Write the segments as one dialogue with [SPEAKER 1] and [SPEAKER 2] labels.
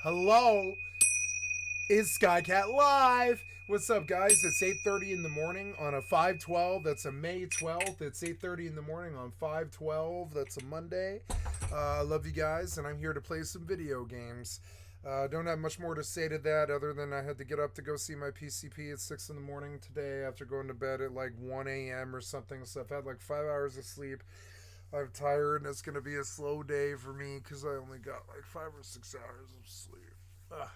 [SPEAKER 1] Hello, it's Skycatlive. What's up, guys? It's 8:30 in the morning on a 5/12. That's a May 12th. It's 8:30 in the morning on 5/12. That's a Monday. I love you guys, and I'm here to play some video games. Don't have much more to say to that other than I had to get up to go see my PCP at 6 in the morning today after going to bed at like 1 a.m. or something. So I've had like 5 hours of sleep. I'm tired, and it's going to be a slow day for me because I only got like 5 or 6 hours of sleep. Ugh.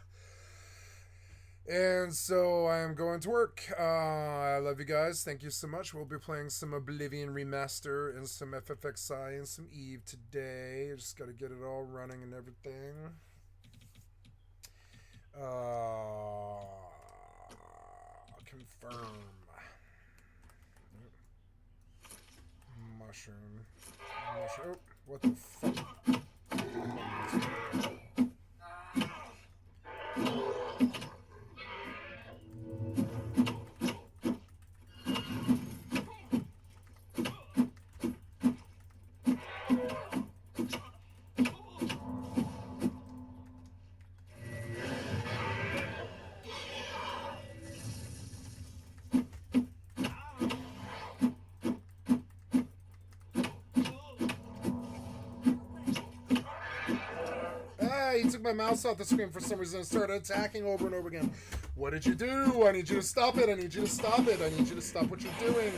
[SPEAKER 1] And so I am going to work. I love you guys. Thank you so much. We'll be playing some Oblivion Remaster and some FFXI and some Eve today. I just got to get it all running and everything. Confirm. Mushroom. Oh, what the fuck? He took my mouse off the screen for some reason and started attacking over and over again. What did you do? I need you to stop it. I need you to stop it. I need you to stop what you're doing.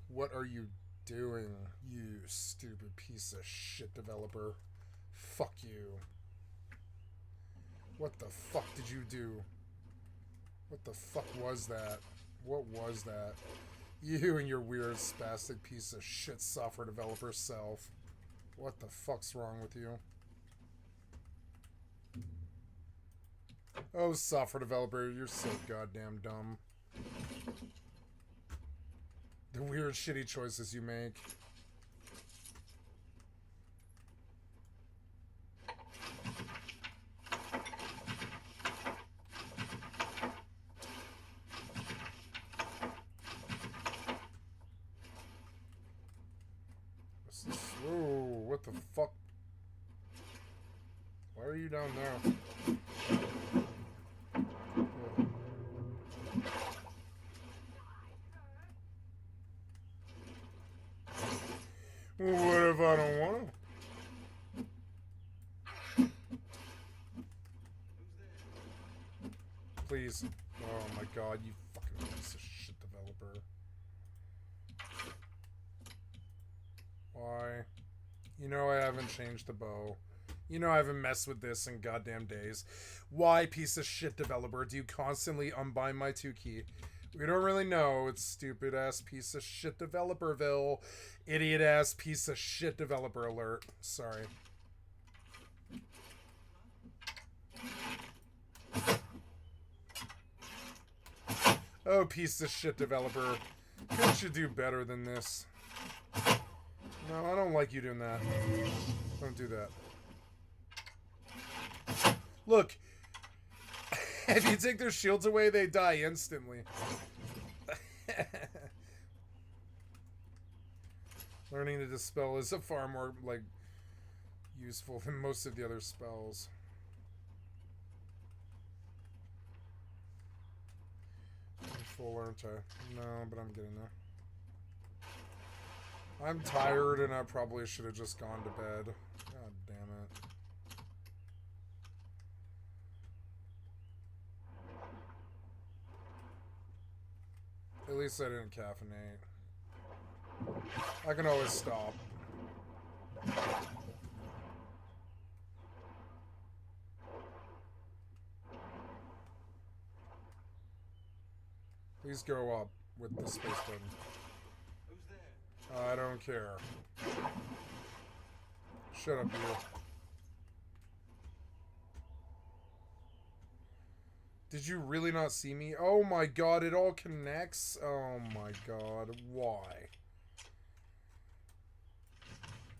[SPEAKER 1] What are you doing, you stupid piece of shit developer? Fuck you. What the fuck did you do? What the fuck was that? What was that? You and your weird spastic piece of shit software developer self. What the fuck's wrong with you? Oh, software developer, you're so goddamn dumb. The weird, shitty choices you make. What's this? Whoa, what the fuck? Why are you down there? What if I don't want to? Please. Oh my god, you fucking piece of shit developer. Why? You know I haven't changed the bow. You know I haven't messed with this in goddamn days. Why, piece of shit developer, do you constantly unbind my 2 key? We don't really know. It's stupid ass piece of shit developerville. Idiot ass piece of shit developer alert. Sorry. Oh, piece of shit developer. Couldn't you do better than this? No, I don't like you doing that. Don't do that. Look. If you take their shields away, they die instantly. Learning to dispel is a far more, like, useful than most of the other spells. I'm full, aren't I? No, but I'm getting there. I'm tired and I probably should have just gone to bed. God damn it. At least I didn't caffeinate. I can always stop. Please go up with the space button. Who's there? I don't care. Shut up, you. Did you really not see me? Oh my god, it all connects? Oh my god, why?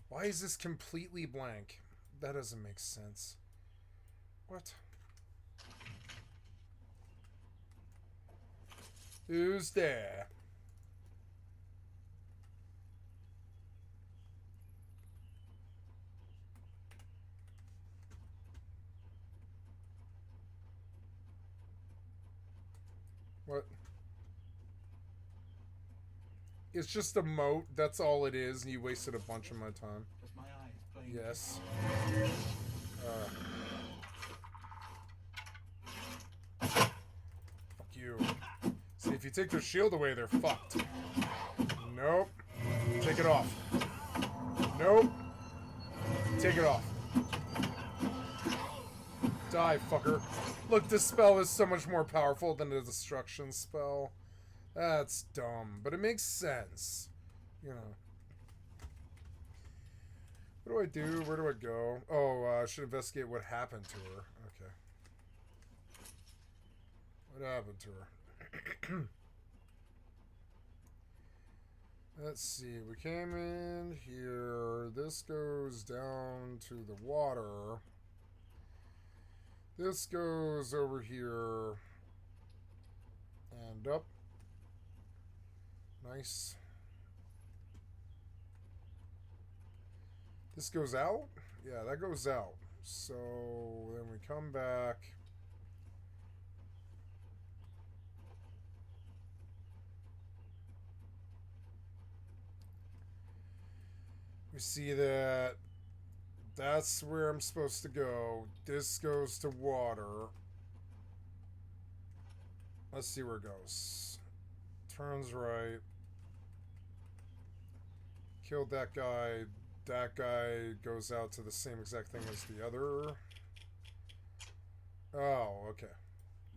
[SPEAKER 1] Why is this completely blank? That doesn't make sense. What? Who's there? What? It's just a moat. That's all it is, and you wasted a bunch of my time. Yes. Fuck you. See, if you take their shield away, they're fucked. Nope. Take it off. Nope. Take it off. Die, fucker. Look, this spell is so much more powerful than the destruction spell. That's dumb, but it makes sense. You know. What do I do? Where do I go? Oh, I should investigate what happened to her. Okay. What happened to her? Let's see. We came in here. This goes down to the water. This goes over here. And up. Nice. This goes out? Yeah, that goes out. So then we come back. We see that that's where I'm supposed to go. This goes to water. Let's see where it goes. Turns right. Killed that guy. That guy goes out to the same exact thing as the other. Oh, okay.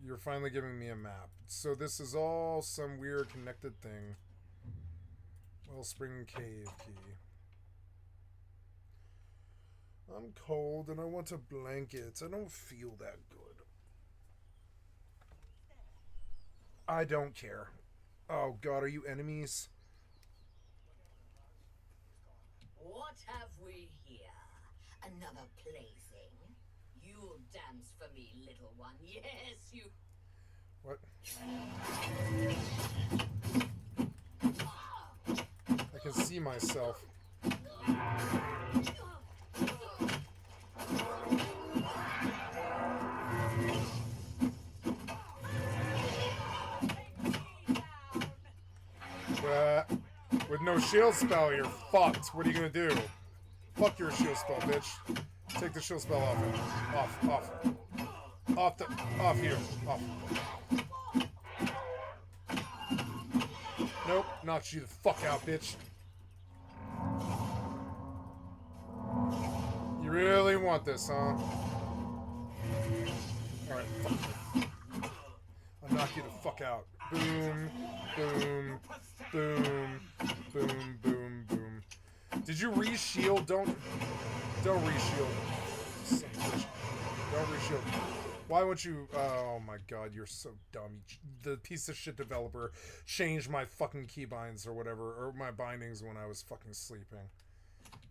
[SPEAKER 1] You're finally giving me a map. So this is all some weird connected thing. Wellspring Cave key. I'm cold and I want a blanket. I don't feel that good. I don't care. Oh god, are you enemies?
[SPEAKER 2] What have we here? Another plaything? You'll dance for me, little one. Yes, you...
[SPEAKER 1] What? I can see myself. With no shield spell, you're fucked. What are you gonna do? Fuck your shield spell, bitch. Take the shield spell off it. Off here. Off. Nope, knocked you the fuck out, bitch. You really want this, huh? Alright, fuck you. I'll knock you the fuck out. Boom, boom, boom, boom, boom, boom. Did you re-shield? Don't re-shield. Don't re-shield. Why won't you? Oh my god, you're so dumb. The piece of shit developer changed my fucking keybinds or whatever, or my bindings when I was fucking sleeping.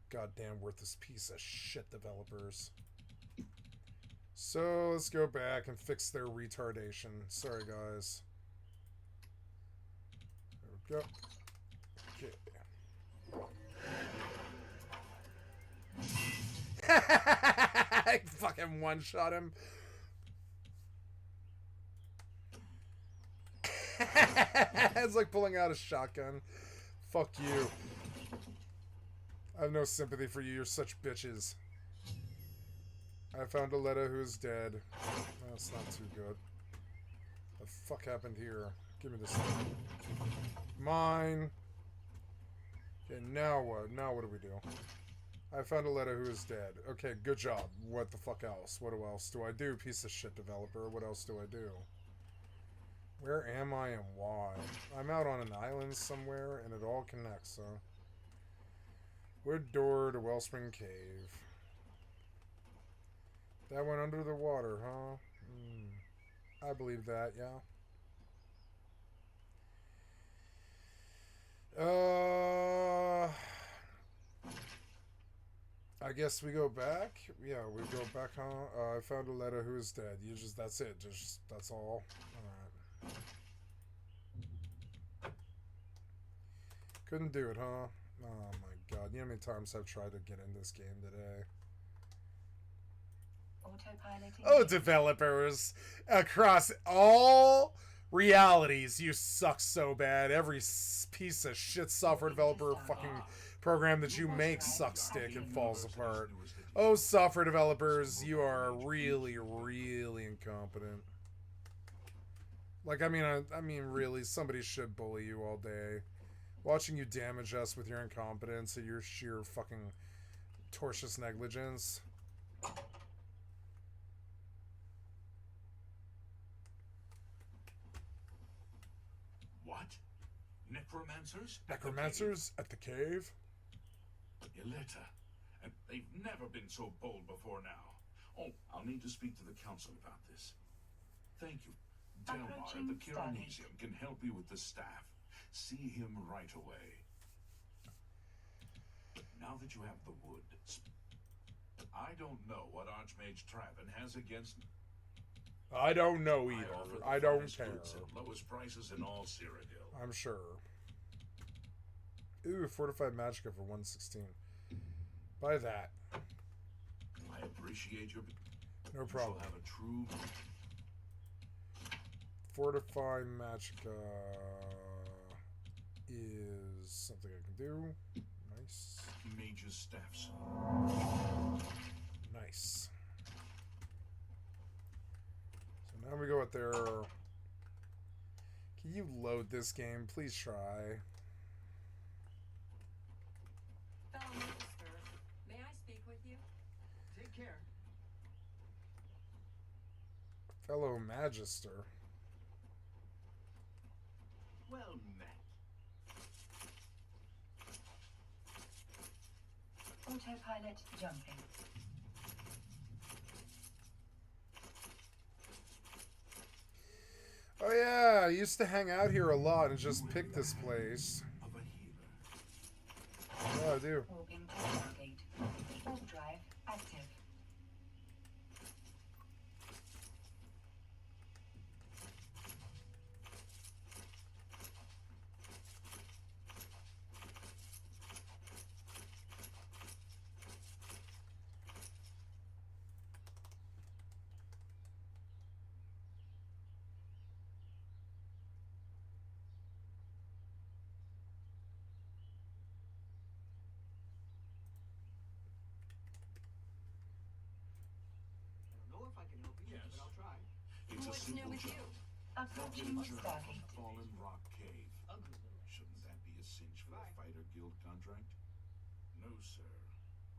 [SPEAKER 1] Goddamn worthless piece of shit developers. So let's go back and fix their retardation. Sorry, guys. There we go. Okay. I fucking one-shot him. It's like pulling out a shotgun. Fuck you. I have no sympathy for you. You're such bitches. I found Aletta who is dead. That's not too good. What the fuck happened here? Give me this thing. Mine. Okay, now what? Now what do we do? I found Aletta who is dead. Okay, good job. What the fuck else? What else do I do, piece of shit developer? What else do I do? Where am I and why? I'm out on an island somewhere and it all connects, so. Wood door to Wellspring Cave. That went under the water, huh? I believe that, yeah. I guess we go back? Yeah, we go back, huh? I found Aletta who is dead. You just, that's it. Just, that's all. Alright. Couldn't do it, huh? Oh my god. You know how many times I've tried to get in this game today? Oh, developers across all Realities, you suck so bad. Every piece of shit software developer fucking program that you make sucks dick and falls apart. Oh, software developers, you are really, really incompetent. Like, I mean, really, somebody should bully you all day. Watching you damage us with your incompetence and your sheer fucking tortious negligence.
[SPEAKER 3] What? Necromancers?
[SPEAKER 1] Necromancers at the cave?
[SPEAKER 3] Yoletta. And they've never been so bold before now. Oh, I'll need to speak to the council about this. Thank you. Delmar at the Kiranesium can help you with the staff. See him right away. Now that you have the wood, I don't know what Archmage Traven has against me.
[SPEAKER 1] I don't know either. I don't care.
[SPEAKER 3] Lowest prices in all Cyrodiil.
[SPEAKER 1] I'm sure. Ooh, fortified magicka for 116. Buy that.
[SPEAKER 3] I appreciate your.
[SPEAKER 1] No problem.
[SPEAKER 3] You shall have a true.
[SPEAKER 1] Fortify magicka is something I can do. Nice.
[SPEAKER 3] Mage's staffs.
[SPEAKER 1] Nice. So now we go out there. Can you load this game? Please try.
[SPEAKER 2] Fellow Magister, may I speak with you?
[SPEAKER 4] Take care.
[SPEAKER 1] Fellow Magister.
[SPEAKER 4] Well met.
[SPEAKER 5] Autopilot jumping.
[SPEAKER 1] Oh yeah, I used to hang out here a lot and just pick this place.
[SPEAKER 3] Of a healer.
[SPEAKER 1] Yeah, I do.
[SPEAKER 5] Walking to Stargate. Warp drive active.
[SPEAKER 4] I don't know if I can help you,
[SPEAKER 3] Yes.
[SPEAKER 4] but I'll try.
[SPEAKER 3] It's a
[SPEAKER 2] What's new
[SPEAKER 3] simple
[SPEAKER 2] with you?
[SPEAKER 3] job.
[SPEAKER 5] Approaching
[SPEAKER 3] Journey to the
[SPEAKER 5] Stargate.
[SPEAKER 3] Fallen Rock Cave.
[SPEAKER 4] Ugly little
[SPEAKER 3] Shouldn't that be a cinch for the
[SPEAKER 4] Bye.
[SPEAKER 3] Fighter Guild contract? No, sir.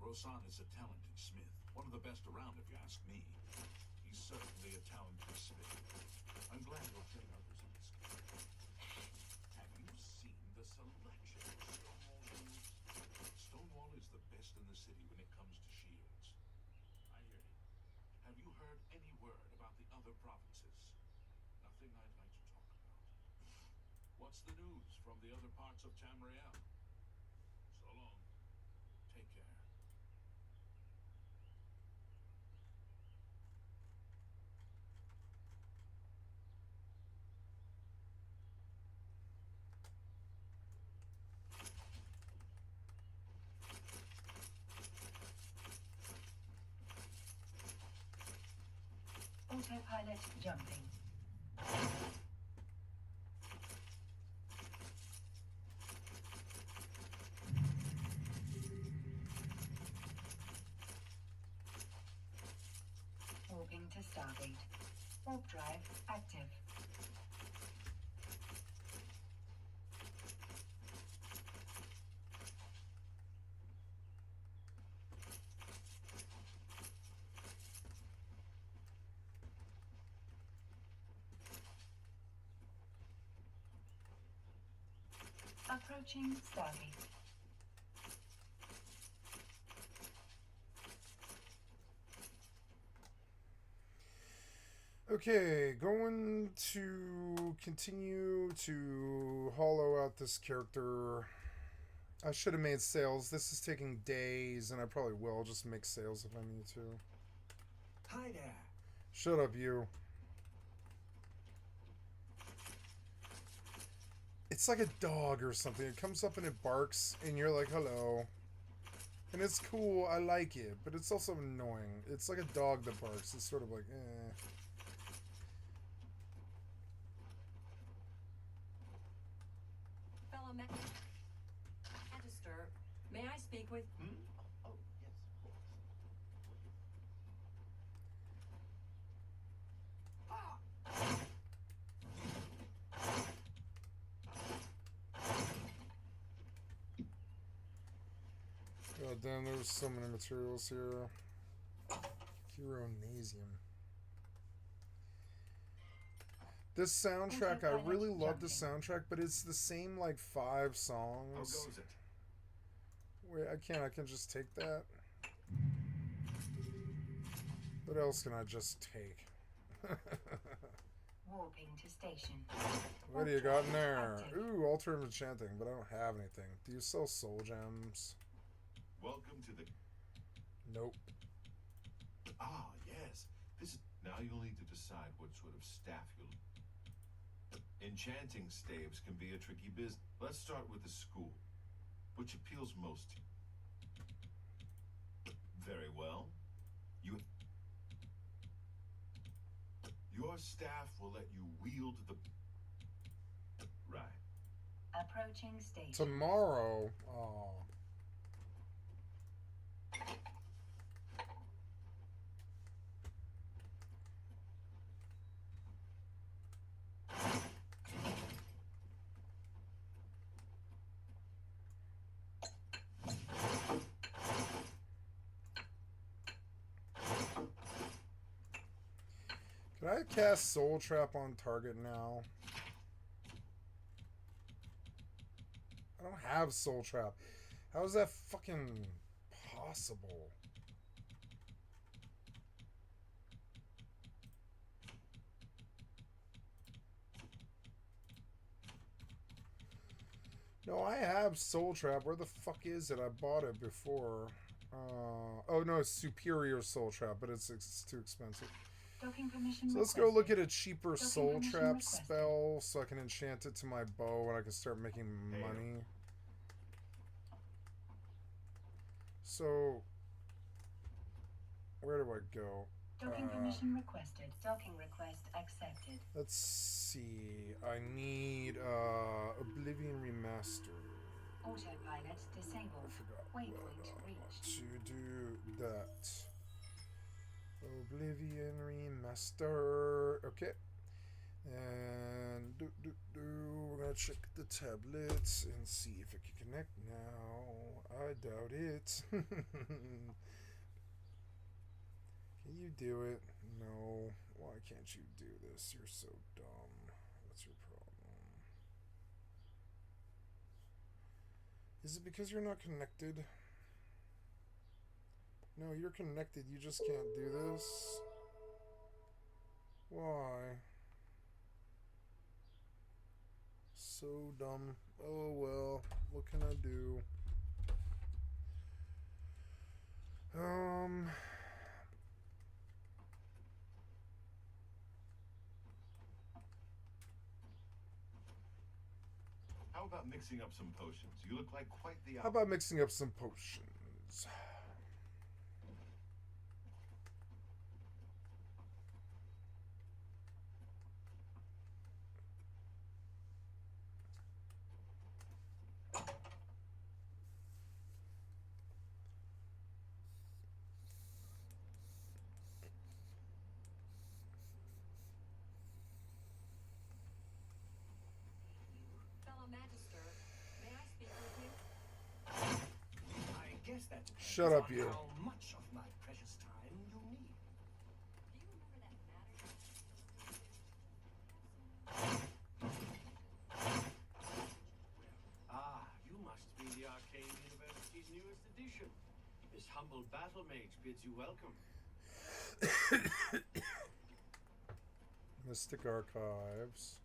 [SPEAKER 3] Rosan is a talented smith. One of the best around, if you ask me. He's certainly a talented smith. I'm glad you'll train others in this game. Have you seen the selection of Stonewall tools? Stonewall is the best in the city when it comes to shields. I hear you. Have you heard any word about the other provinces? Nothing I'd like to talk about. What's the news from the other parts of Tamriel? So long. Take care.
[SPEAKER 5] Autopilot jumping. Walking to Stargate. Warp drive active. Approaching Stargate.
[SPEAKER 1] Okay, going to continue to hollow out this character. I should have made sales. This is taking days, and I probably will just make sales if I need to.
[SPEAKER 4] Hi there.
[SPEAKER 1] Shut up, you. It's like a dog or something. It comes up and it barks, and you're like, hello. And it's cool, I like it, but it's also annoying. It's like a dog that barks. It's sort of like, eh.
[SPEAKER 5] Fellow Magister, may I speak with...
[SPEAKER 4] Oh, yes, of course.
[SPEAKER 1] God damn, there's so many materials here. Heronasium. This soundtrack, I really love the soundtrack, but it's the same like 5 songs.
[SPEAKER 3] How goes it?
[SPEAKER 1] Wait, I can just take that? What else can I just take?
[SPEAKER 5] Warping to station.
[SPEAKER 1] What do you got in there? Ooh, alternative enchanting, but I don't have anything. Do you sell soul gems?
[SPEAKER 3] Welcome to the...
[SPEAKER 1] Nope.
[SPEAKER 3] Ah, yes. This is... Now you'll need to decide what sort of staff you'll... Enchanting staves can be a tricky business. Let's start with the school. Which appeals most to you? Very well. Your staff will let you wield the... Right.
[SPEAKER 5] Approaching station.
[SPEAKER 1] Tomorrow. Oh. Can I cast Soul Trap on target now? I don't have Soul Trap. How is that fucking possible? No, I have Soul Trap. Where the fuck is it? I bought it before. Oh no, it's Superior Soul Trap, but it's too expensive. So let's go look at a cheaper Soul Trap spell so I can enchant it to my bow and I can start making money. So, where do I go?
[SPEAKER 5] Docking permission requested. Docking request accepted.
[SPEAKER 1] Let's see. I need Oblivion Remastered.
[SPEAKER 5] Autopilot disabled.
[SPEAKER 1] I forgot
[SPEAKER 5] Waypoint reached.
[SPEAKER 1] to do that. Oblivion Remaster. Okay. And we're gonna check the tablets and see if it can connect now. I doubt it. Can you do it? No. Why can't you do this? You're so dumb. What's your problem? Is it because you're not connected? No, you're connected. You just can't do this. Why? So dumb. Oh well. What can I do?
[SPEAKER 3] How about mixing up some potions? You look like quite the...
[SPEAKER 1] How about mixing up some potions? Shut up, you.
[SPEAKER 4] How much of my precious time you need? Ah, you must be the Arcane University's newest edition. This humble battle mage bids you welcome.
[SPEAKER 1] Mystic Archives.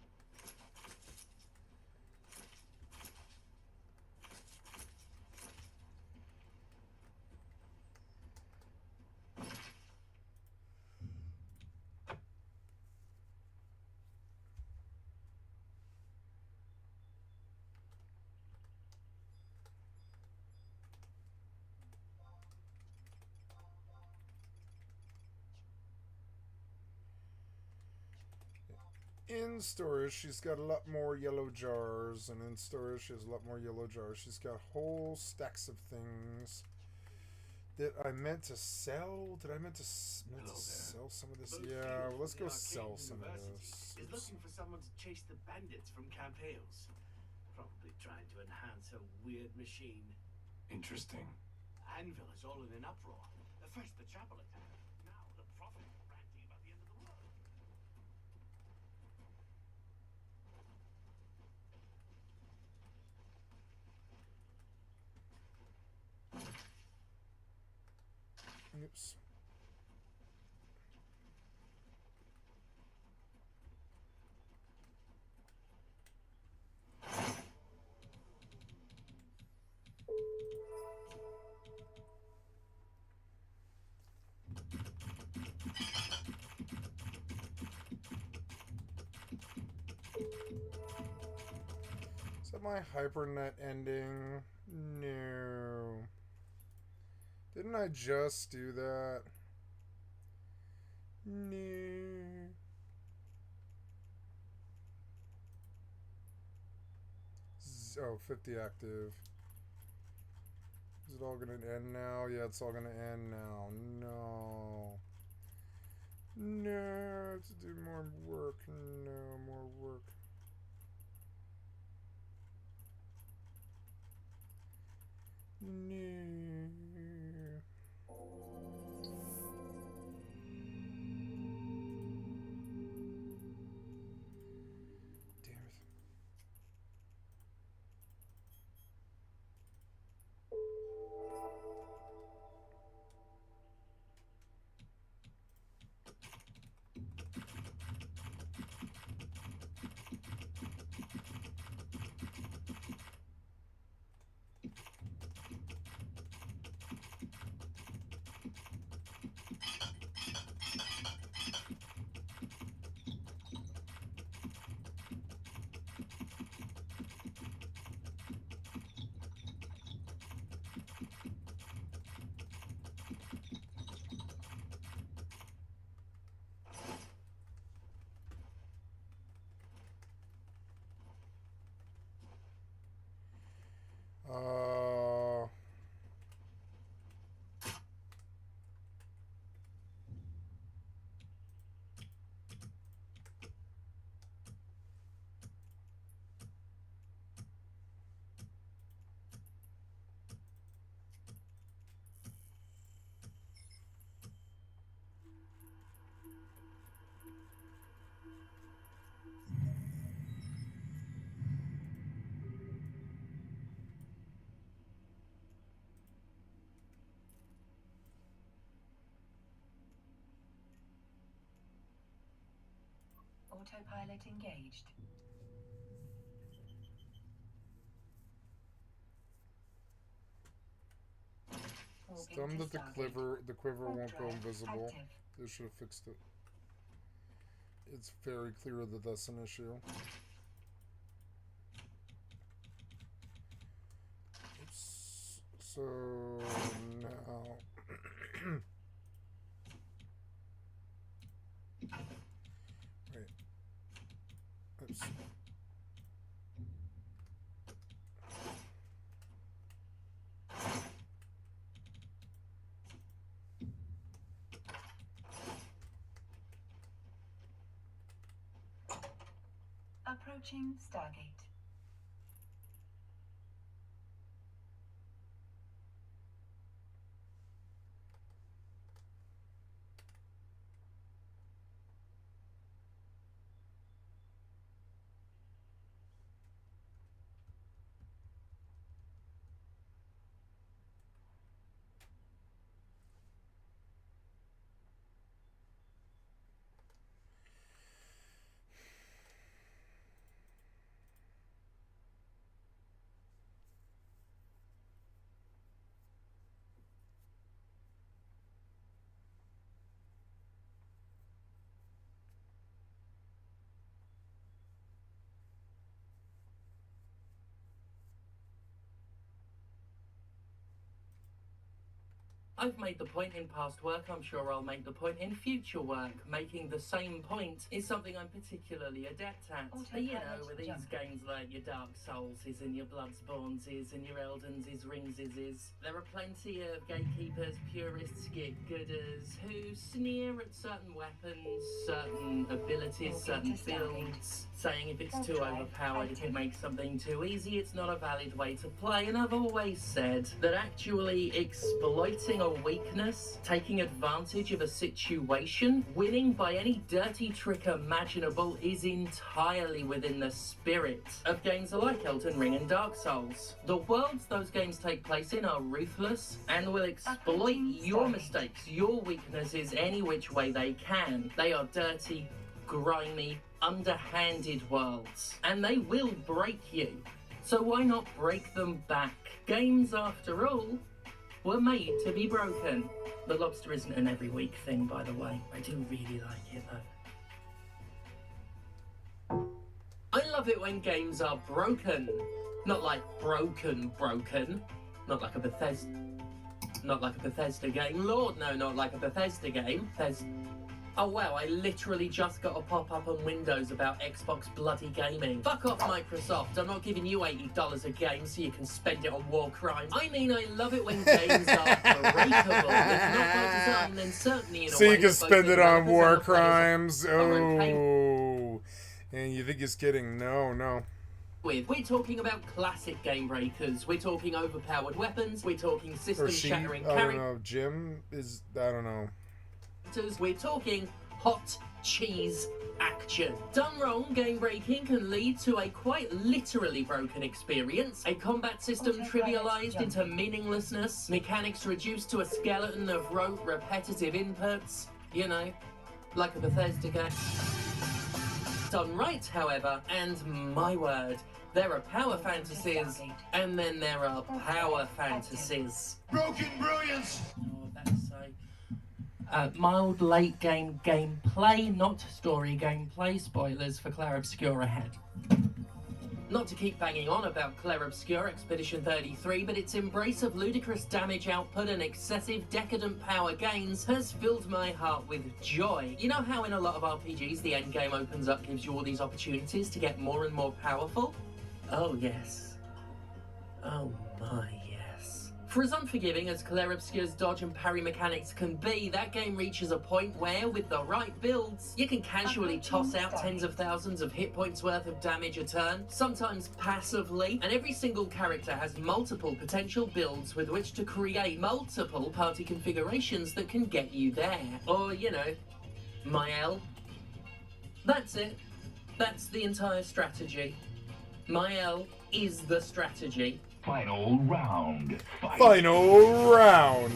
[SPEAKER 1] In storage, she's got a lot more yellow jars, and in storage, she has a lot more yellow jars. She's got whole stacks of things that I meant to sell. Did I meant to sell some of this?
[SPEAKER 4] Both
[SPEAKER 1] Yeah,
[SPEAKER 4] fields
[SPEAKER 1] well, let's
[SPEAKER 4] of
[SPEAKER 1] go
[SPEAKER 4] the
[SPEAKER 1] sell
[SPEAKER 4] Arcane
[SPEAKER 1] some of
[SPEAKER 4] University
[SPEAKER 1] this.
[SPEAKER 4] is
[SPEAKER 1] Oops.
[SPEAKER 4] looking for someone to chase the bandits from Camp Hales. Probably trying to enhance her weird machine.
[SPEAKER 3] Interesting.
[SPEAKER 4] Anvil is all in an uproar. First the chapel attack, now the prophet ranting about the end of the world.
[SPEAKER 1] Oops. Is that my hypernet ending? No. Didn't I just do that? No. Oh, 50 active. Is it all gonna end now? Yeah, it's all gonna end now. No. No, I have to do more work. No, more work. No. Damn it. Uh,
[SPEAKER 5] Autopilot engaged.
[SPEAKER 1] it's dumb that the quiver won't go invisible.
[SPEAKER 5] Active.
[SPEAKER 1] They should have fixed it. It's very clear that that's an issue. Oops. So now. Wait. Oops.
[SPEAKER 5] Approaching Stargate.
[SPEAKER 6] I've made the point in past work, I'm sure I'll make the point in future work. Making the same point is something I'm particularly adept at. You know, with these games like your Dark Soulses and your Bloodsborneses and your Eldenses, Ringses, there are plenty of gatekeepers, purists, get-gooders who sneer at certain weapons, certain abilities, certain builds, saying if it's too overpowered, if it makes something too easy, it's not a valid way to play. And I've always said that actually exploiting a weakness, taking advantage of a situation, winning by any dirty trick imaginable is entirely within the spirit of games like Elden Ring and Dark Souls. The worlds those games take place in are ruthless and will exploit your mistakes, your weaknesses any which way they can. They are dirty, grimy, underhanded worlds, and they will break you. So why not break them back? Games, after all, were made to be broken. The lobster isn't an every week thing, by the way. I do really like it, though. I love it when games are broken. Not like broken. Not like a Bethesda game. Lord, no, not like a Bethesda game. Oh wow, I literally just got a pop-up on Windows about Xbox bloody gaming. Fuck off, Microsoft. I'm not giving you $80 a game so you can spend it on war crimes. I mean, I love it when games are breakable. If not by design, then certainly in a way.
[SPEAKER 1] So you can
[SPEAKER 6] that both
[SPEAKER 1] spend
[SPEAKER 6] the
[SPEAKER 1] it on
[SPEAKER 6] developers
[SPEAKER 1] war
[SPEAKER 6] and the players
[SPEAKER 1] crimes.
[SPEAKER 6] are okay
[SPEAKER 1] Oh. And you think it's kidding? No.
[SPEAKER 6] with. We're talking about classic game breakers. We're talking overpowered weapons. We're talking
[SPEAKER 1] Or
[SPEAKER 6] system-shattering
[SPEAKER 1] I don't
[SPEAKER 6] characters.
[SPEAKER 1] know. Jim is... I don't know.
[SPEAKER 6] We're talking hot cheese action. Done wrong, game breaking can lead to a quite literally broken experience. A combat system trivialized into meaninglessness, mechanics reduced to a skeleton of rote repetitive inputs, you know, like a Bethesda game. Done right, however, and my word, there are power fantasies, and then there are power fantasies.
[SPEAKER 3] Broken brilliance!
[SPEAKER 6] Oh, that's mild late game gameplay, not story gameplay. Spoilers for Claire Obscure ahead. Not to keep banging on about Claire Obscure Expedition 33, but its embrace of ludicrous damage output and excessive decadent power gains has filled my heart with joy. You know how in a lot of RPGs the endgame opens up, gives you all these opportunities to get more and more powerful? Oh yes. Oh my yes. For as unforgiving as Claire Obscure's dodge and parry mechanics can be, that game reaches a point where, with the right builds, you can casually toss out tens of thousands of hit points worth of damage a turn, sometimes passively, and every single character has multiple potential builds with which to create multiple party configurations that can get you there. Or, you know, Mael. That's it. That's the entire strategy. Mael is the strategy.
[SPEAKER 7] Final round. Fight.
[SPEAKER 1] Final round.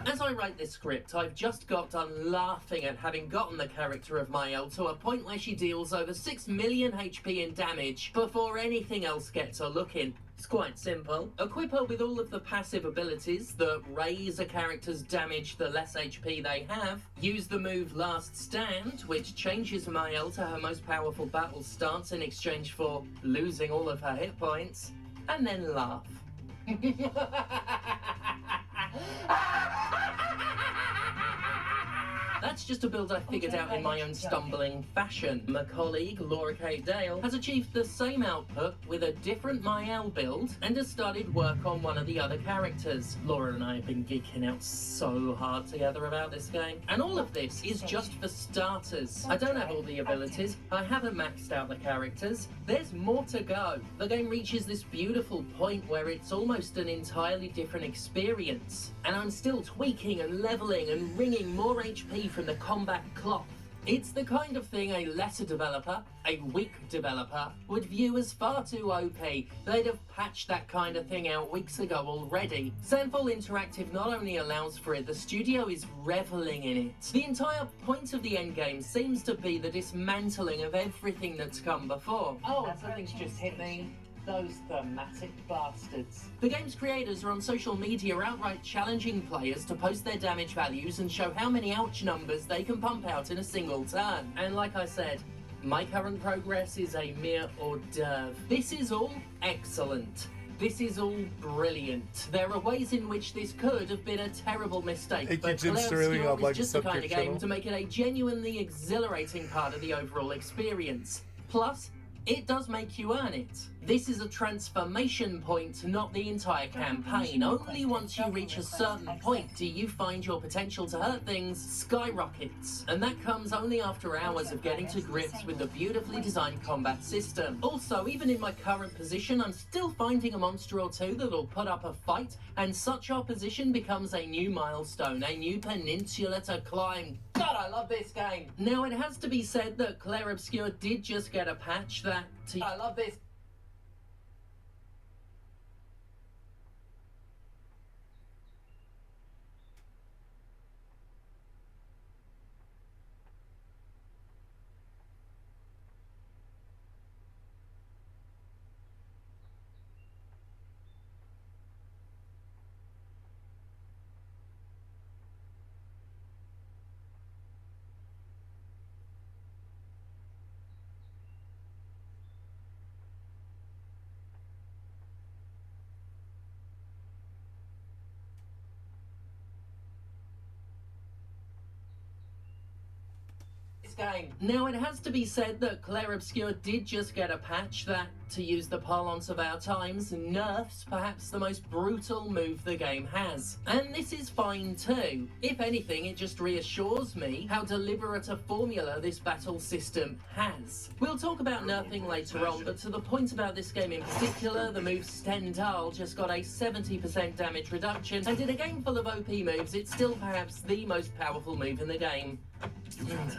[SPEAKER 6] As I write this script, I've just got done laughing at having gotten the character of Mael to a point where she deals over 6 million HP in damage before anything else gets a look in. It's quite simple. Equip her with all of the passive abilities that raise a character's damage the less HP they have. Use the move Last Stand, which changes Mael to her most powerful battle stance in exchange for losing all of her hit points. And then laugh. That's just a build I figured out in my own stumbling fashion. My colleague, Laura Kate Dale, has achieved the same output with a different Mael build and has started work on one of the other characters. Laura and I have been geeking out so hard together about this game. And all of this is just for starters. I don't have all the abilities, I haven't maxed out the characters. There's more to go. The game reaches this beautiful point where it's almost an entirely different experience. And I'm still tweaking and leveling and wringing more HP from the combat cloth. It's the kind of thing a lesser developer, a weak developer, would view as far too OP. They'd have patched that kind of thing out weeks ago already. Sandfall Interactive not only allows for it, the studio is reveling in it. The entire point of the endgame seems to be the dismantling of everything that's come before. Oh, and something's just hit me. Those thematic bastards. The game's creators are on social media outright challenging players to post their damage values and show how many ouch numbers they can pump out in a single turn. And like I said, my current progress is a mere hors d'oeuvre. This is all excellent. This is all brilliant. There are ways in which this could have been a terrible mistake,
[SPEAKER 1] It
[SPEAKER 6] but
[SPEAKER 1] keeps
[SPEAKER 6] Claire
[SPEAKER 1] throwing up
[SPEAKER 6] Obscure
[SPEAKER 1] like
[SPEAKER 6] is
[SPEAKER 1] a
[SPEAKER 6] just the kind of
[SPEAKER 1] subject
[SPEAKER 6] game
[SPEAKER 1] channel.
[SPEAKER 6] to make it a genuinely exhilarating part of the overall experience. Plus, it does make you earn it. This is a transformation point, not the entire campaign. Only once you reach a certain point do you find your potential to hurt things skyrockets. And that comes only after hours of getting to grips with the beautifully designed combat system. Also, even in my current position, I'm still finding a monster or two that'll put up a fight, and such opposition becomes a new milestone, a new peninsula to climb. God, I love this game. Now, it has to be said that Claire Obscure did just get a patch that... I love this. Game. Now, it has to be said that Claire Obscure did just get a patch that, to use the parlance of our times, nerfs perhaps the most brutal move the game has. And this is fine too. If anything, it just reassures me how deliberate a formula this battle system has. We'll talk about nerfing later on, but to the point about this game in particular, the move Stendhal just got a 70% damage reduction, and in a game full of OP moves, it's still perhaps the most powerful move in the game.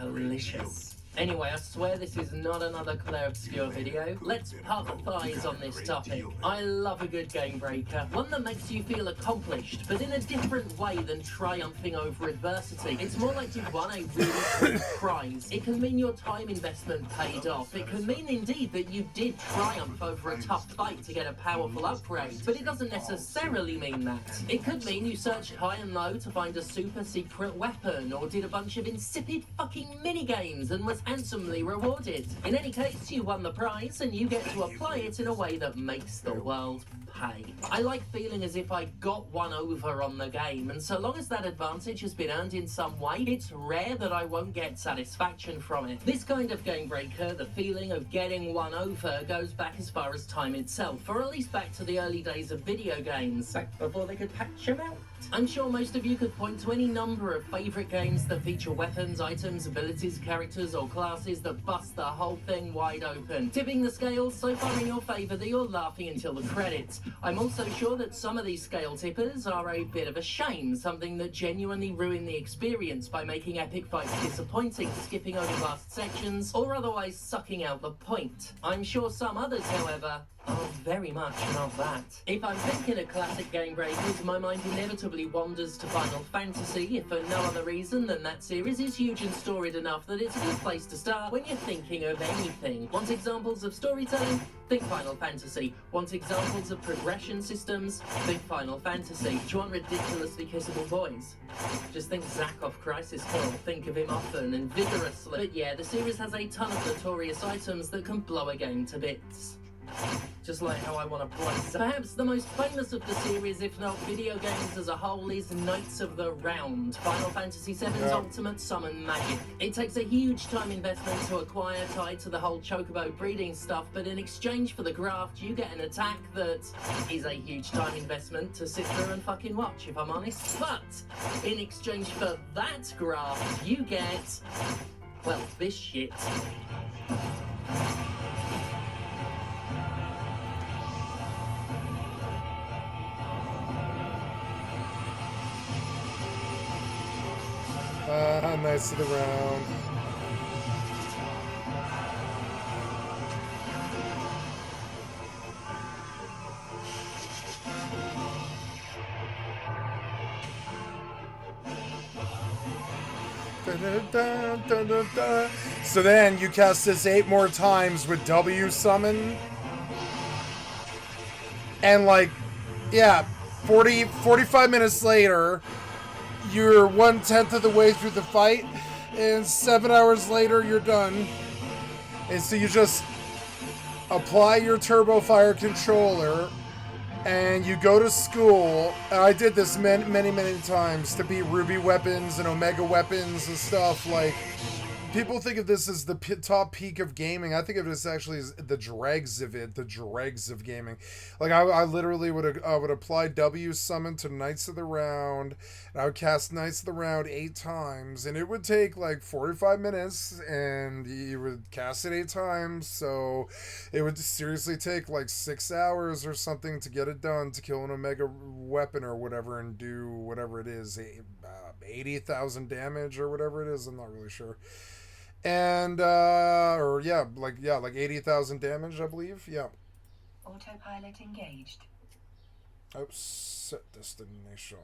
[SPEAKER 6] Delicious. Anyway, I swear this is not another Claire Obscure video. Let's part the thighs on this topic. I love a good game breaker, one that makes you feel accomplished, but in a different way than triumphing over adversity. It's more like you've won a really cool prize. It can mean your time investment paid off. It can mean indeed that you did triumph over a tough fight to get a powerful upgrade, but it doesn't necessarily mean that. It could mean you searched high and low to find a super secret weapon, or did a bunch of insipid fucking minigames and was handsomely rewarded. In any case, you won the prize and you get to apply it in a way that makes the world pay. I like feeling as if I got one over on the game, and so long as that advantage has been earned in some way, it's rare that I won't get satisfaction from it. This kind of game breaker, the feeling of getting one over, goes back as far as time itself, or at least back to the early days of video games, back before they could patch them out. I'm sure most of you could point to any number of favourite games that feature weapons, items, abilities, characters or classes that bust the whole thing wide open, tipping the scales so far in your favour that you're laughing until the credits. I'm also sure that some of these scale tippers are a bit of a shame, something that genuinely ruin the experience by making epic fights disappointing, skipping over vast sections, or otherwise sucking out the point. I'm sure some others, however, are very much not that. If I'm thinking of classic game breakers, my mind inevitably wanders to Final Fantasy, if for no other reason than that series is huge and storied enough that it's a good place to start when you're thinking of anything. Want examples of storytelling? Think Final Fantasy. Want examples of progression systems? Think Final Fantasy. Do you want ridiculously kissable boys? Just think Zack off Crisis Core. Think of him often and vigorously. But yeah, the series has a ton of notorious items that can blow a game to bits. Just like how I want to play. Perhaps the most famous of the series, if not video games as a whole, is Knights of the Round, Final Fantasy VII's ultimate summon magic. It takes a huge time investment to acquire, tied to the whole chocobo breeding stuff, but in exchange for the graft, you get an attack that is a huge time investment to sit through and fucking watch, if I'm honest. But in exchange for that graft, you get, well, this shit.
[SPEAKER 1] Nice to the round. So then you cast this 8 more times with W summon. And like, yeah, 45 minutes later, you're 1/10 of the way through the fight, and 7 hours later you're done. And so you just apply your Turbo Fire controller and you go to school. And I did this many times to beat ruby weapons and omega weapons and stuff. Like, people think of this as the top peak of gaming. I think of this actually as the dregs of it, the dregs of gaming. Like, I literally would apply W summon to Knights of the Round, and I would cast Knights of the Round 8 times, and it would take like 45 minutes, and you would cast it 8 times, so it would seriously take like 6 hours or something to get it done, to kill an Omega weapon or whatever, and do whatever it is, 80,000 damage or whatever it is. I'm not really sure. And like 80,000 damage, I believe. Yeah.
[SPEAKER 5] Autopilot engaged.
[SPEAKER 1] Oh, set destination.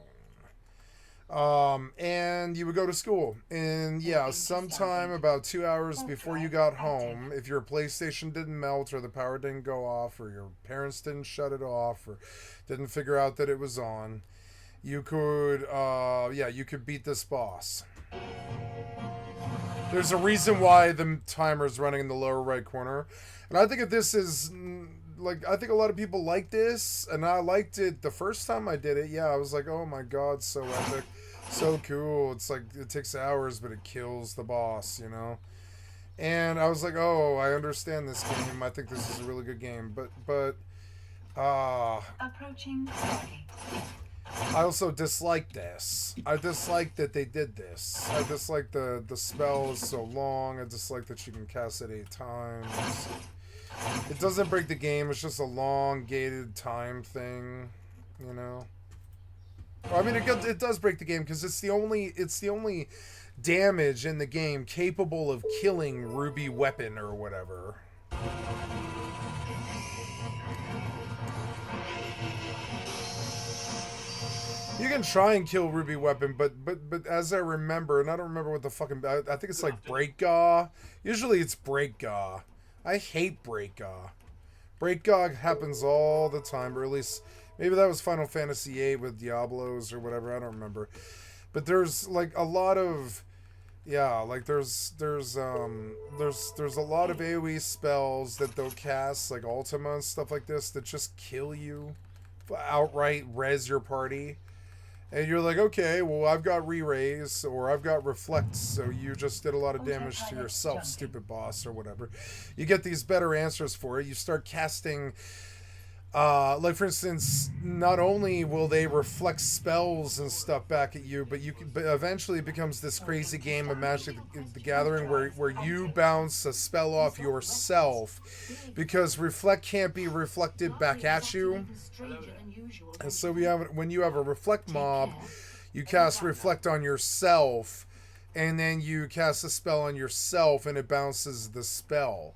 [SPEAKER 1] And you would go to school, and yeah, sometime about 2 hours before you got home, if your PlayStation didn't melt, or the power didn't go off, or your parents didn't shut it off, or didn't figure out that it was on, you could you could beat this boss. There's a reason why the timer's running in the lower right corner. And I think if this is, like, I think a lot of people like this, and I liked it the first time I did it. Yeah, I was like, oh my god, so epic, so cool. It's like, it takes hours, but it kills the boss, you know? And I was like, oh, I understand this game. I think this is a really good game. But
[SPEAKER 5] Approaching target.
[SPEAKER 1] I also dislike this. I dislike that they did this. I dislike the spell is so long. I dislike that you can cast it 8 times. It doesn't break the game. It's just a long gated time thing, you know. Well, I mean, it does break the game because it's the only damage in the game capable of killing Ruby Weapon or whatever. You can try and kill Ruby Weapon, but as I remember, and I don't remember what the fucking, I think it's like Breakgaw. Usually it's Breakgaw. I hate Breakgaw. Breakgaw happens all the time, or at least maybe that was Final Fantasy VIII with Diablos or whatever. I don't remember. But there's like a lot of, yeah, like there's a lot of AoE spells that they'll cast, like Ultima and stuff like this, that just kill you, outright res your party. And you're like, okay, well, I've got re-raise, or I've got reflect, so you just did a lot of damage to yourself, stupid boss, or whatever. You get these better answers for it. You start casting, like, for instance, not only will they reflect spells and stuff back at you, but eventually it becomes this crazy game of Magic the Gathering where you bounce a spell off yourself, because reflect can't be reflected back at you. And so when you have a reflect mob, you cast reflect on yourself, and then you cast a spell on yourself, and it bounces the spell.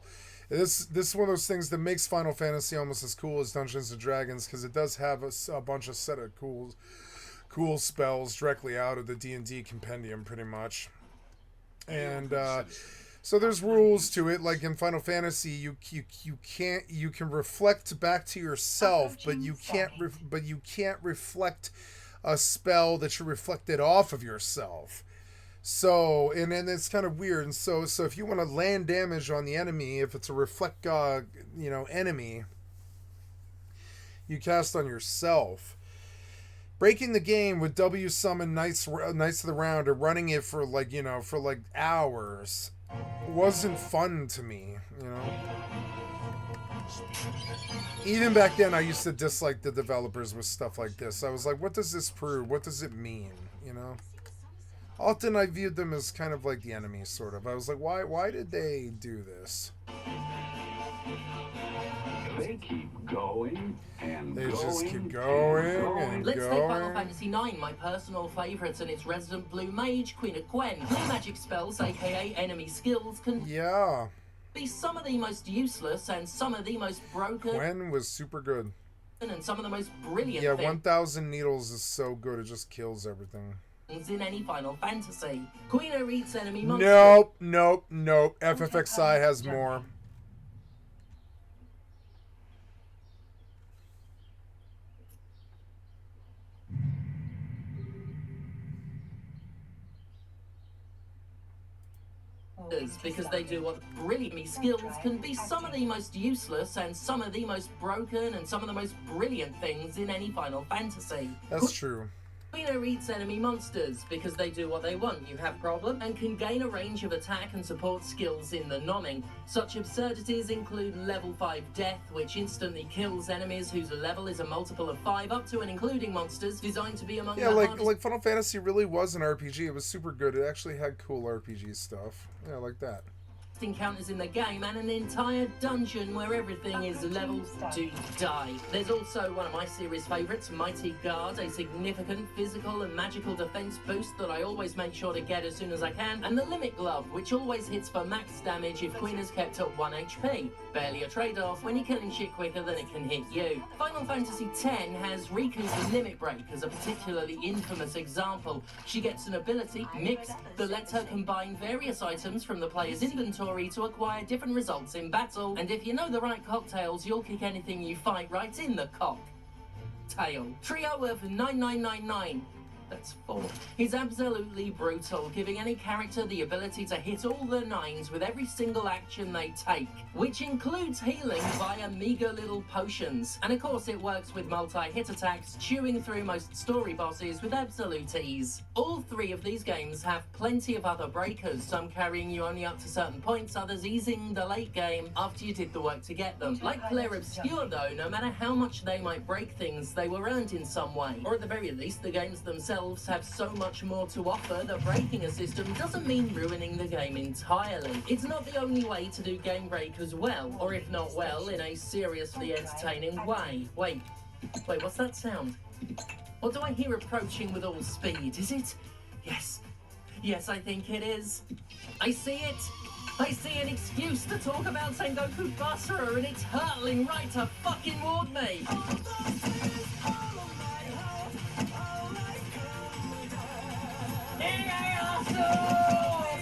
[SPEAKER 1] This is one of those things that makes Final Fantasy almost as cool as Dungeons and Dragons, because it does have a bunch of set of cool spells directly out of the D&D compendium, pretty much. And so there's rules to it. Like in Final Fantasy, you can reflect back to yourself, but you can't reflect a spell that you reflected off of yourself. So, and then it's kind of weird. And so if you want to land damage on the enemy, if it's a reflect, enemy, you cast on yourself. Breaking the game with W summon Knights of the Round, or running it for like hours, wasn't fun to me, you know. Even back then, I used to dislike the developers with stuff like this. I was like, what does this prove? What does it mean? You know? Often I viewed them as kind of like the enemy, sort of. I was like, why did they do this?
[SPEAKER 7] They keep going and
[SPEAKER 1] they
[SPEAKER 7] going.
[SPEAKER 1] Just keep going and
[SPEAKER 6] Let's
[SPEAKER 1] going.
[SPEAKER 6] take Final Fantasy IX, my personal favourite, and its resident blue mage, Queen of Gwen. Blue magic spells, aka enemy skills, can be some of the most useless and some of the most broken.
[SPEAKER 1] Gwen was super good.
[SPEAKER 6] And some of the most brilliant.
[SPEAKER 1] Yeah, 1,000 needles is so good, it just kills everything.
[SPEAKER 6] In any Final Fantasy. Queen eats enemy monsters.
[SPEAKER 1] Nope. FFXI has more.
[SPEAKER 6] monsters, because they do what brilliantly skills can be some of the most useless and some of the most broken and some of the most brilliant things in any Final Fantasy.
[SPEAKER 1] That's true.
[SPEAKER 6] Queen eats enemy monsters because they do what they want. You have problem and can gain a range of attack and support skills in the nomming. Such absurdities include level 5 death, which instantly kills enemies whose level is a multiple of 5, up to and including monsters designed to be among the hardest.
[SPEAKER 1] like Final Fantasy really was an RPG. It was super good. It actually had cool RPG stuff. Yeah, like that.
[SPEAKER 6] Encounters in the game and an entire dungeon where everything is leveled to die. There's also one of my series favourites, Mighty Guard, a significant physical and magical defense boost that I always make sure to get as soon as I can, and the Limit Glove, which always hits for max damage if Queen is kept at 1 HP. Barely a trade-off when you're killing shit quicker than it can hit you. Final Fantasy X has Riku's Limit Break as a particularly infamous example. She gets an ability, Mix, that lets her combine various items from the player's inventory to acquire different results in battle, and if you know the right cocktails, you'll kick anything you fight right in the cock-tail. Trio of 9999. That's 4. He's absolutely brutal, giving any character the ability to hit all the 9s with every single action they take, which includes healing via meager little potions. And of course it works with multi-hit attacks, chewing through most story bosses with absolute ease. All 3 of these games have plenty of other breakers, some carrying you only up to certain points, others easing the late game after you did the work to get them. Like Claire Obscure though, no matter how much they might break things, they were earned in some way. Or at the very least, the games themselves have so much more to offer that breaking a system doesn't mean ruining the game entirely. It's not the only way to do game breakers well, or if not well, in a seriously entertaining way. Wait, what's that sound? What do I hear approaching with all speed? Is it? Yes, I think it is. I see it. I see an excuse to talk about Sengoku Basara, and it's hurtling right to fucking toward me.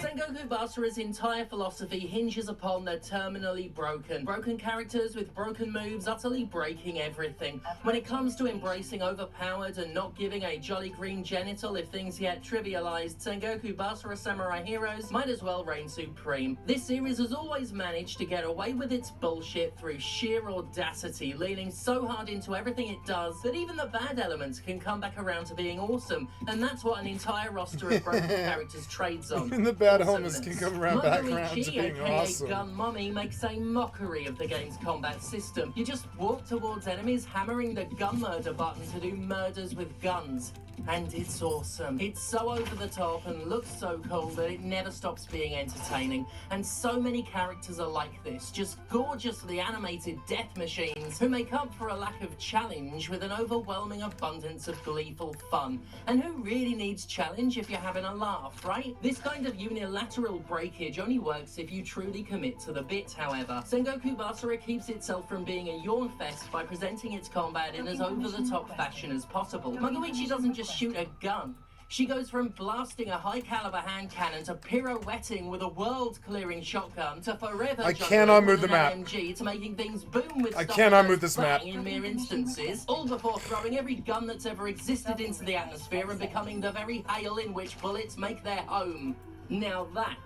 [SPEAKER 6] Sengoku Basara's entire philosophy hinges upon the terminally broken. Broken characters with broken moves utterly breaking everything. When it comes to embracing overpowered and not giving a jolly green genital if things get trivialized, Sengoku Basara Samurai Heroes might as well reign supreme. This series has always managed to get away with its bullshit through sheer audacity, leaning so hard into everything it does that even the bad elements can come back around to being awesome. And that's what an entire roster of broken characters trades on.
[SPEAKER 1] And the bad homies can come back around to being
[SPEAKER 6] aka
[SPEAKER 1] awesome.
[SPEAKER 6] Gun Mummy, makes a mockery of the game's combat system. You just walk towards enemies, hammering the gun murder button to do murders with guns. And it's awesome. It's so over the top and looks so cool that it never stops being entertaining. And so many characters are like this, just gorgeously animated death machines who make up for a lack of challenge with an overwhelming abundance of gleeful fun. And who really needs challenge if you're having a laugh, right? This kind of unilateral breakage only works if you truly commit to the bit, however. Sengoku Basara keeps itself from being a yawn fest by presenting its combat in as over-the-top fashion as possible. Magoichi doesn't just shoot a gun. She goes from blasting a high-caliber hand cannon to pirouetting with a world-clearing shotgun to forever juggling with an AMG to making things boom with stuff in mere instances, all before throwing every gun that's ever existed into the atmosphere and becoming the very hail in which bullets make their home. Now that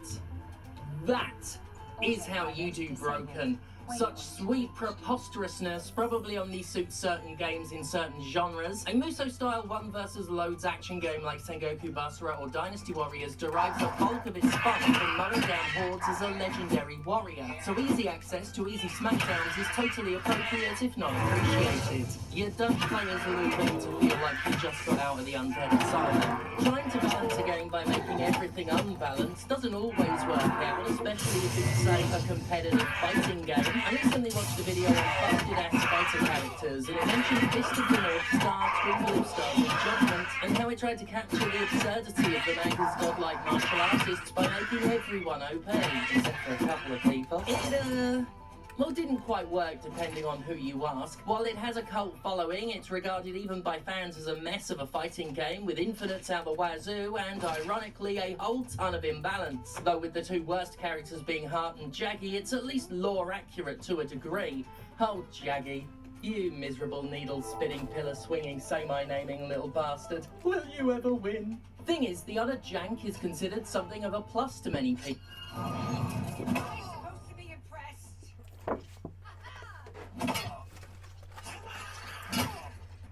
[SPEAKER 6] is how you do broken. Such sweet preposterousness probably only suits certain games in certain genres. A Muso-style one versus loads action game like Sengoku Basara or Dynasty Warriors derives the bulk of its fun from mowing down hordes as a legendary warrior. So easy access to easy smackdowns is totally appropriate if not appreciated. You don't play as Lupin to feel like you just got out of the undead asylum. Trying to balance a game by making everything unbalanced doesn't always work out, especially if it's, say, a competitive fighting game. I recently watched a video on busted-ass fighter characters, and it mentioned Fist of the North Star, Twinkle of Stars, and Judgment, and how it tried to capture the absurdity of the manga's godlike martial artists by making everyone OP, except for a couple of people. It didn't quite work depending on who you ask. While it has a cult following, it's regarded even by fans as a mess of a fighting game with infinites out the wazoo and, ironically, a whole ton of imbalance. Though with the two worst characters being Hart and Jaggy, it's at least lore accurate to a degree. Oh, Jaggy. You miserable needle-spinning, pillar-swinging, say-my-naming little bastard. Will you ever win? Thing is, the other jank is considered something of a plus to many people.
[SPEAKER 2] Supposed to be impressed.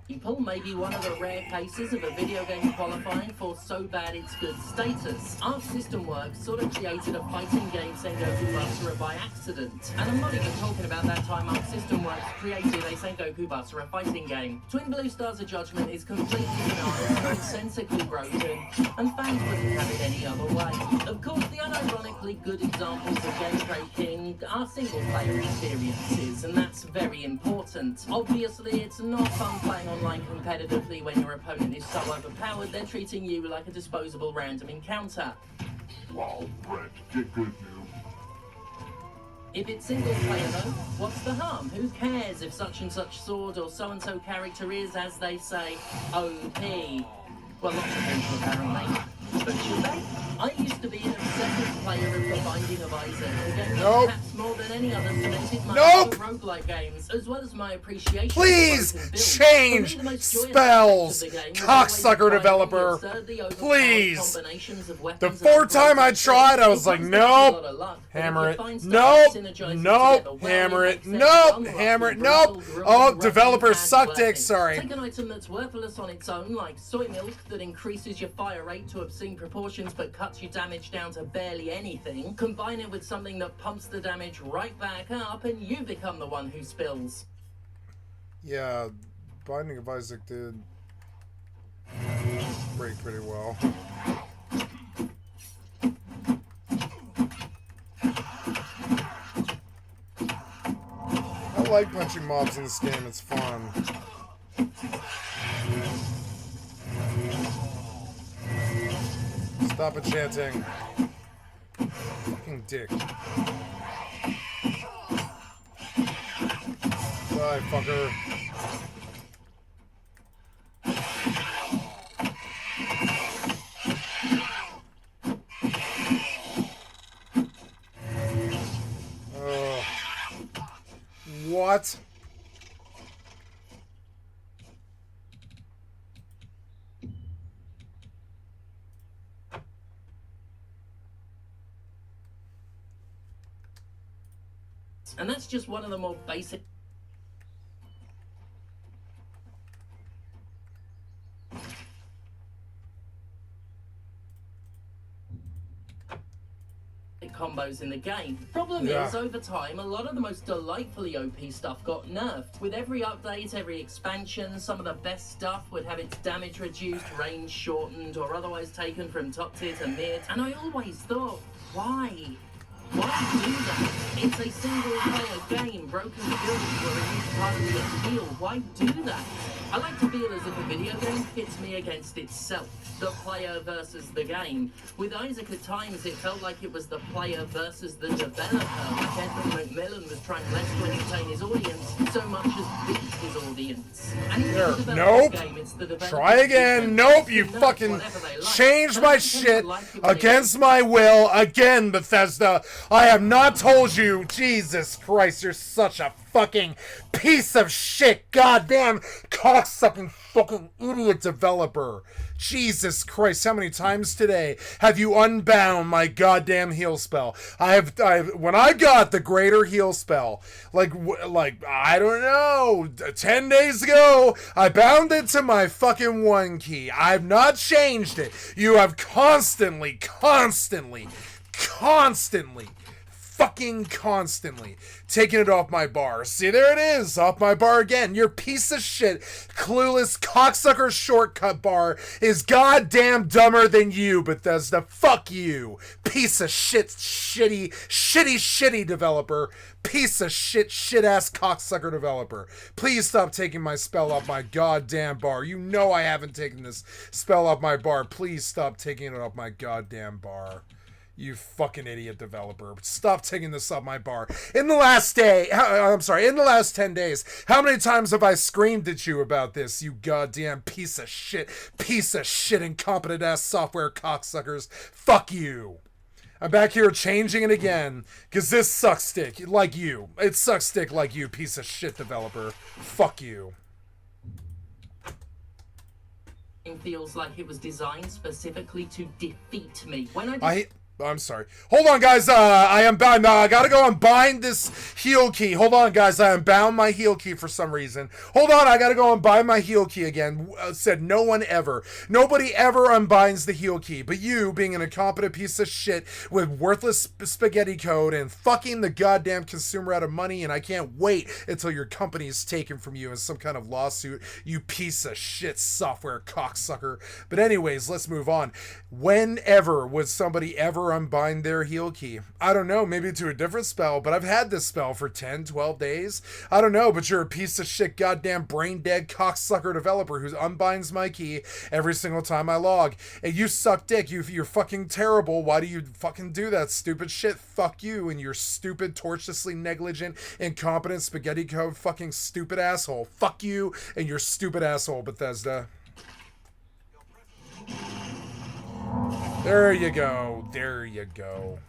[SPEAKER 6] People may be one of the rare cases of a video game qualifying for so bad it's good status. Arc System Works sort of created a fighting game Sengoku Basara by accident. And I'm not even talking about that time Arc System Works created a Sengoku Basara fighting game. Twin Blue Stars of Judgment is completely banal, nonsensically broken, and fans wouldn't have it any other way. Of course, the unironically good examples of game breaking are single-player experiences, and that's very important. Obviously, it's not fun playing online competitively when your opponent is so overpowered they're treating you like a disposable random encounter.
[SPEAKER 7] Wow, Brett, get good news.
[SPEAKER 6] If it's single player though, what's the harm? Who cares if such and such sword or so and so character is, as they say, OP? Well, not potential apparently. But should they? I used to be an obsessive player of The Binding of Isaac, a game that perhaps more than any other cemented my love for roguelike games, as well as my appreciation.
[SPEAKER 1] Please change spells, cocksucker developer. Please. The fourth time I tried, I was like, nope. Hammer it. Nope. Nope. Hammer it. Nope. Hammer it. Nope. Oh, developer suck dick. Sorry.
[SPEAKER 6] Take an item that's worthless on its own, like soy milk that increases your fire rate to obscene proportions but cuts your damage down to barely anything. Combine it with something that pumps the damage right back up, and you become the one who spills.
[SPEAKER 1] Yeah, Binding of Isaac did break pretty well. I like punching mobs in this game, it's fun. Stop enchanting. Fucking dick. Die, fucker. What?
[SPEAKER 6] And that's just one of the more basic combos in the game. Problem is, over time, a lot of the most delightfully OP stuff got nerfed. With every update, every expansion, some of the best stuff would have its damage reduced, range shortened, or otherwise taken from top tier to mid. And I always thought, why? Why do that? It's a single-player game. Broken builds were a huge part of the appeal. Why do that? I like to feel as if a video game pits me against itself, the player versus the game. With Isaac, at times, it felt like it was the player versus the developer. Like Edmund McMillan was trying less to entertain his audience, so much as beat his audience. And
[SPEAKER 1] nope. Try again. Nope, you fucking changed my shit against my will. Again, Bethesda. I have not told you. Jesus Christ, you're such a fucking piece of shit. Goddamn cocksucking fucking idiot developer. Jesus Christ, how many times today have you unbound my goddamn heal spell? When I got the greater heal spell, like I don't know, 10 days ago, I bound it to my fucking 1 key. I've not changed it. You have constantly fucking constantly taking it off my bar. See, there it is, off my bar again. Your piece of shit, clueless cocksucker shortcut bar is goddamn dumber than you, Bethesda. Fuck you. Piece of shit, shitty developer. Piece of shit-ass cocksucker developer. Please stop taking my spell off my goddamn bar. You know I haven't taken this spell off my bar. Please stop taking it off my goddamn bar. You fucking idiot developer. Stop taking this off my bar. In the last 10 days, how many times have I screamed at you about this, you goddamn piece of shit, incompetent ass software cocksuckers? Fuck you. I'm back here changing it again, because this sucks dick like you. It sucks dick like you, piece of shit developer. Fuck you.
[SPEAKER 6] It feels like it was designed specifically to defeat me. When
[SPEAKER 1] I'm sorry. Hold on, guys. I gotta go unbind this heal key. Hold on, guys. I unbound my heal key for some reason. Hold on. I gotta go unbind my heal key again. Said no one ever. Nobody ever unbinds the heal key. But you, being an incompetent piece of shit with worthless spaghetti code and fucking the goddamn consumer out of money, and I can't wait until your company is taken from you in some kind of lawsuit, you piece of shit software cocksucker. But anyways, let's move on. Whenever would somebody ever unbind their heal key? I don't know, maybe to a different spell, but I've had this spell for 10, 12 days. I don't know, but you're a piece of shit goddamn brain dead cocksucker developer who unbinds my key every single time I log. And you suck dick. You're fucking terrible. Why do you fucking do that stupid shit? Fuck you and your stupid, tortuously negligent, incompetent spaghetti code fucking stupid asshole. Fuck you and your stupid asshole, Bethesda. There you go. There you go.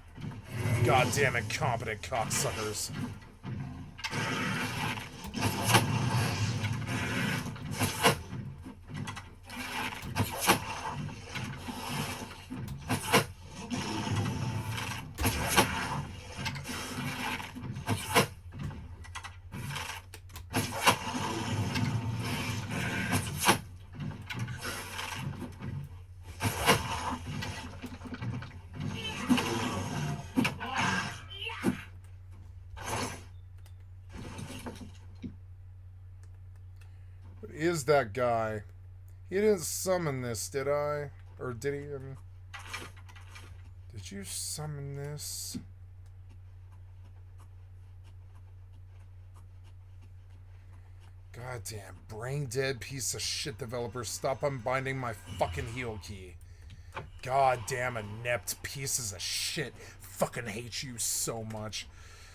[SPEAKER 1] Goddamn incompetent cocksuckers. Is that guy? He didn't summon this, did I? Or did he? Did you summon this? Goddamn brain dead piece of shit developer. Stop unbinding my fucking heal key. Goddamn inept pieces of shit. Fucking hate you so much.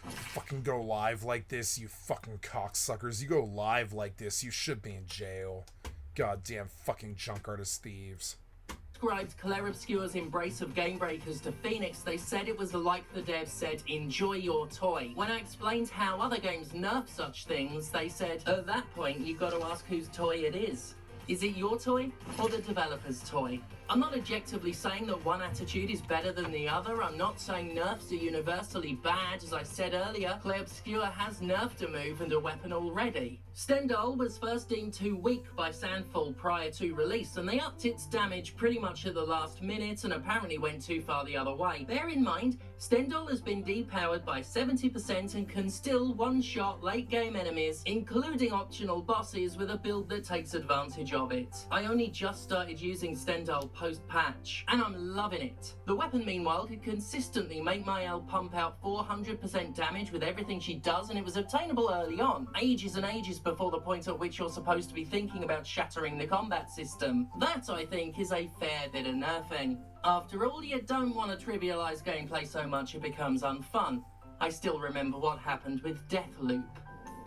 [SPEAKER 1] Fucking go live like this, you fucking cocksuckers. You go live like this, you should be in jail. Goddamn fucking junk artist thieves.
[SPEAKER 6] Described Claire Obscure's embrace of game breakers to Phoenix, they said it was like the devs said, enjoy your toy. When I explained how other games nerf such things, they said, at that point, you've got to ask whose toy it is. Is it your toy or the developer's toy? I'm not objectively saying that one attitude is better than the other. I'm not saying nerfs are universally bad. As I said earlier, Claire Obscure has nerfed a move and a weapon already. Stendhal was first deemed too weak by Sandfall prior to release, and they upped its damage pretty much at the last minute and apparently went too far the other way. Bear in mind, Stendhal has been depowered by 70% and can still one-shot late-game enemies, including optional bosses, with a build that takes advantage of it. I only just started using Stendhal post-patch, and I'm loving it. The weapon, meanwhile, could consistently make my L pump out 400% damage with everything she does, and it was obtainable early on, ages and ages before the point at which you're supposed to be thinking about shattering the combat system. That, I think, is a fair bit of nerfing. After all, you don't want to trivialize gameplay so much it becomes unfun. I still remember what happened with Deathloop.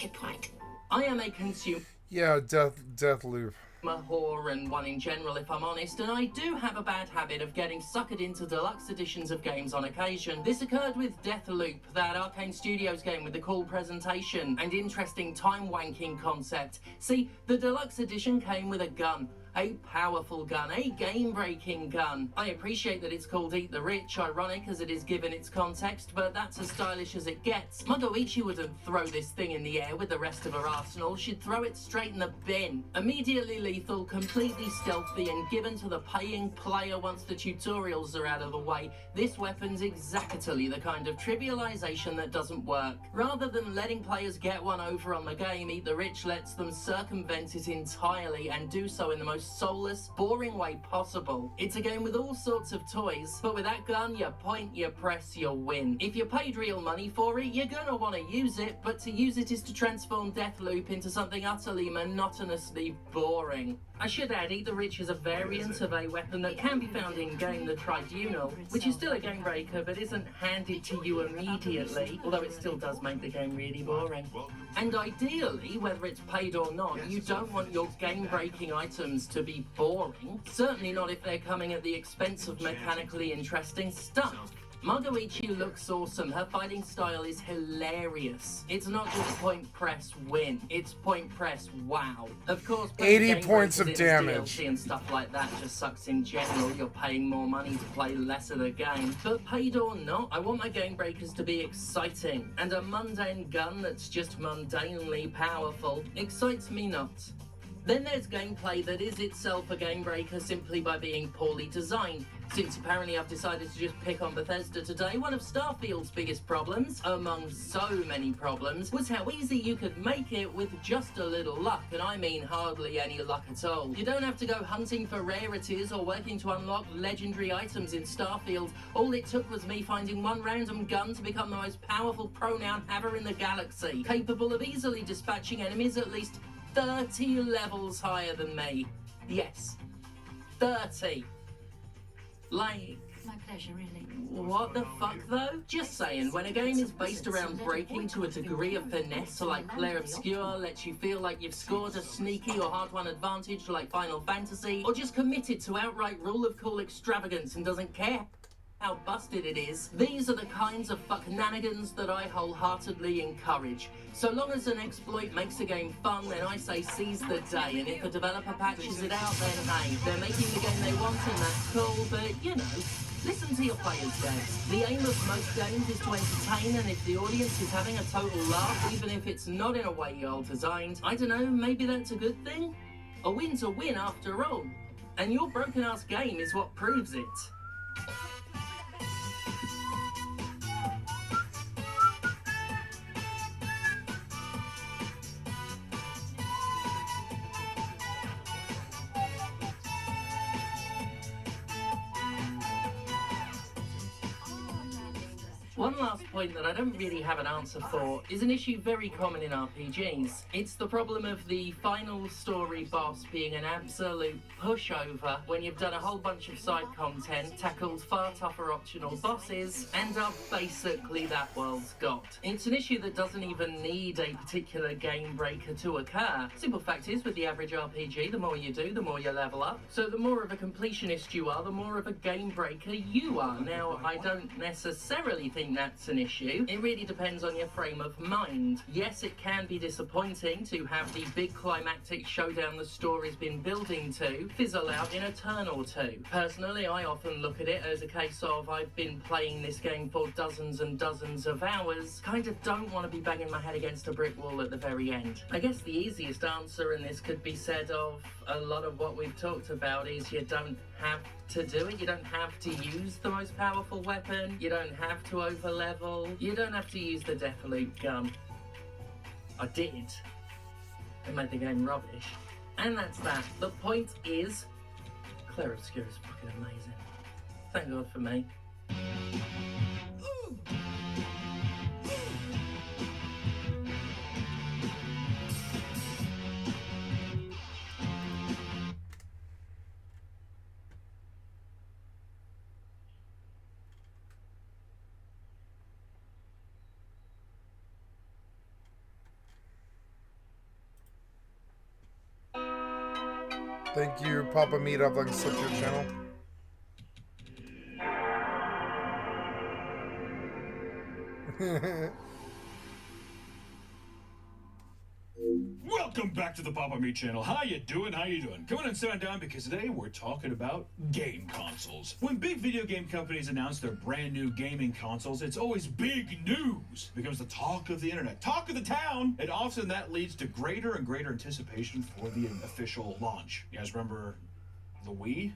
[SPEAKER 6] Good point. I am a consumer.
[SPEAKER 1] Yeah, Deathloop.
[SPEAKER 6] A whore and one in general, if I'm honest, and I do have a bad habit of getting suckered into deluxe editions of games on occasion. This occurred with Deathloop, that Arcane Studios game with the cool presentation and interesting time-wanking concept. See, the deluxe edition came with a gun. A powerful gun, a game-breaking gun. I appreciate that it's called Eat the Rich, ironic as it is given its context, but that's as stylish as it gets. Magoichi wouldn't throw this thing in the air with the rest of her arsenal, she'd throw it straight in the bin. Immediately lethal, completely stealthy, and given to the paying player once the tutorials are out of the way, this weapon's exactly the kind of trivialization that doesn't work. Rather than letting players get one over on the game, Eat the Rich lets them circumvent it entirely and do so in the most soulless, boring way possible. It's a game with all sorts of toys, but with that gun, you point, you press, you win. If you paid real money for it, you're gonna want to use it, but to use it is to transform Deathloop into something utterly monotonously boring. I should add, Eat the Rich is a variant of a weapon that can be found in-game, the Tribunal, which is still a game breaker, but isn't handed to you immediately, although it still does make the game really boring. And ideally, whether it's paid or not, you don't want your game-breaking items to be boring. Certainly not if they're coming at the expense of mechanically interesting stuff. Margoichi looks awesome. Her fighting style is hilarious. It's not just point press win, it's point press wow. Of course,
[SPEAKER 1] 80 points of damage
[SPEAKER 6] DLC and stuff like that just sucks in general. You're paying more money to play less of the game. But paid or not, I want my game breakers to be exciting. And a mundane gun that's just mundanely powerful excites me not. Then there's gameplay that is itself a game breaker simply by being poorly designed. Since apparently I've decided to just pick on Bethesda today, one of Starfield's biggest problems, among so many problems, was how easy you could make it with just a little luck, and I mean hardly any luck at all. You don't have to go hunting for rarities or working to unlock legendary items in Starfield. All it took was me finding one random gun to become the most powerful pronoun haver in the galaxy, capable of easily dispatching enemies at least 30 levels higher than me. Yes, 30. Like,
[SPEAKER 2] My pleasure, really.
[SPEAKER 6] what the fuck though? Just saying, when a game is based around breaking to a degree of finesse like Clair Obscur, lets you feel like you've scored a sneaky or hard-won advantage like Final Fantasy, or just committed to outright rule of cool extravagance and doesn't care how busted it is, these are the kinds of fucknanigans that I wholeheartedly encourage. So long as an exploit makes a game fun, then I say seize the day, and if a developer patches it out, then hey, they're making the game they want and that's cool, but you know, listen to your players, guys. The aim of most games is to entertain, and if the audience is having a total laugh, even if it's not in a way you're designed, I don't know, maybe that's a good thing? A win's a win after all, and your broken-ass game is what proves it. One last point that I don't really have an answer for is an issue very common in RPGs. It's the problem of the final story boss being an absolute pushover when you've done a whole bunch of side content, tackled far tougher optional bosses, and are basically that world's god. It's an issue that doesn't even need a particular game breaker to occur. Simple fact is, with the average RPG, the more you do, the more you level up. So the more of a completionist you are, the more of a game breaker you are. Now, I don't necessarily think that's an issue. It really depends on your frame of mind. Yes, it can be disappointing to have the big climactic showdown the story's been building to fizzle out in a turn or two. Personally, I often look at it as a case of I've been playing this game for dozens and dozens of hours, kind of don't want to be banging my head against a brick wall at the very end. I guess the easiest answer in this could be said of a lot of what we've talked about is you don't have to do it. You don't have to use the most powerful weapon. You don't have to over-level. You don't have to use the Deathloop gun. I did. It made the game rubbish. And that's that. The point is, Clair Obscur is fucking amazing. Thank God for me.
[SPEAKER 1] Thank you, Papa Meat. I'd like to slip your channel.
[SPEAKER 8] Welcome back to the Papa Me channel. How you doing? How you doing? Come on and sit down because today we're talking about game consoles. When big video game companies announce their brand new gaming consoles, it's always big news. It becomes the talk of the internet, talk of the town, and often that leads to greater and greater anticipation for the official launch. You guys remember the Wii?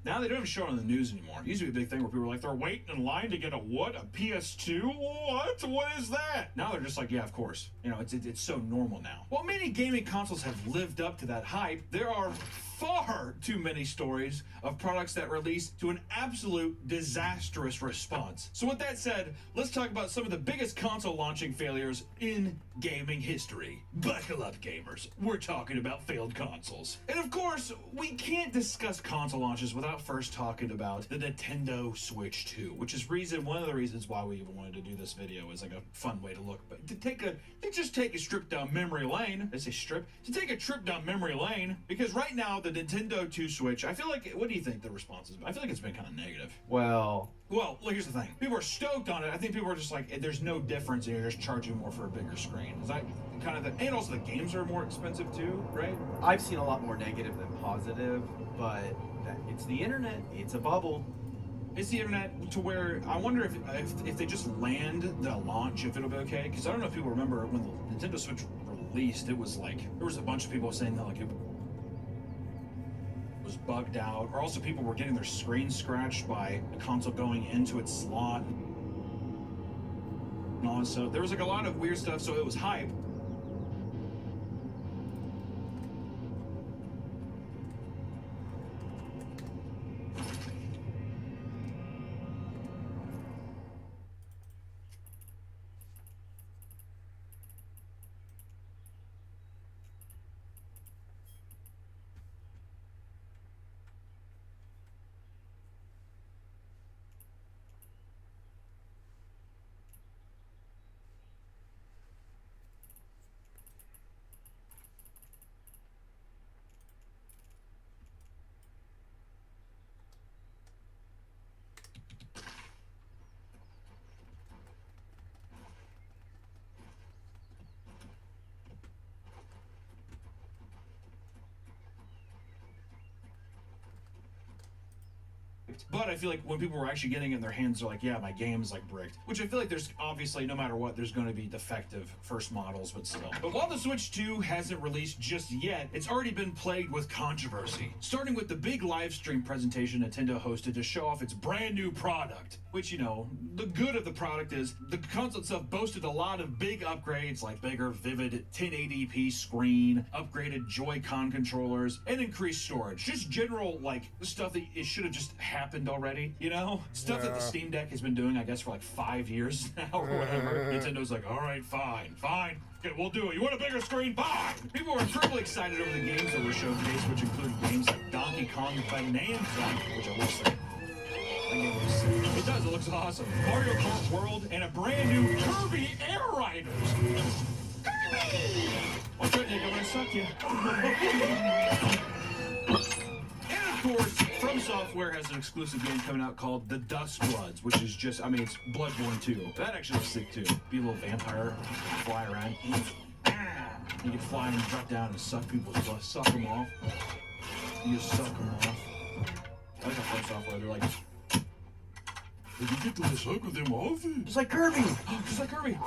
[SPEAKER 8] Now they don't even show it on the news anymore. It used to be a big thing where people were like, they're waiting in line to get a what? A PS2? What? What is that? Now they're just like, yeah, of course. You know, it's so normal now. While many gaming consoles have lived up to that hype, there are far too many stories of products that release to an absolute disastrous response. So with that said, let's talk about some of the biggest console launching failures in gaming history. Buckle up, gamers. We're talking about failed consoles. And of course, we can't discuss console launches without first talking about the Nintendo Switch 2, which is one of the reasons why we even wanted to do this video is like a fun way to look. But to just take a trip down memory lane, to take a trip down memory lane, because right now the Nintendo 2 Switch, I feel like, what do you think the response is? I feel like it's been kind of negative.
[SPEAKER 9] Well,
[SPEAKER 8] look, here's the thing. People are stoked on it. I think people are just like, there's no difference, and you're just charging more for a bigger screen. Is that kind of and also the games are more expensive too, right?
[SPEAKER 9] I've seen a lot more negative than positive, but it's the internet. It's a bubble.
[SPEAKER 8] It's the internet to where I wonder if they just land the launch, if it'll be okay. Because I don't know if people remember when the Nintendo Switch released, it was like, there was a bunch of people saying that like it was bugged out, or also people were getting their screen scratched by the console going into its slot. And all, so there was like a lot of weird stuff, so it was hype. But I feel like when people were actually getting it in their hands, they're like, yeah, my game's like bricked. Which I feel like there's obviously, no matter what, there's going to be defective first models, but still. But while the Switch 2 hasn't released just yet, it's already been plagued with controversy. Starting with the big live stream presentation Nintendo hosted to show off its brand new product. Which, you know, the good of the product is the console itself boasted a lot of big upgrades like bigger, vivid 1080p screen, upgraded Joy-Con controllers, and increased storage. Just general, like, stuff that it should have just happened already, you know? Stuff that the Steam Deck has been doing, I guess, for like 5 years now or whatever. Nintendo's like, all right, fine. Okay, we'll do it. You want a bigger screen? Fine! People were incredibly excited over the games that were showcased, which included games like Donkey Kong Bonanza, which I will say, it does, it looks awesome. Mario Kart World, and a brand new Kirby Air Riders. Kirby! Watch out, Nick, I'm gonna suck you. And of course, From Software has an exclusive game coming out called The Dust Bloods, which is just, I mean, it's Bloodborne 2. That actually looks sick too. Be a little vampire, fly around. You can fly and drop down and suck people's blood, suck them off. You just suck them off. I like how From Software, they're like, did you get to suck them off?
[SPEAKER 9] Just like Kirby!
[SPEAKER 8] Just like Kirby!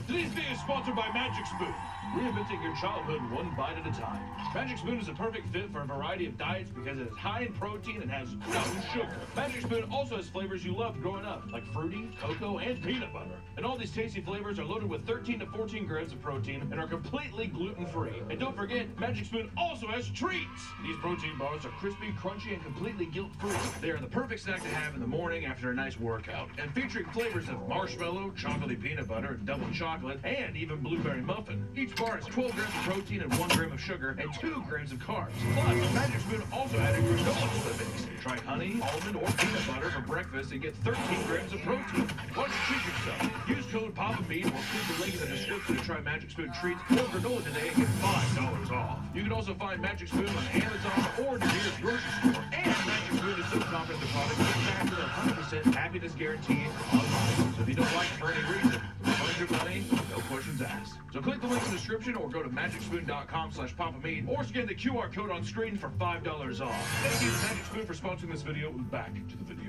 [SPEAKER 8] Today's video is sponsored by Magic Spoon. Reinventing your childhood one bite at a time. Magic Spoon is a perfect fit for a variety of diets because it is high in protein and has no sugar. Magic Spoon also has flavors you loved growing up, like fruity, cocoa, and peanut butter. And all these tasty flavors are loaded with 13 to 14 grams of protein and are completely gluten-free. And don't forget, Magic Spoon also has treats. These protein bars are crispy, crunchy, and completely guilt-free. They are the perfect snack to have in the morning after a nice workout. And featuring flavors of marshmallow, chocolatey peanut butter, double chocolate, and even blueberry muffin. Each bar has 12 grams of protein and 1 gram of sugar and 2 grams of carbs. Plus, Magic Spoon also added granola to the mix. Try honey, almond, or peanut butter for breakfast and get 13 grams of protein. Why don't you treat yourself? Use code PAPAMEAT or click the link in the description to try Magic Spoon treats or granola today and get $5 off. You can also find Magic Spoon on Amazon or the nearest grocery store. And Magic Spoon is so confident the product is backed with a 100% happiness guarantee online. So if you don't like it for any reason, refund your money, no questions asked. So click the link in the description or go to magicspoon.com/PapaMeat or scan the QR code on screen for $5 off. Thank you to Magic Spoon for sponsoring this video. Back to the video.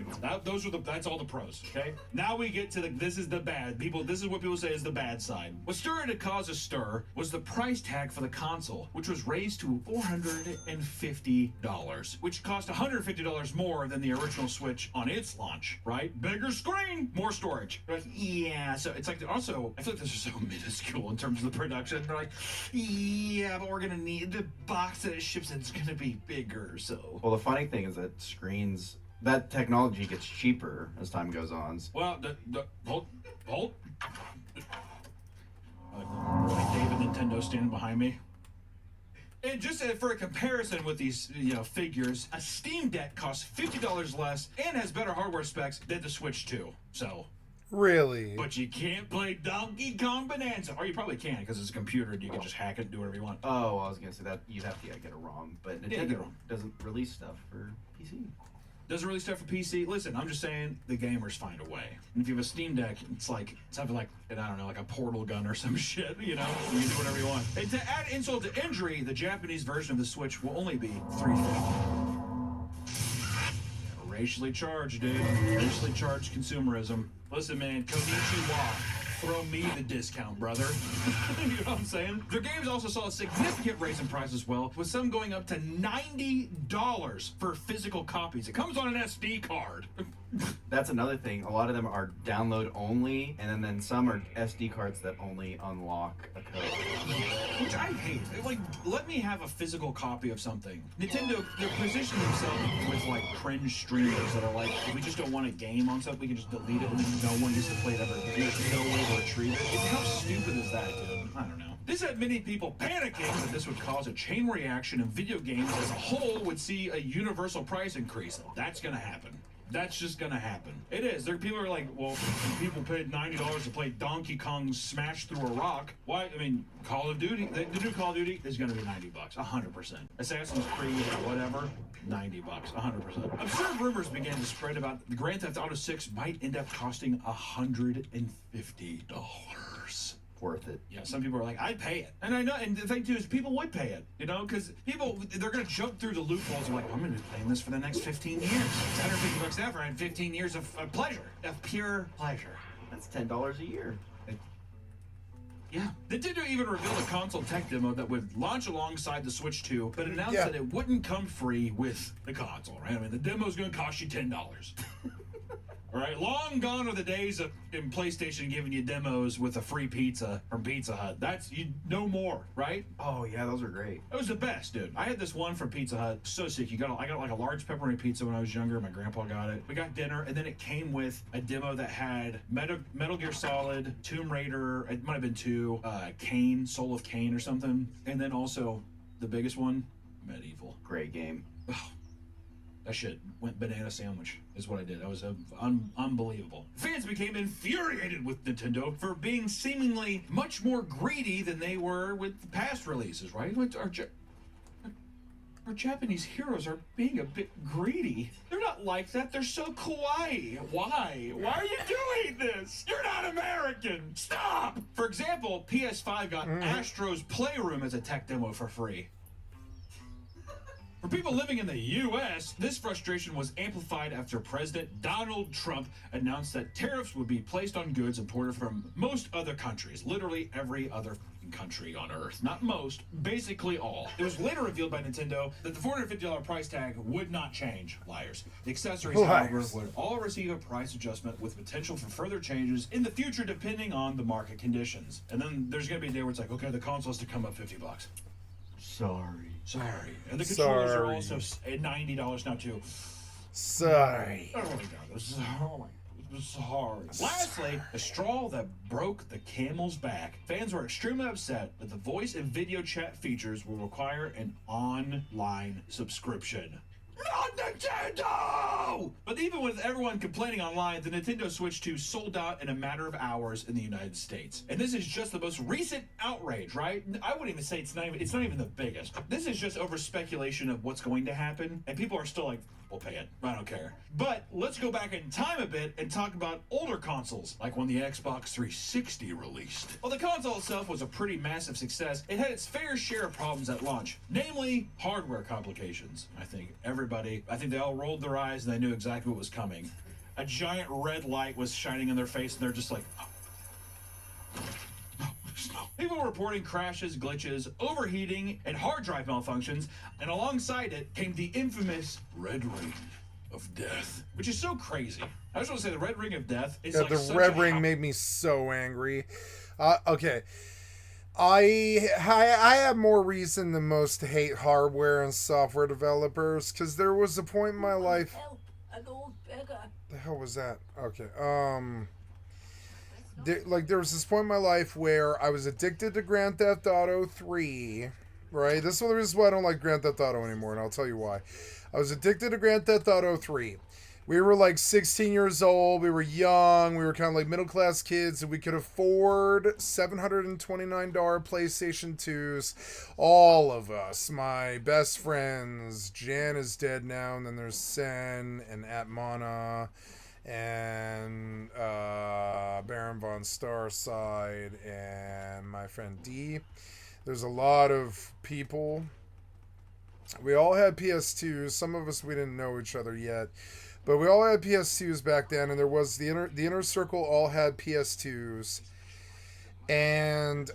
[SPEAKER 8] That's all the pros, okay? Now we get to this is the bad. This is what people say is the bad side. What started to cause a stir was the price tag for the console, which was raised to $450, which cost $150 more than the original Switch on its launch, right? Bigger screen, more storage. They're like, yeah, so it's like, also, I feel like this is so minuscule in terms of the production. They're like, yeah, but we're gonna need the box that it ships in is gonna be bigger, so.
[SPEAKER 9] Well, the funny thing is that screens, that technology gets cheaper as time goes on.
[SPEAKER 8] Well, hold. Like David Nintendo standing behind me. And just for a comparison with these, figures, a Steam Deck costs $50 less and has better hardware specs than the Switch 2. So,
[SPEAKER 1] Really?
[SPEAKER 8] But you can't play Donkey Kong Bonanza. Or you probably can, because it's a computer and you can just hack it and do whatever you want.
[SPEAKER 9] Oh, I was gonna say that you'd have to get it ROM, but
[SPEAKER 8] Yeah, get it
[SPEAKER 9] Nintendo
[SPEAKER 8] ROM.
[SPEAKER 9] doesn't release stuff for PC.
[SPEAKER 8] Doesn't really stuff for PC. Listen, I'm just saying the gamers find a way. And if you have a Steam Deck, it's having like, I don't know, like a portal gun or some shit, you know? You can do whatever you want. And to add insult to injury, the Japanese version of the Switch will only be $350. Racially charged, dude. Racially charged consumerism. Listen, man, konnichiwa. Throw me the discount, brother. You know what I'm saying? Their games also saw a significant raise in price as well, with some going up to $90 for physical copies. It comes on an SD card.
[SPEAKER 9] That's another thing. A lot of them are download only, and then some are SD cards that only unlock a code.
[SPEAKER 8] Which I hate. Like, let me have a physical copy of something. Nintendo, they're positioning themselves with, like, cringe streamers that are like, if we just don't want a game on something, we can just delete it and then no one gets to play it ever again. There's no way to retrieve it. How stupid is that, dude? I don't know. This had many people panicking that this would cause a chain reaction and video games as a whole would see a universal price increase. That's gonna happen. That's just gonna happen. It is. There, people are like, well, people paid $90 to play Donkey Kong Smash Through a Rock. Why? I mean, Call of Duty, the new Call of Duty is gonna be $90, 100%. Assassin's Creed, whatever, $90, 100%. Absurd rumors began to spread about the Grand Theft Auto 6 might end up costing $150.
[SPEAKER 9] Worth it.
[SPEAKER 8] Yeah, some people are like, I'd pay it. And I know, and the thing too is people would pay it, you know, because people, they're going to jump through the loopholes. They're like, I'm going to be playing this for the next 15 years. $150 ever and 15 years of pleasure, of pure pleasure.
[SPEAKER 9] That's $10 a year.
[SPEAKER 8] Yeah. Nintendo even revealed a console tech demo that would launch alongside the Switch 2, but announced that it wouldn't come free with the console, right? I mean, the demo's going to cost you $10. All right, long gone are the days of in PlayStation giving you demos with a free pizza from Pizza Hut. That's no more, right?
[SPEAKER 9] Oh yeah, those are great.
[SPEAKER 8] It was the best, dude. I had this one from Pizza Hut, so sick. I got like a large pepperoni pizza when I was younger. My grandpa got it. We got dinner, and then it came with a demo that had Metal Gear Solid, Tomb Raider. It might have been 2, Kane, Soul of Kane or something, and then also the biggest one, Medieval.
[SPEAKER 9] Great game.
[SPEAKER 8] That shit went banana sandwich, is what I did. That was unbelievable. Fans became infuriated with Nintendo for being seemingly much more greedy than they were with the past releases, right? Like our Japanese heroes are being a bit greedy. They're not like that. They're so kawaii. Why? Why are you doing this? You're not American. Stop! For example, PS5 got Astro's Playroom as a tech demo for free. For people living in the U.S., this frustration was amplified after President Donald Trump announced that tariffs would be placed on goods imported from most other countries, literally every other country on Earth. Not most, basically all. It was later revealed by Nintendo that the $450 price tag would not change. Liars. The accessories, however, would all receive a price adjustment with potential for further changes in the future depending on the market conditions. And then there's going to be a day where it's like, okay, the console has to come up $50.
[SPEAKER 9] Sorry.
[SPEAKER 8] And the controllers are also at $90 now too.
[SPEAKER 1] Sorry.
[SPEAKER 8] Oh my god, sorry. Lastly, the straw that broke the camel's back. Fans were extremely upset that the voice and video chat features will require an online subscription. Not Nintendo! But even with everyone complaining online, the Nintendo Switch 2 sold out in a matter of hours in the United States. And this is just the most recent outrage, right? I wouldn't even say it's not even the biggest. This is just over speculation of what's going to happen, and people are still like, we'll pay it. I don't care. But let's go back in time a bit and talk about older consoles, like when the Xbox 360 released. While the console itself was a pretty massive success, it had its fair share of problems at launch, namely hardware complications. I think they all rolled their eyes and they knew exactly what was coming. A giant red light was shining in their face and they're just like, People were reporting crashes, glitches, overheating, and hard drive malfunctions, and alongside it came the infamous Red Ring of Death, which is so crazy. I just want to say the Red Ring of Death is like
[SPEAKER 1] the Red Ring made me so angry. Okay. I have more reason than most to hate hardware and software developers, because there was a point in my life... The hell was that? Okay. There was this point in my life where I was addicted to Grand Theft Auto 3, right? This is one of the reasons why I don't like Grand Theft Auto anymore, and I'll tell you why. I was addicted to Grand Theft Auto 3. We were like 16 years old. We were young. We were kind of like middle class kids, and we could afford $729 PlayStation 2s. All of us. My best friends. Jan is dead now, and then there's Sen and Atmana and Baron von Starside and my friend D. There's a lot of people. We all had PS2s. Some of us, we didn't know each other yet. But we all had PS2s back then, and there was the inner circle all had PS2s. And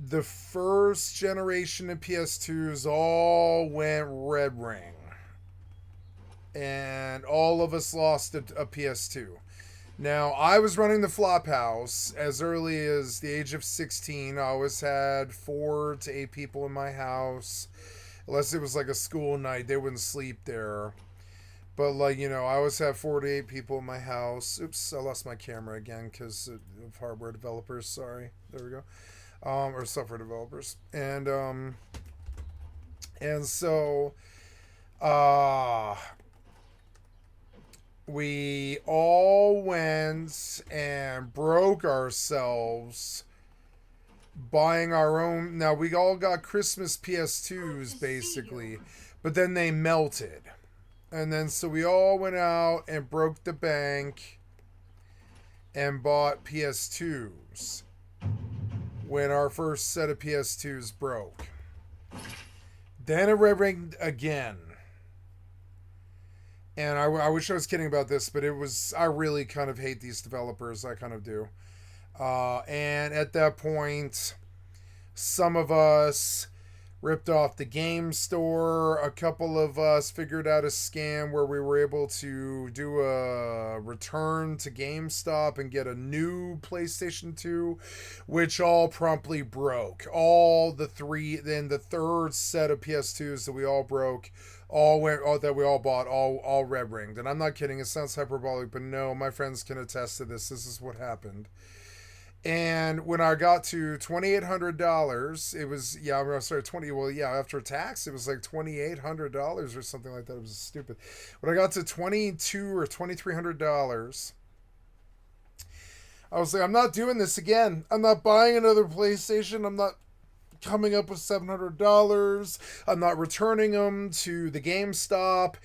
[SPEAKER 1] the first generation of PS2s all went red ring. And all of us lost a PS2. Now, I was running the flop house as early as the age of 16. I always had 4 to 8 people in my house. Unless it was like a school night, they wouldn't sleep there. But, like, you know, I always have 4 to 8 people in my house. Oops, I lost my camera again because of hardware developers. Sorry. There we go. Or software developers. And so, we all went and broke ourselves buying our own. Now, we all got Christmas PS2s, basically, but then they melted. And then, so we all went out and broke the bank and bought PS2s when our first set of PS2s broke. Then it red-ringed again. And I wish I was kidding about this, but I really kind of hate these developers. I kind of do. And at that point, some of us ripped off the game store. A couple of us figured out a scam where we were able to do a return to GameStop and get a new PlayStation 2, which all promptly broke. Then the third set of PS2s that we all broke that we all bought, all red ringed. And I'm not kidding, it sounds hyperbolic, but no, my friends can attest to this. This is what happened. And when I got to $2,800, it was, after tax, it was like $2,800 or something like that. It was stupid. When I got to $2,200 or $2,300, I was like, I'm not doing this again. I'm not buying another PlayStation. I'm not coming up with $700. I'm not returning them to the GameStop.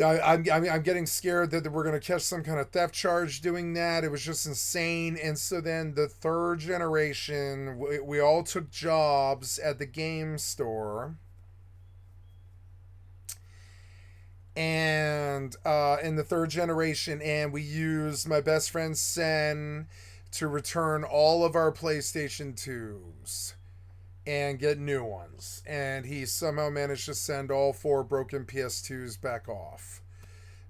[SPEAKER 1] I'm getting scared that we're going to catch some kind of theft charge doing that. It was just insane. And so then the third generation, we all took jobs at the game store. And in the third generation, and we used my best friend Sen to return all of our PlayStation 2s and get new ones. And he somehow managed to send all 4 broken PS2s back off.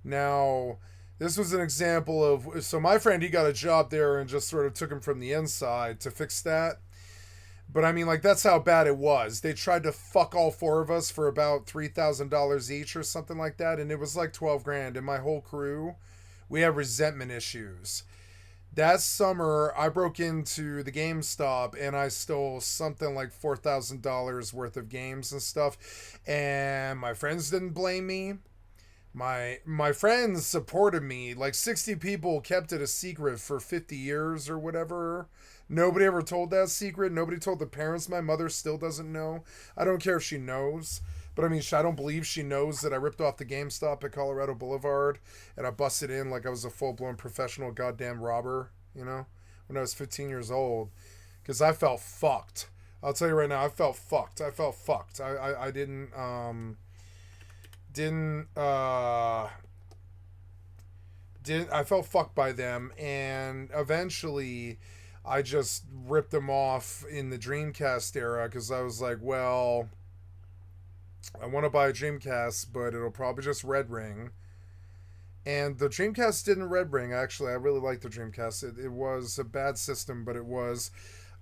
[SPEAKER 1] Now, this was an example of... So my friend, he got a job there and just sort of took him from the inside to fix that. But I mean, like, that's how bad it was. They tried to fuck all 4 of us for about $3,000 each or something like that. And it was like 12 grand. And my whole crew, we have resentment issues. That summer, I broke into the GameStop and I stole something like $4,000 worth of games and stuff. And my friends didn't blame me. My friends supported me. Like 60 people kept it a secret for 50 years or whatever. Nobody ever told that secret. Nobody told the parents. My mother still doesn't know. I don't care if she knows. But I mean, I don't believe she knows that I ripped off the GameStop at Colorado Boulevard and I busted in like I was a full-blown professional goddamn robber, you know, when I was 15 years old. Because I felt fucked. I'll tell you right now, I felt fucked. I felt fucked by them, and eventually I just ripped them off in the Dreamcast era because I was like, well, I want to buy a Dreamcast, but it'll probably just red ring. And the Dreamcast didn't red ring, actually. I really liked the Dreamcast. It was a bad system, but it was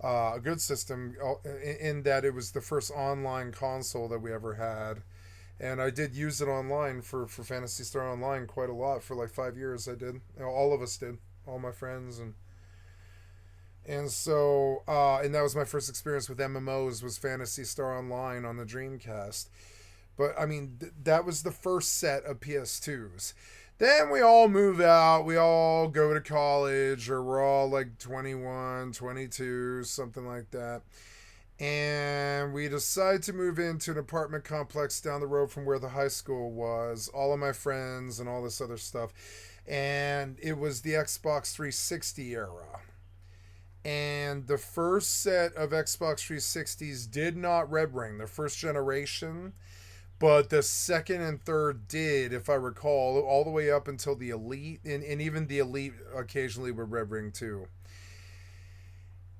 [SPEAKER 1] a good system in that it was the first online console that we ever had. And I did use it online for Phantasy Star Online quite a lot for like 5 years. I did. You know, all of us did. All my friends. And so, and that was my first experience with MMOs, was Phantasy Star Online on the Dreamcast. But, I mean, that was the first set of PS2s. Then we all move out, we all go to college, or we're all like 21, 22, something like that. And we decide to move into an apartment complex down the road from where the high school was, all of my friends and all this other stuff. And it was the Xbox 360 era. And the first set of Xbox 360s did not red ring, the first generation, but the second and third did, if I recall, all the way up until the Elite, and even the Elite occasionally would red ring too.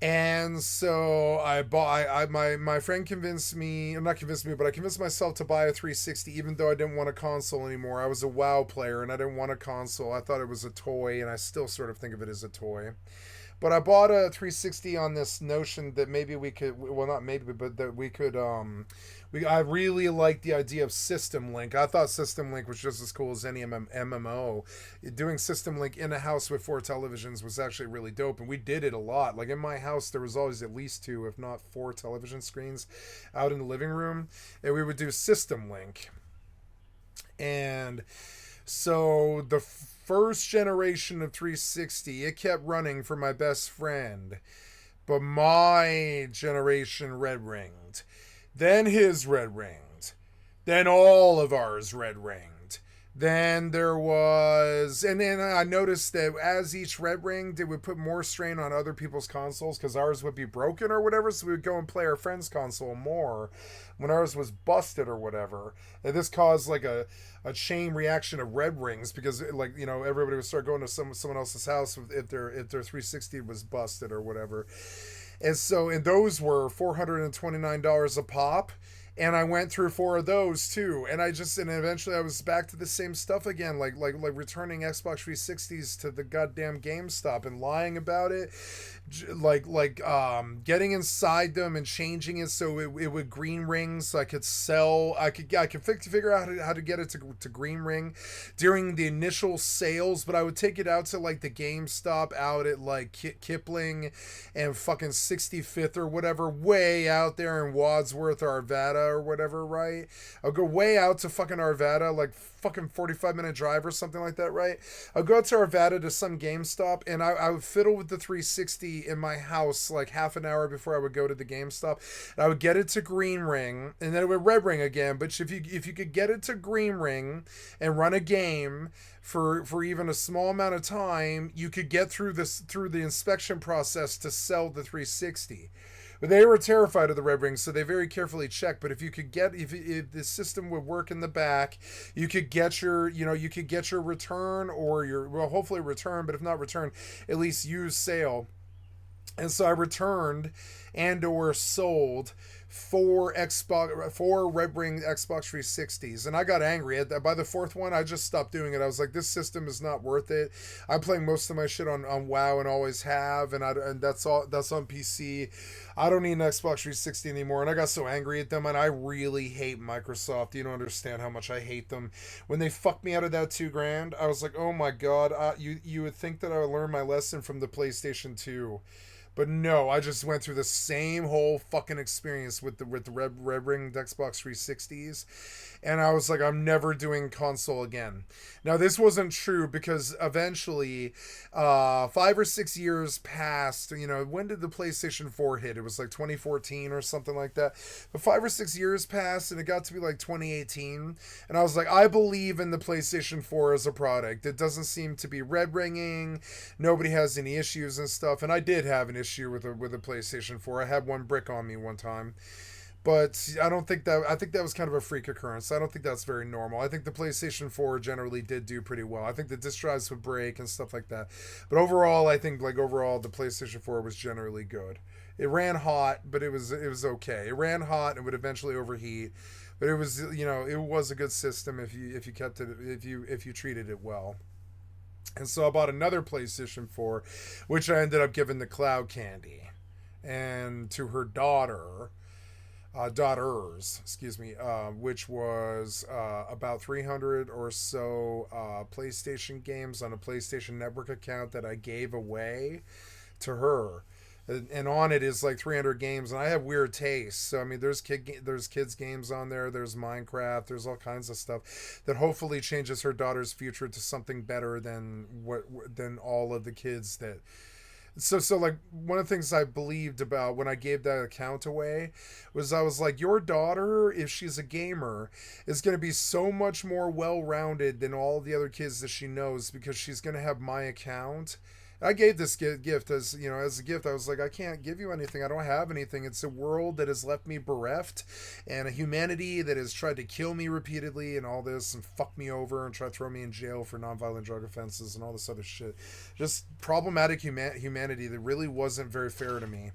[SPEAKER 1] And so I bought. My friend convinced me, not convinced me, but I convinced myself to buy a 360, even though I didn't want a console anymore. I was a WoW player, and I didn't want a console. I thought it was a toy, and I still sort of think of it as a toy. But I bought a 360 on this notion that maybe we could, well, not maybe, but that we could, I really liked the idea of System Link. I thought System Link was just as cool as any MMO. Doing System Link in a house with 4 televisions was actually really dope, and we did it a lot. Like in my house, there was always at least 2, if not 4 television screens out in the living room, and we would do System Link. And so the first generation of 360, it kept running for my best friend, but my generation red ringed. Then his red ringed. Then all of ours red ringed. Then there was, and then I noticed that as each red ringed, it would put more strain on other people's consoles because ours would be broken or whatever, so we would go and play our friend's console more when ours was busted or whatever. And this caused like a chain reaction of red rings because, like, you know, everybody would start going to someone else's house if their 360 was busted or whatever. And so, and those were $429 a pop. And I went through 4 of those too, and eventually I was back to the same stuff again, like returning Xbox 360s to the goddamn GameStop and lying about it, getting inside them and changing it so it would green ring, so I could sell. I could figure out how to get it to green ring during the initial sales, but I would take it out to like the GameStop out at like Kipling and fucking 65th or whatever, way out there in Wadsworth or Arvada or whatever, right? I'll go way out to fucking Arvada, like fucking 45-minute drive or something like that, right? I'll go out to Arvada to some GameStop, and I would fiddle with the 360 in my house like half an hour before I would go to the GameStop. And I would get it to green ring, and then it would red ring again. But if you could get it to green ring and run a game for even a small amount of time, you could get through the inspection process to sell the 360. But they were terrified of the red rings, so they very carefully checked. But if the system would work in the back, you could get your return or hopefully return, but if not return, at least use sale. And so I returned and or sold 4 red ring Xbox 360s, and I got angry. By the 4th one, I just stopped doing it. I was like, this system is not worth it. I'm playing most of my shit on WoW and always have, and that's on PC. I don't need an Xbox 360 anymore, and I got so angry at them, and I really hate Microsoft. You don't understand how much I hate them. When they fucked me out of that $2,000, I was like, oh my god, you would think that I would learn my lesson from the PlayStation 2. But no, I just went through the same whole fucking experience with the red ring Xbox 360s, and I was like, I'm never doing console again. Now this wasn't true because eventually, 5 or 6 years passed. You know, when did the PlayStation 4 hit? It was like 2014 or something like that. But 5 or 6 years passed, and it got to be like 2018, and I was like, I believe in the PlayStation 4 as a product. It doesn't seem to be red ringing. Nobody has any issues and stuff, and I did have an issue with a PlayStation 4. I had one brick on me one time, but I think that was kind of a freak occurrence. I don't think that's very normal. I think the PlayStation 4 generally did do pretty well. I think the disk drives would break and stuff like that, but overall, I think the PlayStation 4 was generally good. It ran hot, but it was okay. It ran hot and would eventually overheat, but it was, it was a good system if you kept it, if you treated it well. And so I bought another PlayStation 4, which I ended up giving to Cloud Candy and to her daughters, which was about 300 or so PlayStation games on a PlayStation Network account that I gave away to her. and on it is like 300 games, and I have weird tastes. So I mean, there's kids games on there. There's Minecraft. There's all kinds of stuff that hopefully changes her daughter's future to something better than than all of the kids that. So like one of the things I believed about when I gave that account away was I was like, your daughter, if she's a gamer, is going to be so much more well-rounded than all the other kids that she knows, because she's going to have my account. I gave this gift as a gift. I was like, I can't give you anything. I don't have anything. It's a world that has left me bereft, and a humanity that has tried to kill me repeatedly and all this, and fuck me over and try to throw me in jail for nonviolent drug offenses and all this other shit. Just problematic humanity that really wasn't very fair to me.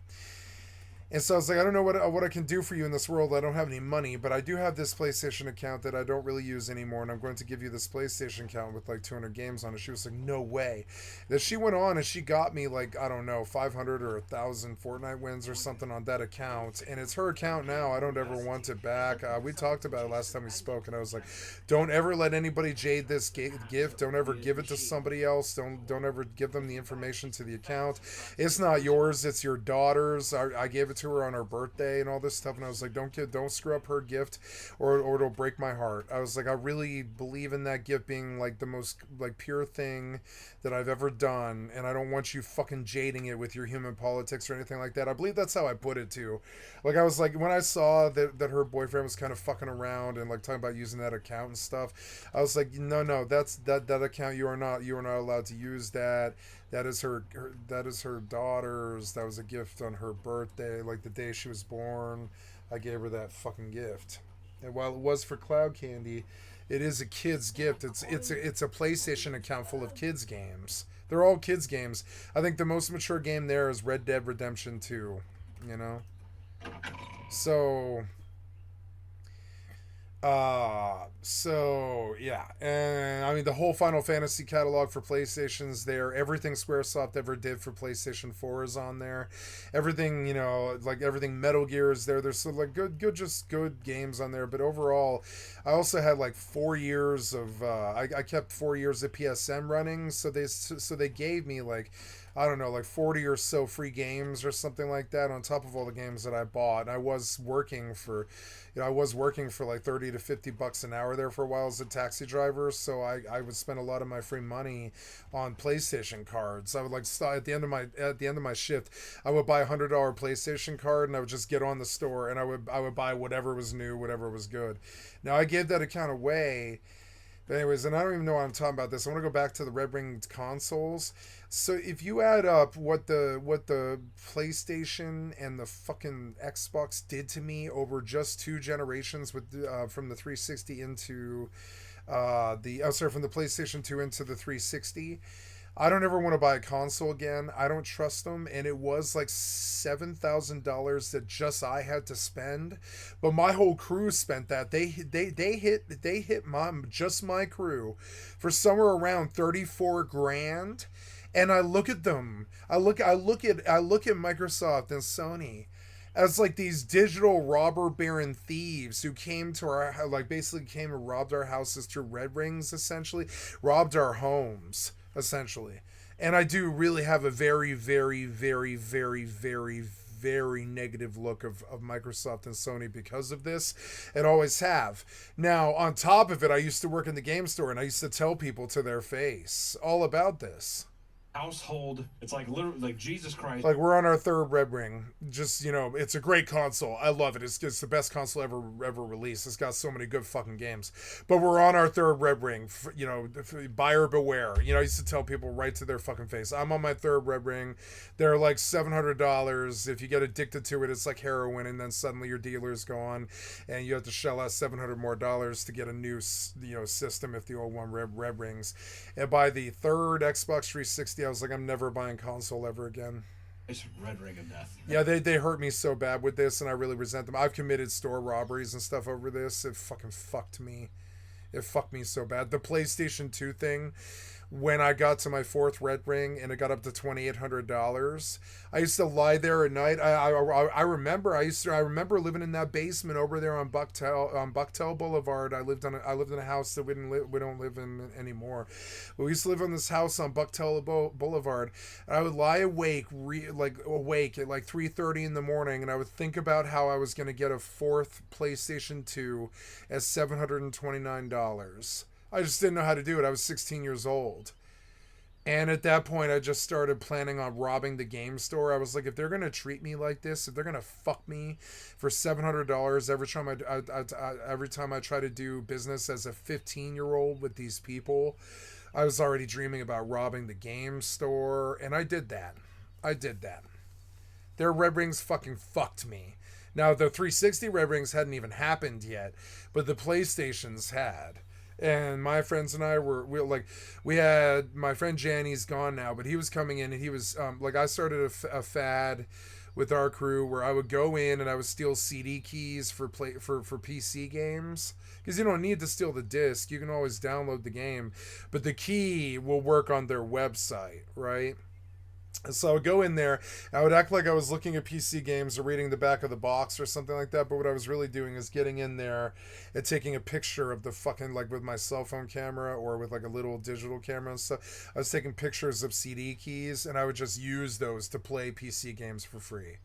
[SPEAKER 1] And so I was like, I don't know what I can do for you in this world. I don't have any money, but I do have this PlayStation account that I don't really use anymore, and I'm going to give you this PlayStation account with like 200 games on it. She was like, no way. Then she went on and she got me like, I don't know, 500 or 1,000 Fortnite wins or something on that account, and it's her account now. I don't ever want it back. We talked about it last time we spoke, and I was like, don't ever let anybody jade this gift. Don't ever give it to somebody else. Don't ever give them the information to the account. It's not yours. It's your daughter's. I gave it to her on her birthday and all this stuff, and I was like, don't screw up her gift, or it'll break my heart. I was like, I really believe in that gift being like the most like pure thing that I've ever done, and I don't want you fucking jading it with your human politics or anything like that. I believe that's how I put it too. Like, I was like, when I saw that her boyfriend was kind of fucking around and like talking about using that account and stuff, I was like, no, that's that account, you are not allowed to use that. That is her daughter's. That was a gift on her birthday, like the day she was born. I gave her that fucking gift. And while it was for Cloud Candy, it is a kid's gift. It's a PlayStation account full of kids games. They're all kids games. I think the most mature game there is Red Dead Redemption 2, you know? So yeah, and I mean the whole Final Fantasy catalog for PlayStation's there. Everything SquareSoft ever did for PlayStation 4 is on there. Everything, like everything Metal Gear is there. There's like good games on there. But overall, I also had like 4 years of I kept 4 years of PSN running. So they gave me like, I don't know, like 40 or so free games or something like that on top of all the games that I bought. And I was working for like 30 to 50 bucks an hour there for a while as a taxi driver. So I would spend a lot of my free money on PlayStation cards. I would like start at the end of my shift, I would buy $100 PlayStation card, and I would just get on the store, and I would buy whatever was new, whatever was good. Now I gave that account away. But anyways, and I don't even know why I'm talking about this. I want to go back to the Red Ring consoles. So if you add up what the PlayStation and the fucking Xbox did to me over just 2 generations with from the 360 into from the PlayStation 2 into the 360, I don't ever want to buy a console again. I don't trust them, and it was like $7,000 that just I had to spend, but my whole crew spent that. They hit my crew for somewhere around 34 grand, and I look at them. I look at Microsoft and Sony as like these digital robber baron thieves who came to our, like, basically came and robbed our houses through Red Rings, essentially robbed our homes, essentially. And I do really have a very, very, very, very, very, very negative look of Microsoft and Sony because of this, and always have. Now, on top of it, I used to work in the game store, and I used to tell people to their face all about this.
[SPEAKER 8] Household, it's like literally like Jesus Christ.
[SPEAKER 1] Like, we're on our 3rd Red Ring. Just, it's a great console. I love it. It's the best console ever released. It's got so many good fucking games. But we're on our 3rd Red Ring. Buyer beware. I used to tell people right to their fucking face, I'm on my 3rd Red Ring. They're like $700. If you get addicted to it, it's like heroin, and then suddenly your dealer's gone, and you have to shell out $700 more to get a new system if the old one Red Rings. And by the 3rd Xbox 360, I was like, I'm never buying console ever again.
[SPEAKER 8] It's Red Ring of Death.
[SPEAKER 1] Yeah, they hurt me so bad with this, and I really resent them. I've committed store robberies and stuff over this. It fucking fucked me. It fucked me so bad. The PlayStation 2 thing when I got to my 4th red ring and it got up to $2,800. I used to lie there at night. I remember I remember living in that basement over there on Bucktail Boulevard. I lived in a house that we don't live in anymore. But we used to live in this house on Bucktail Boulevard. And I would lie awake at like 3:30 in the morning, and I would think about how I was going to get a 4th PlayStation 2 at $729. I just didn't know how to do it. I was 16 years old. And at that point, I just started planning on robbing the game store. I was like, if they're going to treat me like this, if they're going to fuck me for $700 every time I try to do business as a 15-year-old with these people, I was already dreaming about robbing the game store. And I did that. Their red rings fucking fucked me. Now, the 360 red rings hadn't even happened yet, but the PlayStations had. And my friends and I we had my friend Jan, he's gone now, but he was coming in, and he was I started a fad with our crew where I would go in and I would steal CD keys for PC games, because you don't need to steal the disc, you can always download the game, but the key will work on their website, right? So I would go in there, I would act like I was looking at PC games or reading the back of the box or something like that, but what I was really doing is getting in there and taking a picture of the fucking, like with my cell phone camera or with like a little digital camera and stuff. I was taking pictures of CD keys, and I would just use those to play PC games for free.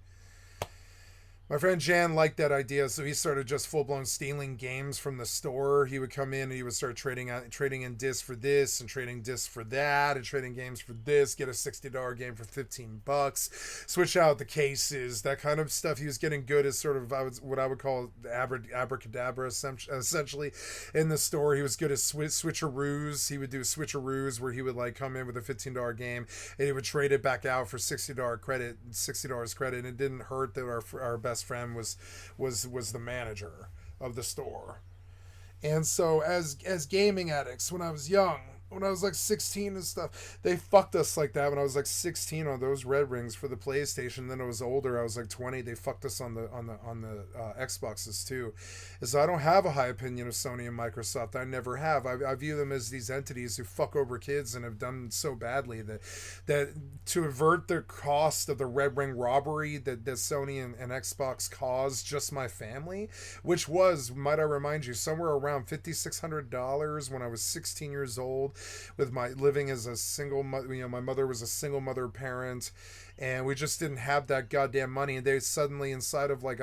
[SPEAKER 1] My friend Jan liked that idea, so he started just full-blown stealing games from the store. He would come in and he would start trading in discs for this and trading discs for that and trading games for this, get a $60 game for $15, switch out the cases, that kind of stuff. He was getting good as sort of what I would call abracadabra, essentially, in the store. He was good at switcheroos. He would do switcheroos where he would like come in with a $15 game and he would trade it back out for $60 credit, and it didn't hurt that our best friend was the manager of the store. And so as gaming addicts, when I was young, when I was like 16 and stuff, they fucked us like that when I was like 16 on those red rings for the PlayStation. Then I was older, I was like 20, they fucked us on the Xboxes too. And so I don't have a high opinion of Sony and Microsoft. I never have. I view them as these entities who fuck over kids and have done so badly that to avert the cost of the red ring robbery that Sony and Xbox caused just my family, which was, might I remind you, somewhere around $5,600 when I was 16 years old, with my living as a single mother. My mother was a single mother parent, and we just didn't have that goddamn money. And they suddenly, inside of 5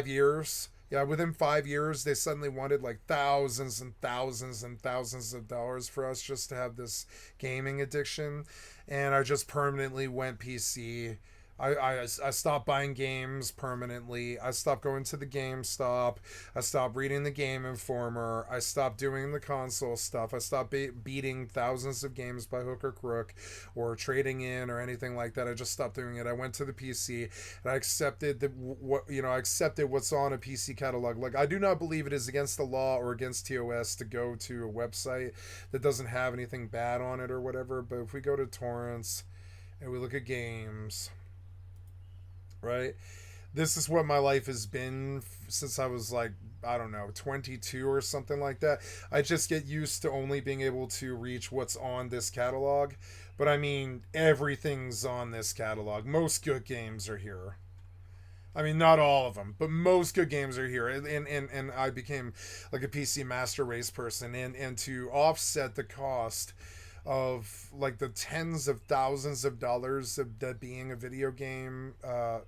[SPEAKER 1] years, within 5 years, they suddenly wanted like thousands and thousands and thousands of dollars for us just to have this gaming addiction. And I just permanently went PC. I stopped buying games permanently. I stopped going to the GameStop. I stopped reading the Game Informer. I stopped doing the console stuff. I stopped beating thousands of games by hook or crook or trading in or anything like that. I just stopped doing it. I went to the PC and I accepted I accepted what's on a PC catalog. Like, I do not believe it is against the law or against TOS to go to a website that doesn't have anything bad on it or whatever. But if we go to torrents and we look at games, right? This is what my life has been since I was 22 or something like that. I just get used to only being able to reach what's on this catalog. But I mean, everything's on this catalog. Most good games are here. I mean, not all of them, but most good games are here. And I became like a PC Master Race person. And to offset the cost of like the tens of thousands of dollars that being a video game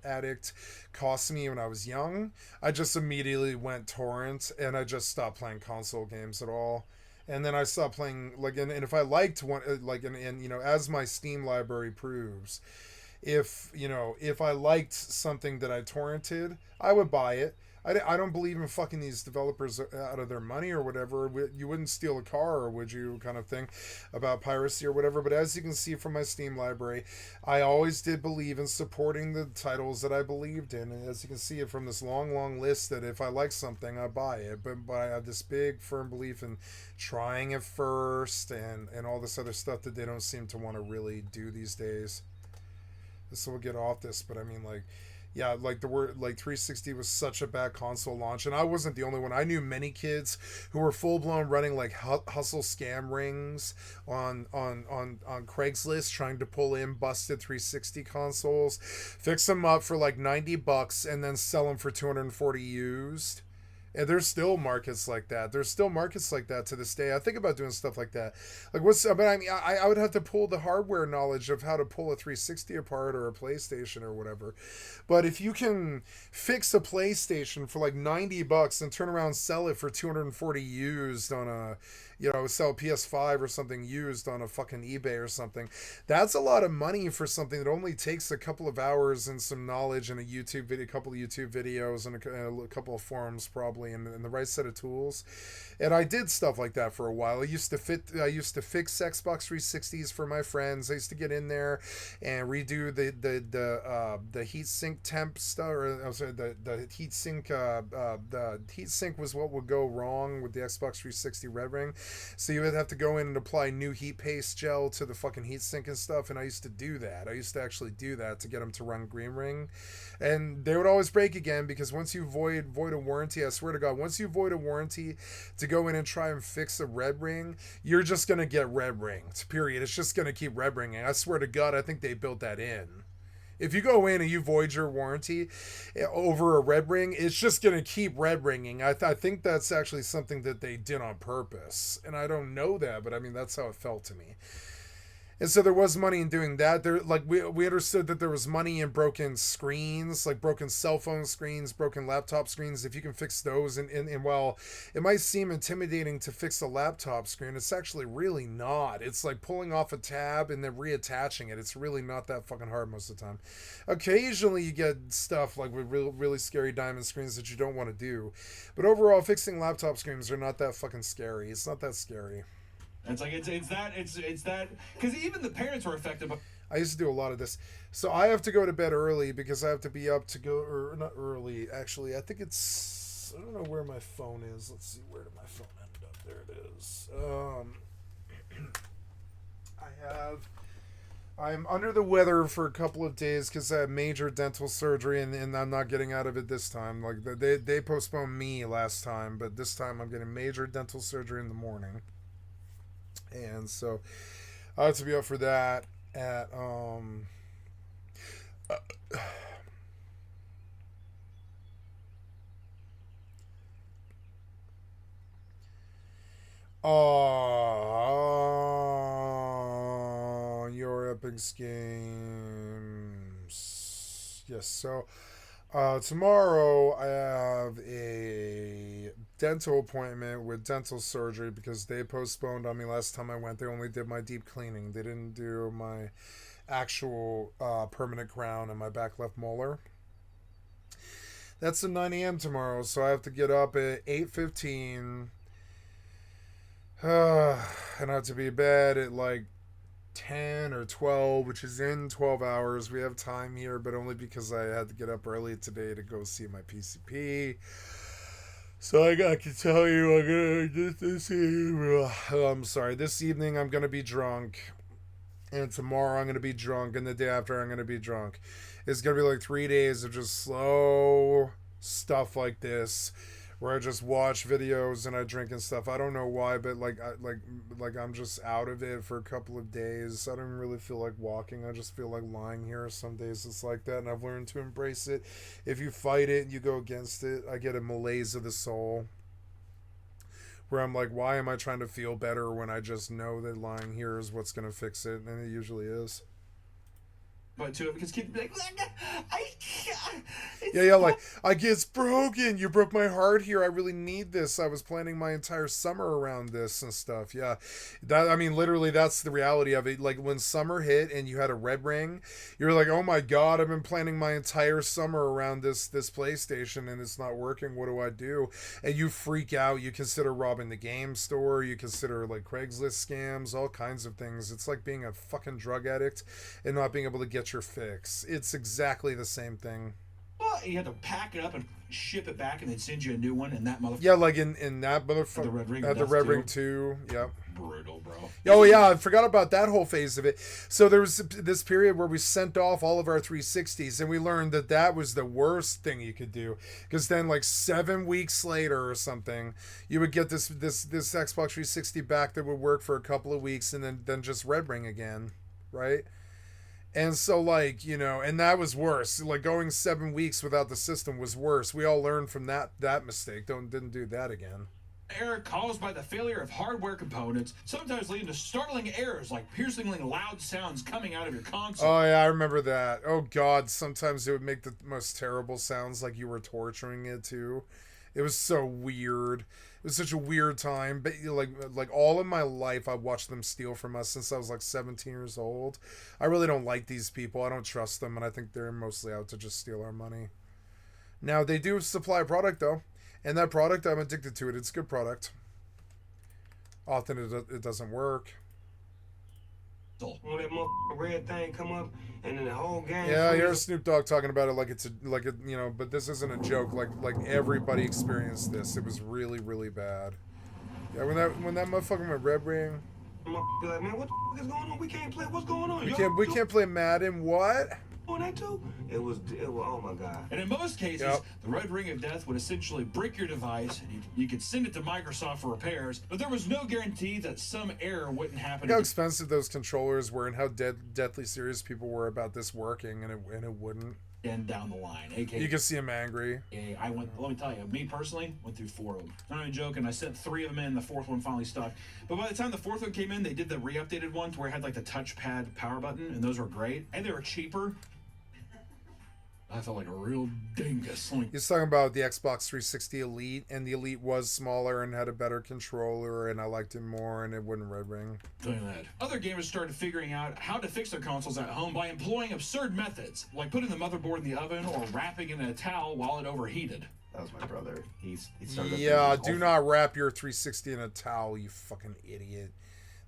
[SPEAKER 1] addict cost me when I was young, I just immediately went torrent, and I just stopped playing console games at all. And then I stopped playing, and if I liked one, as my Steam library proves, if I liked something that I torrented, I would buy it. I don't believe in fucking these developers out of their money or whatever. You wouldn't steal a car, or would you, kind of thing, about piracy or whatever. But as you can see from my Steam library, I always did believe in supporting the titles that I believed in. And as you can see from this long, long list, that if I like something, I buy it. But I have this big, firm belief in trying it first and all this other stuff that they don't seem to want to really do these days. So we'll get off this, but I mean, Yeah, like the word like 360 was such a bad console launch, and I wasn't the only one. I knew many kids who were full blown running like hustle scam rings on Craigslist, trying to pull in busted 360 consoles, fix them up for like $90, and then sell them for 240 used. And there's still markets like that. There's still markets like that to this day. I think about doing stuff like that. Like but I mean, I would have to pull the hardware knowledge of how to pull a 360 apart or a PlayStation or whatever. But if you can fix a PlayStation for like $90 and turn around and sell it for 240 used on a, sell PS5 or something used on a fucking eBay or something, that's a lot of money for something that only takes a couple of hours and some knowledge and a couple of YouTube videos and a couple of forums probably, and the right set of tools. And I did stuff like that for a while. I used to fix Xbox 360s for my friends. I used to get in there and redo the heat sink temp stuff, or I'm sorry, the heat sink the heat sink was what would go wrong with the Xbox 360 Red Ring. So you would have to go in and apply new heat paste gel to the fucking heat sink and stuff, and I used to do that. I used to actually do that to get them to run Green Ring. And they would always break again, because once you void a warranty, I swear to God, once you void a warranty to go in and try and fix a Red Ring, you're just going to get Red Rings, period. It's just going to keep Red Ringing. I swear to God, I think they built that in. If you go in and you void your warranty over a Red Ring, it's just going to keep Red Ringing. I think that's actually something that they did on purpose. And I don't know that, but I mean, that's how it felt to me. And so there was money in doing that. There, like we understood that there was money in broken screens, like broken cell phone screens, broken laptop screens. If you can fix those, and while it might seem intimidating to fix a laptop screen, it's actually really not. It's like pulling off a tab and then reattaching it. It's really not that fucking hard most of the time. Occasionally you get stuff like with really scary diamond screens that you don't want to do, but overall, fixing laptop screens are not that fucking scary. It's not that scary.
[SPEAKER 8] It's like it's that because even the parents were affected.
[SPEAKER 1] I used to do a lot of this, so I have to go to bed early because I have to be up to go, or not early actually. I think it's, I don't know where my phone is. Let's see, where did my phone end up? There it is. I'm under the weather for a couple of days because I have major dental surgery, and I'm not getting out of it this time. Like they postponed me last time, but this time I'm getting major dental surgery in the morning. And so I have to be up for that at your Epic Games. Yes, so tomorrow I have a dental appointment with dental surgery because they postponed on me last time I went. They only did my deep cleaning. They didn't do my actual permanent crown and my back left molar. That's at 9 a.m. tomorrow, so I have to get up at 8:15. And I have to be in bed at like 10 or 12, which is in 12 hours. We have time here, but only because I had to get up early today to go see my PCP. So I can tell you, I'm sorry, this evening I'm going to be drunk, and tomorrow I'm going to be drunk, and the day after I'm going to be drunk. It's going to be like 3 days of just slow stuff like this, where I just watch videos and I drink and stuff. I don't know why, but I'm just out of it for a couple of days. I don't really feel like walking. I just feel like lying here. Some days it's like that, and I've learned to embrace it. If you fight it and you go against it, I get a malaise of the soul, where I'm like, why am I trying to feel better when I just know that lying here is what's going to fix it? And it usually is.
[SPEAKER 8] But too, because kids be like,
[SPEAKER 1] it's broken. You broke my heart here. I really need this. I was planning my entire summer around this and stuff. Yeah, literally, that's the reality of it. Like when summer hit and you had a Red Ring, you're like, oh my God, I've been planning my entire summer around this PlayStation and it's not working. What do I do? And you freak out. You consider robbing the game store. You consider like Craigslist scams, all kinds of things. It's like being a fucking drug addict and not being able to get your fix. It's exactly the same thing.
[SPEAKER 8] Well, You had to pack it up and ship it back, and they'd send you a new one, and that motherfucker.
[SPEAKER 1] Yeah, like in that motherfucker.
[SPEAKER 8] The Red Ring.
[SPEAKER 1] At the Red Ring 2. Yep.
[SPEAKER 8] Brutal, bro.
[SPEAKER 1] Oh yeah, I forgot about that whole phase of it. So there was this period where we sent off all of our 360s, and we learned that that was the worst thing you could do, because then like 7 weeks later or something, you would get this Xbox 360 back that would work for a couple of weeks, and then just Red Ring again, right? And so, like, you know, and that was worse. Like, going 7 weeks without the system was worse. We all learned from that mistake. Didn't do that again.
[SPEAKER 8] Error caused by the failure of hardware components, sometimes leading to startling errors like piercingly loud sounds coming out of your console.
[SPEAKER 1] Oh yeah, I remember that. Oh god, sometimes it would make the most terrible sounds, like you were torturing it too. It was so weird. It was such a weird time. But like all of my life, I watched them steal from us since I was like 17 years old. I really don't like these people. I don't trust them, and I think they're mostly out to just steal our money. Now they do supply a product though. And that product, I'm addicted to it. It's a good product. Often it doesn't work.
[SPEAKER 10] When that motherfucking red thing come up, and then the whole game.
[SPEAKER 1] Yeah, I hear Snoop Dogg talking about it like it's you know, but this isn't a joke. Like everybody experienced this. It was really, really bad. Yeah, when that motherfucker went Red Ring.
[SPEAKER 10] Be like, man, what the fuck is going on? We can't play. What's going on?
[SPEAKER 1] We can't play Madden. What?
[SPEAKER 10] On that too? It was oh my god.
[SPEAKER 8] And in most cases, the Red Ring of Death would essentially break your device, and you could send it to Microsoft for repairs, but there was no guarantee that some error wouldn't happen.
[SPEAKER 1] Look how expensive those controllers were, and how deathly serious people were about this working, and it wouldn't.
[SPEAKER 8] And down the line, AKA,
[SPEAKER 1] you can see him angry.
[SPEAKER 8] Yeah, let me tell you, me personally went through 4 of them. I'm not even joking. I sent 3 of them in. The 4th one finally stuck. But by the time the 4th one came in, they did the re-updated one to where it had like the touchpad power button, and those were great, and they were cheaper. I felt like a real dingus.
[SPEAKER 1] He's talking about the Xbox 360 Elite, and the Elite was smaller and had a better controller, and I liked it more, and it wouldn't Red Ring.
[SPEAKER 8] Doing that. Other gamers started figuring out how to fix their consoles at home by employing absurd methods, like putting the motherboard in the oven or wrapping it in a towel while it overheated.
[SPEAKER 9] That was my brother. He started.
[SPEAKER 1] Yeah, do not wrap your 360 in a towel, you fucking idiot.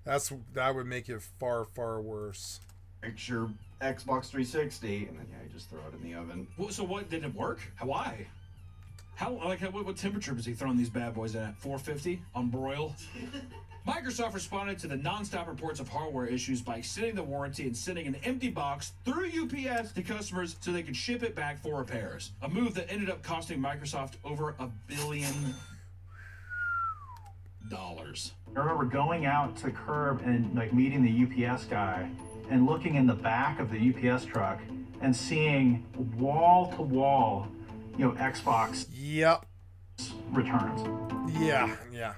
[SPEAKER 1] That would make it far, far worse.
[SPEAKER 9] Fix your Xbox 360, and then you just throw it in the oven.
[SPEAKER 8] Well, so what, did it work? Why? What temperature was he throwing these bad boys at? 450 on broil? Microsoft responded to the non-stop reports of hardware issues by extending the warranty and sending an empty box through UPS to customers so they could ship it back for repairs. A move that ended up costing Microsoft over $1 billion.
[SPEAKER 11] I remember going out to the curb and like meeting the UPS guy and looking in the back of the UPS truck and seeing wall to wall, you know, Xbox.
[SPEAKER 1] Yep.
[SPEAKER 11] Returns.
[SPEAKER 1] Yeah.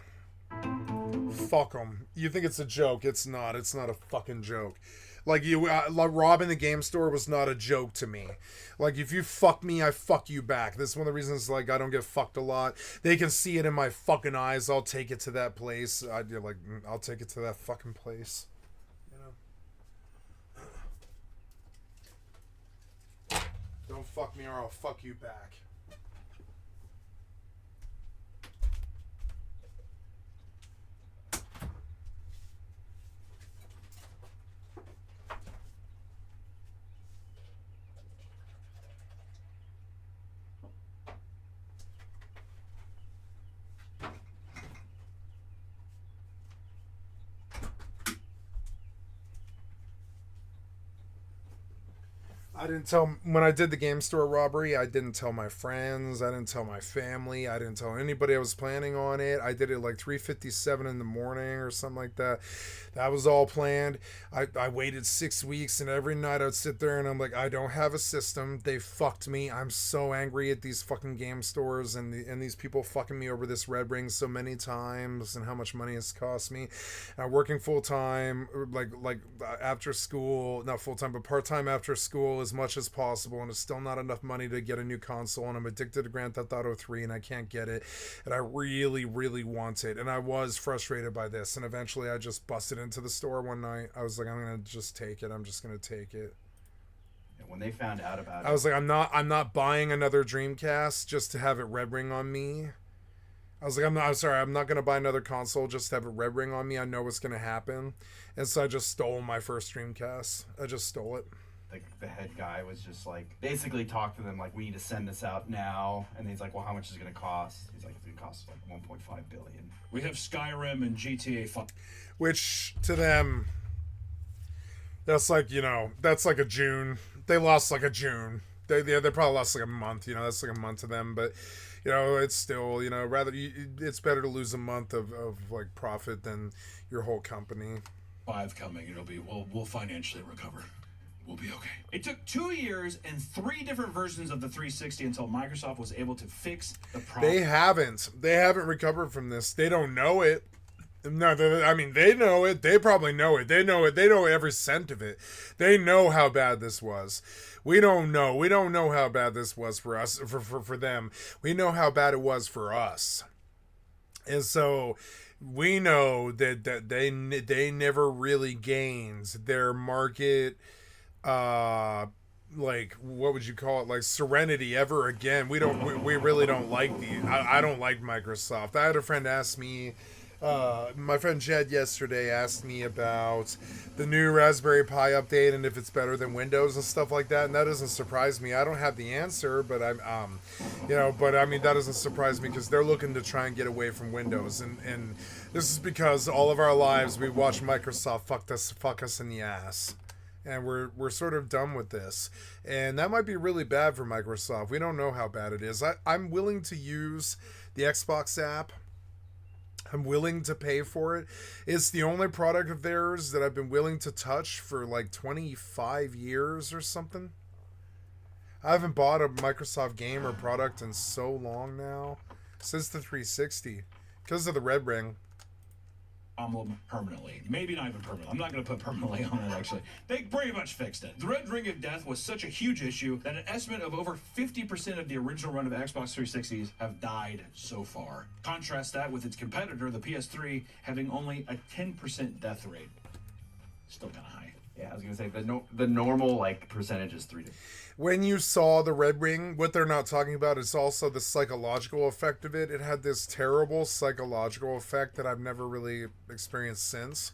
[SPEAKER 1] Fuck them. You think it's a joke? It's not. It's not a fucking joke. Like like robbing the game store was not a joke to me. Like, if you fuck me, I fuck you back. This is one of the reasons, like, I don't get fucked a lot. They can see it in my fucking eyes. I'll take it to that place. I'll take it to that fucking place. You know? Don't fuck me or I'll fuck you back. I didn't tell, when I did the game store robbery, I didn't tell my friends, I didn't tell my family, I didn't tell anybody I was planning on it. I did it like 3:57 in the morning or something like that. That was all planned. I waited 6 weeks, and every night I'd sit there and I'm like, I don't have a system. They fucked me. I'm so angry at these fucking game stores and these people fucking me over this Red Ring so many times and how much money it's cost me. I'm working full time, like after school, not full time, but part time after school as much as possible, and it's still not enough money to get a new console, and I'm addicted to Grand Theft Auto 3 and I can't get it, and I really, really want it, and I was frustrated by this, and eventually I just busted into the store one night. I was like, I'm gonna just take it. I'm just gonna take it.
[SPEAKER 9] And when they found out about it,
[SPEAKER 1] I was like, I'm not buying another Dreamcast just to have it Red Ring on me. I was like, I'm not gonna buy another console just to have a Red Ring on me. I know what's gonna happen. And so I just stole my first Dreamcast. I just stole it.
[SPEAKER 9] the head guy was just like, basically talked to them like, we need to send this out now. And he's like, well, how much is it going to cost? He's like, it's going to cost like 1.5 billion.
[SPEAKER 8] We have Skyrim and GTA 5.
[SPEAKER 1] Which, to them, that's like, you know, that's like a June. They lost like a June. They probably lost like a month, you know, that's like a month to them. But, you know, it's still, you know, it's better to lose a month of like profit than your whole company.
[SPEAKER 8] 5 coming, we'll financially recover. We'll be okay. It took 2 years and 3 different versions of the 360 until Microsoft was able to fix the problem.
[SPEAKER 1] They haven't recovered from this. They don't know it. No, I mean, they know it. They probably know it. They know it. They know every cent of it. They know how bad this was. We don't know. We don't know how bad this was for us, for them. We know how bad it was for us. And so we know that they never really gained their market, like, what would you call it, like serenity ever again. We really don't like I don't like Microsoft. I had a friend ask me, my friend Jed yesterday asked me about the new Raspberry Pi update and if it's better than Windows and stuff like that, and that doesn't surprise me. I don't have the answer, but but I mean, that doesn't surprise me because they're looking to try and get away from Windows, and this is because all of our lives we watched Microsoft fuck us in the ass. And we're sort of done with this. And that might be really bad for Microsoft. We don't know how bad it is. I'm willing to use the Xbox app. I'm willing to pay for it. It's the only product of theirs that I've been willing to touch for like 25 years or something. I haven't bought a Microsoft game or product in so long now. Since the 360. Because of the Red Ring.
[SPEAKER 8] Permanently. Maybe not even permanently. I'm not going to put permanently on it, actually. They pretty much fixed it. The Red Ring of Death was such a huge issue that an estimate of over 50% of the original run of Xbox 360s have died so far. Contrast that with its competitor, the PS3, having only a 10% death rate. Still kind of high.
[SPEAKER 9] Yeah, I was going to say, the normal, like, percentage is 3 to...
[SPEAKER 1] When you saw the Red Ring, what they're not talking about is also the psychological effect of it. It had this terrible psychological effect that I've never really experienced since.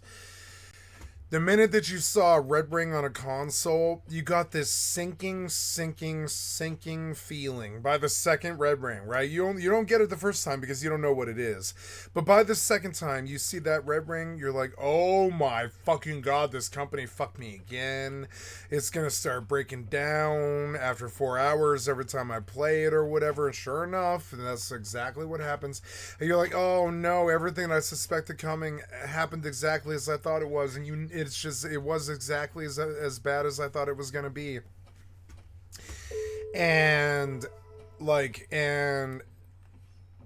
[SPEAKER 1] The minute that you saw a Red Ring on a console, you got this sinking feeling by the second Red Ring, right? You don't get it the first time because you don't know what it is. But by the second time you see that Red Ring, you're like, oh my fucking God, this company fucked me again. It's going to start breaking down after 4 hours every time I play it or whatever. And sure enough, and that's exactly what happens. And you're like, oh no, everything I suspected coming happened exactly as I thought it was. And it was exactly as bad as I thought it was going to be. And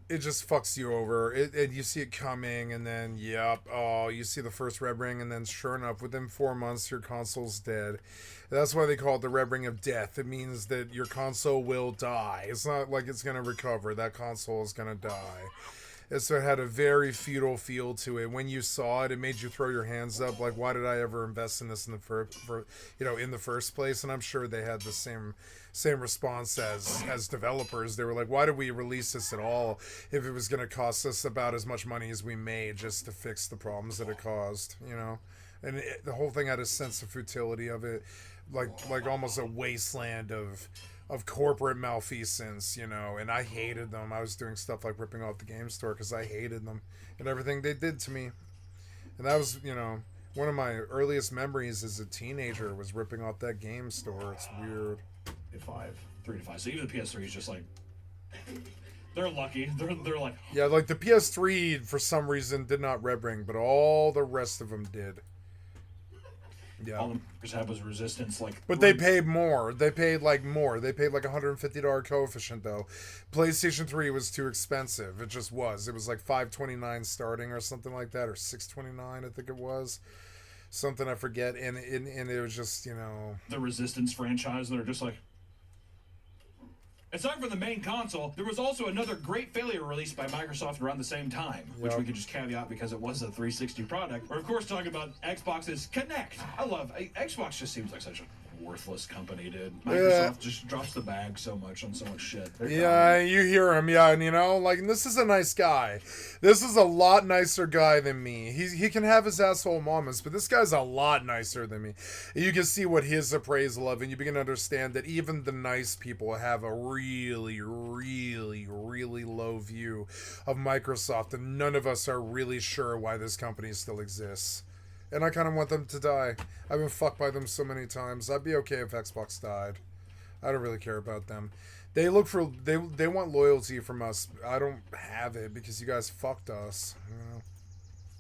[SPEAKER 1] it just fucks you over. You see it coming, and then, you see the first Red Ring, and then sure enough, within 4 months, your console's dead. That's why they call it the Red Ring of Death. It means that your console will die. It's not like it's going to recover. That console is going to die. And so it had a very futile feel to it. When you saw it, it made you throw your hands up. Like, why did I ever invest in this in the first place? And I'm sure they had the same response as developers. They were like, why did we release this at all if it was going to cost us about as much money as we made just to fix the problems that it caused, you know? And the whole thing had a sense of futility of it, like almost a wasteland of corporate malfeasance, you know, and I hated them. I was doing stuff like ripping off the game store because I hated them and everything they did to me. And that was, you know, one of my earliest memories as a teenager was ripping off that game store. It's weird.
[SPEAKER 8] 3 to 5. So even the PS3 is just like, they're lucky. They're like...
[SPEAKER 1] Yeah, like the PS3 for some reason did not Red Ring, but all the rest of them did. Yeah.
[SPEAKER 8] All the had was resistance, like...
[SPEAKER 1] But they paid more. They paid more. They paid like $150 coefficient, though. PlayStation 3 was too expensive. It just was. It was like $529 starting or something like that, or $629, I think it was. Something I forget. And it was just, you know...
[SPEAKER 8] The Resistance franchise, they're just like... Aside from the main console, there was also another great failure released by Microsoft around the same time, which we could just caveat because it was a 360 product. We're, of course, talking about Xbox's Kinect. Xbox just seems like such a worthless company, dude. Microsoft just drops the bag so much on so much shit.
[SPEAKER 1] Yeah, you hear him, yeah, and you know, like, this is a nice guy. This is a lot nicer guy than me. He can have his asshole moments, but this guy's a lot nicer than me. You can see what his appraisal of, and you begin to understand that even the nice people have a really, really, really low view of Microsoft, and none of us are really sure why this company still exists. And I kind of want them to die. I've been fucked by them so many times. I'd be okay if Xbox died. I don't really care about them. They look for they want loyalty from us. I don't have it because you guys fucked us.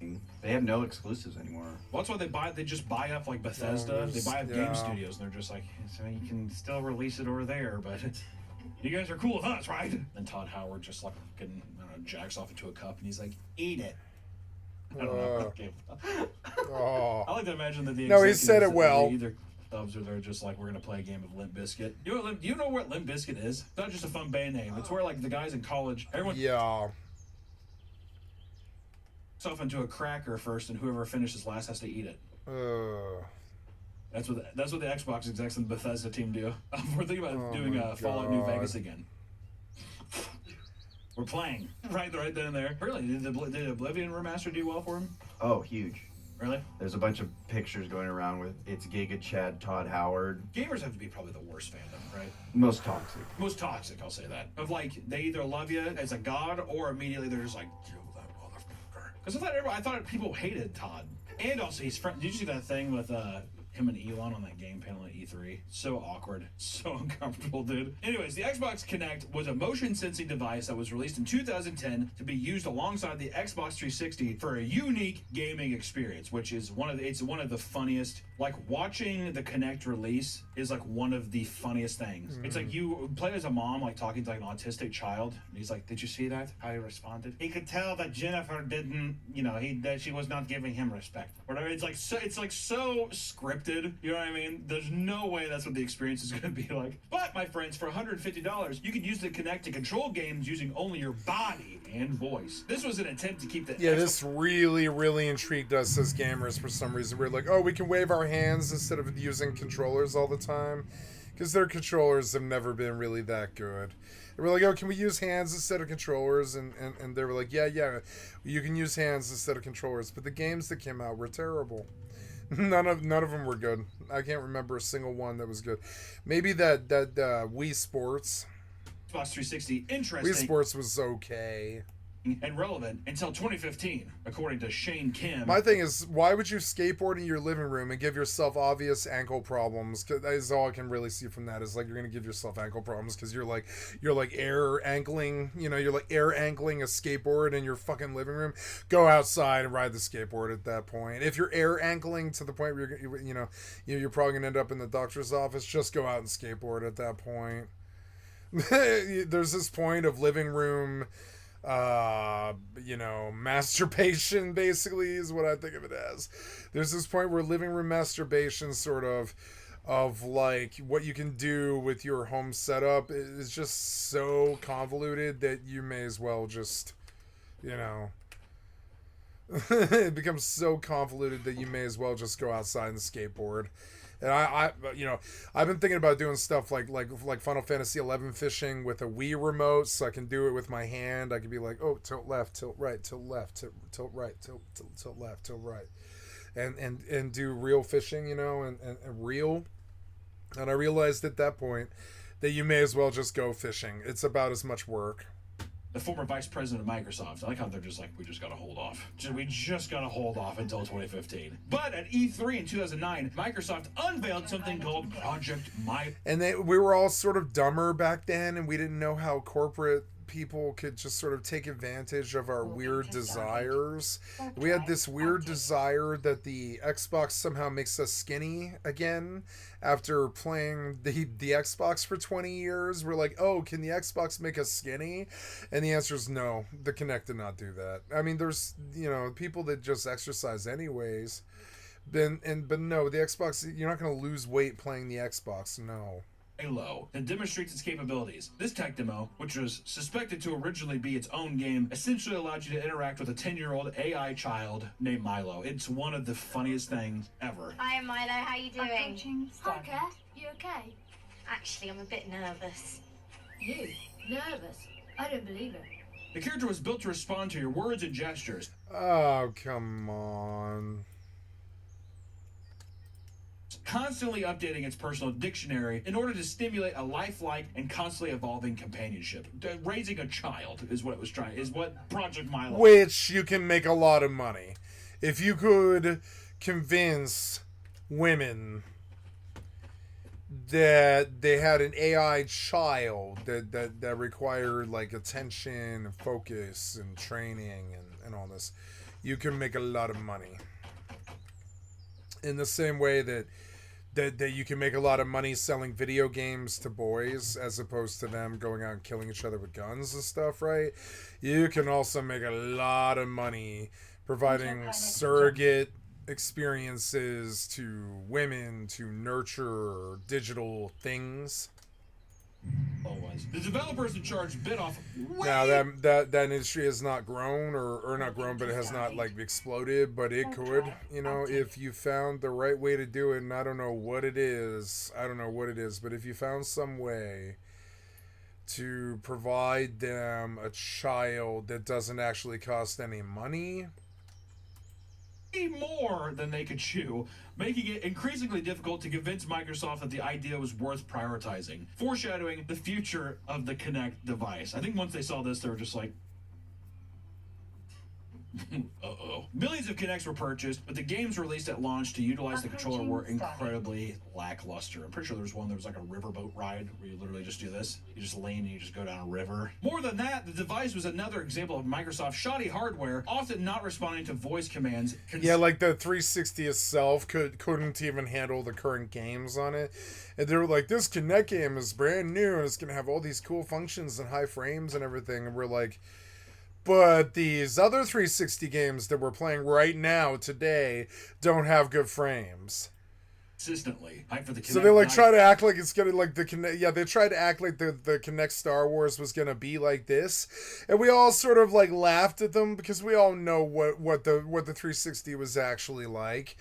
[SPEAKER 1] You know?
[SPEAKER 9] They have no exclusives anymore.
[SPEAKER 8] Well, that's why they just buy up like Bethesda. They buy up game studios, and they're just like, so you can still release it over there, but you guys are cool with us, right? And Todd Howard just like fucking, I don't know, jacks off into a cup, and he's like, eat it. I don't know. I like to imagine that the
[SPEAKER 1] no, he said it well.
[SPEAKER 8] Either clubs or they're just like, we're gonna play a game of Limp Bizkit. Do you know what Limp Bizkit is? It's not just a fun band name. It's where like the guys in college, everyone off into a cracker first, and whoever finishes last has to eat it. That's what the Xbox execs and the Bethesda team do. We're thinking about doing Fallout New Vegas again. We're playing right then and there. Really, did Oblivion remaster do well for him?
[SPEAKER 9] Oh, huge.
[SPEAKER 8] Really?
[SPEAKER 9] There's a bunch of pictures going around with it's Giga Chad, Todd Howard.
[SPEAKER 8] Gamers have to be probably the worst fandom, right?
[SPEAKER 9] Most toxic.
[SPEAKER 8] Most toxic, I'll say that. Of like, they either love you as a god, or immediately they're just like, kill that motherfucker. Because I thought people hated Todd. And also, he's friend. Did you see that thing with him and Elon on that game panel at E3? So awkward. So uncomfortable, dude. Anyways, the Xbox Kinect was a motion sensing device that was released in 2010 to be used alongside the Xbox 360 for a unique gaming experience, which is one of the funniest. Like, watching the Kinect release is like one of the funniest things. It's like you play as a mom, like talking to like an autistic child, and he's like, did you see that? How he responded? He could tell that Jennifer didn't, that she was not giving him respect. Whatever. It's like so scripted. You know what I mean? There's no way that's what the experience is going to be like. But, my friends, for $150, you could use the Kinect to control games using only your body and voice. This was an attempt to keep the
[SPEAKER 1] this really, really intrigued us as gamers for some reason. We're like, oh, we can wave our hands instead of using controllers all the time, because their controllers have never been really that good. And we're like, oh, can we use hands instead of controllers? And they were like, yeah, you can use hands instead of controllers. But the games that came out were terrible. None of them were good. I can't remember a single one that was good. Maybe that Wii Sports.
[SPEAKER 8] Xbox 360, interesting.
[SPEAKER 1] Wii Sports was okay.
[SPEAKER 8] And relevant until 2015, according to Shane Kim.
[SPEAKER 1] My thing is, why would you skateboard in your living room and give yourself obvious ankle problems? Cause that is all I can really see from that, is like you're gonna give yourself ankle problems because you're like air ankling, you're like air ankling a skateboard in your fucking living room. Go outside and ride the skateboard at that point. If you're air ankling to the point where you're probably gonna end up in the doctor's office, just go out and skateboard at that point. There's this point of living room masturbation, basically, is what I think of it as. There's this point where living room masturbation sort of like what you can do with your home setup is just so convoluted that you may as well just, it becomes so convoluted that you may as well just go outside and skateboard. And I've been thinking about doing stuff like Final Fantasy 11 fishing with a Wii remote, so I can do it with my hand. I can be like, oh, tilt left, tilt right, tilt left, tilt right, tilt left, tilt right, and do real fishing, and reel. And I realized at that point that you may as well just go fishing. It's about as much work.
[SPEAKER 8] The former vice president of Microsoft, I like how they're just like, we just gotta hold off. We just gotta hold off until 2015. But at E3 in 2009, Microsoft unveiled something called Project My.
[SPEAKER 1] And we were all sort of dumber back then, and we didn't know how corporate people could just sort of take advantage of our weird desires. We had this weird desire that the Xbox somehow makes us skinny again after playing the Xbox for 20 years. We're like, oh, can the Xbox make us skinny? And the answer is no. The Kinect did not do that. I mean, there's, people that just exercise anyways. But no, the Xbox, you're not going to lose weight playing the Xbox. No.
[SPEAKER 8] Milo that demonstrates its capabilities. This tech demo, which was suspected to originally be its own game, essentially allowed you to interact with a 10-year-old AI child named Milo. It's one of the funniest things ever.
[SPEAKER 12] Hi, Milo. How you doing?
[SPEAKER 13] Hi, Kat. You okay?
[SPEAKER 12] Actually, I'm a bit nervous.
[SPEAKER 13] You? Nervous? I don't believe it.
[SPEAKER 8] The character was built to respond to your words and gestures.
[SPEAKER 1] Oh, come on.
[SPEAKER 8] Constantly updating its personal dictionary in order to stimulate a lifelike and constantly evolving companionship. Raising a child is what it was trying, is what Project Milo.
[SPEAKER 1] Which you can make a lot of money. If you could convince women that they had an AI child that required like attention and focus and training and all this, you can make a lot of money. In the same way that you can make a lot of money selling video games to boys as opposed to them going out and killing each other with guns and stuff, right? You can also make a lot of money providing surrogate experiences to women to nurture digital things.
[SPEAKER 8] The developers in charge bit off.
[SPEAKER 1] Now that industry has not grown or not grown, but it has not like exploded, but it could, you know, if you found the right way to do it. And I don't know what it is, but if you found some way to provide them a child that doesn't actually cost any money,
[SPEAKER 8] more than they could chew, making it increasingly difficult to convince Microsoft that the idea was worth prioritizing, foreshadowing the future of the Kinect device. I think once they saw this, they were just like, uh-oh. Millions of Kinects were purchased, but the games released at launch to utilize the controller were incredibly lackluster. I'm pretty sure there was one that was like a riverboat ride where you literally just do this. You just lean and you just go down a river. More than that, the device was another example of Microsoft's shoddy hardware, often not responding to voice commands.
[SPEAKER 1] Yeah, like the 360 itself couldn't even handle the current games on it. And they were like, this Kinect game is brand new and it's going to have all these cool functions and high frames and everything. And we're like, but these other 360 games that we're playing right now, today, don't have good frames.
[SPEAKER 8] Consistently. Hype for the Kinect.
[SPEAKER 1] So they like try to act like it's gonna like the Kinect. Yeah, they tried to act like the Kinect Star Wars was gonna be like this, and we all sort of like laughed at them because we all know what the 360 was actually like.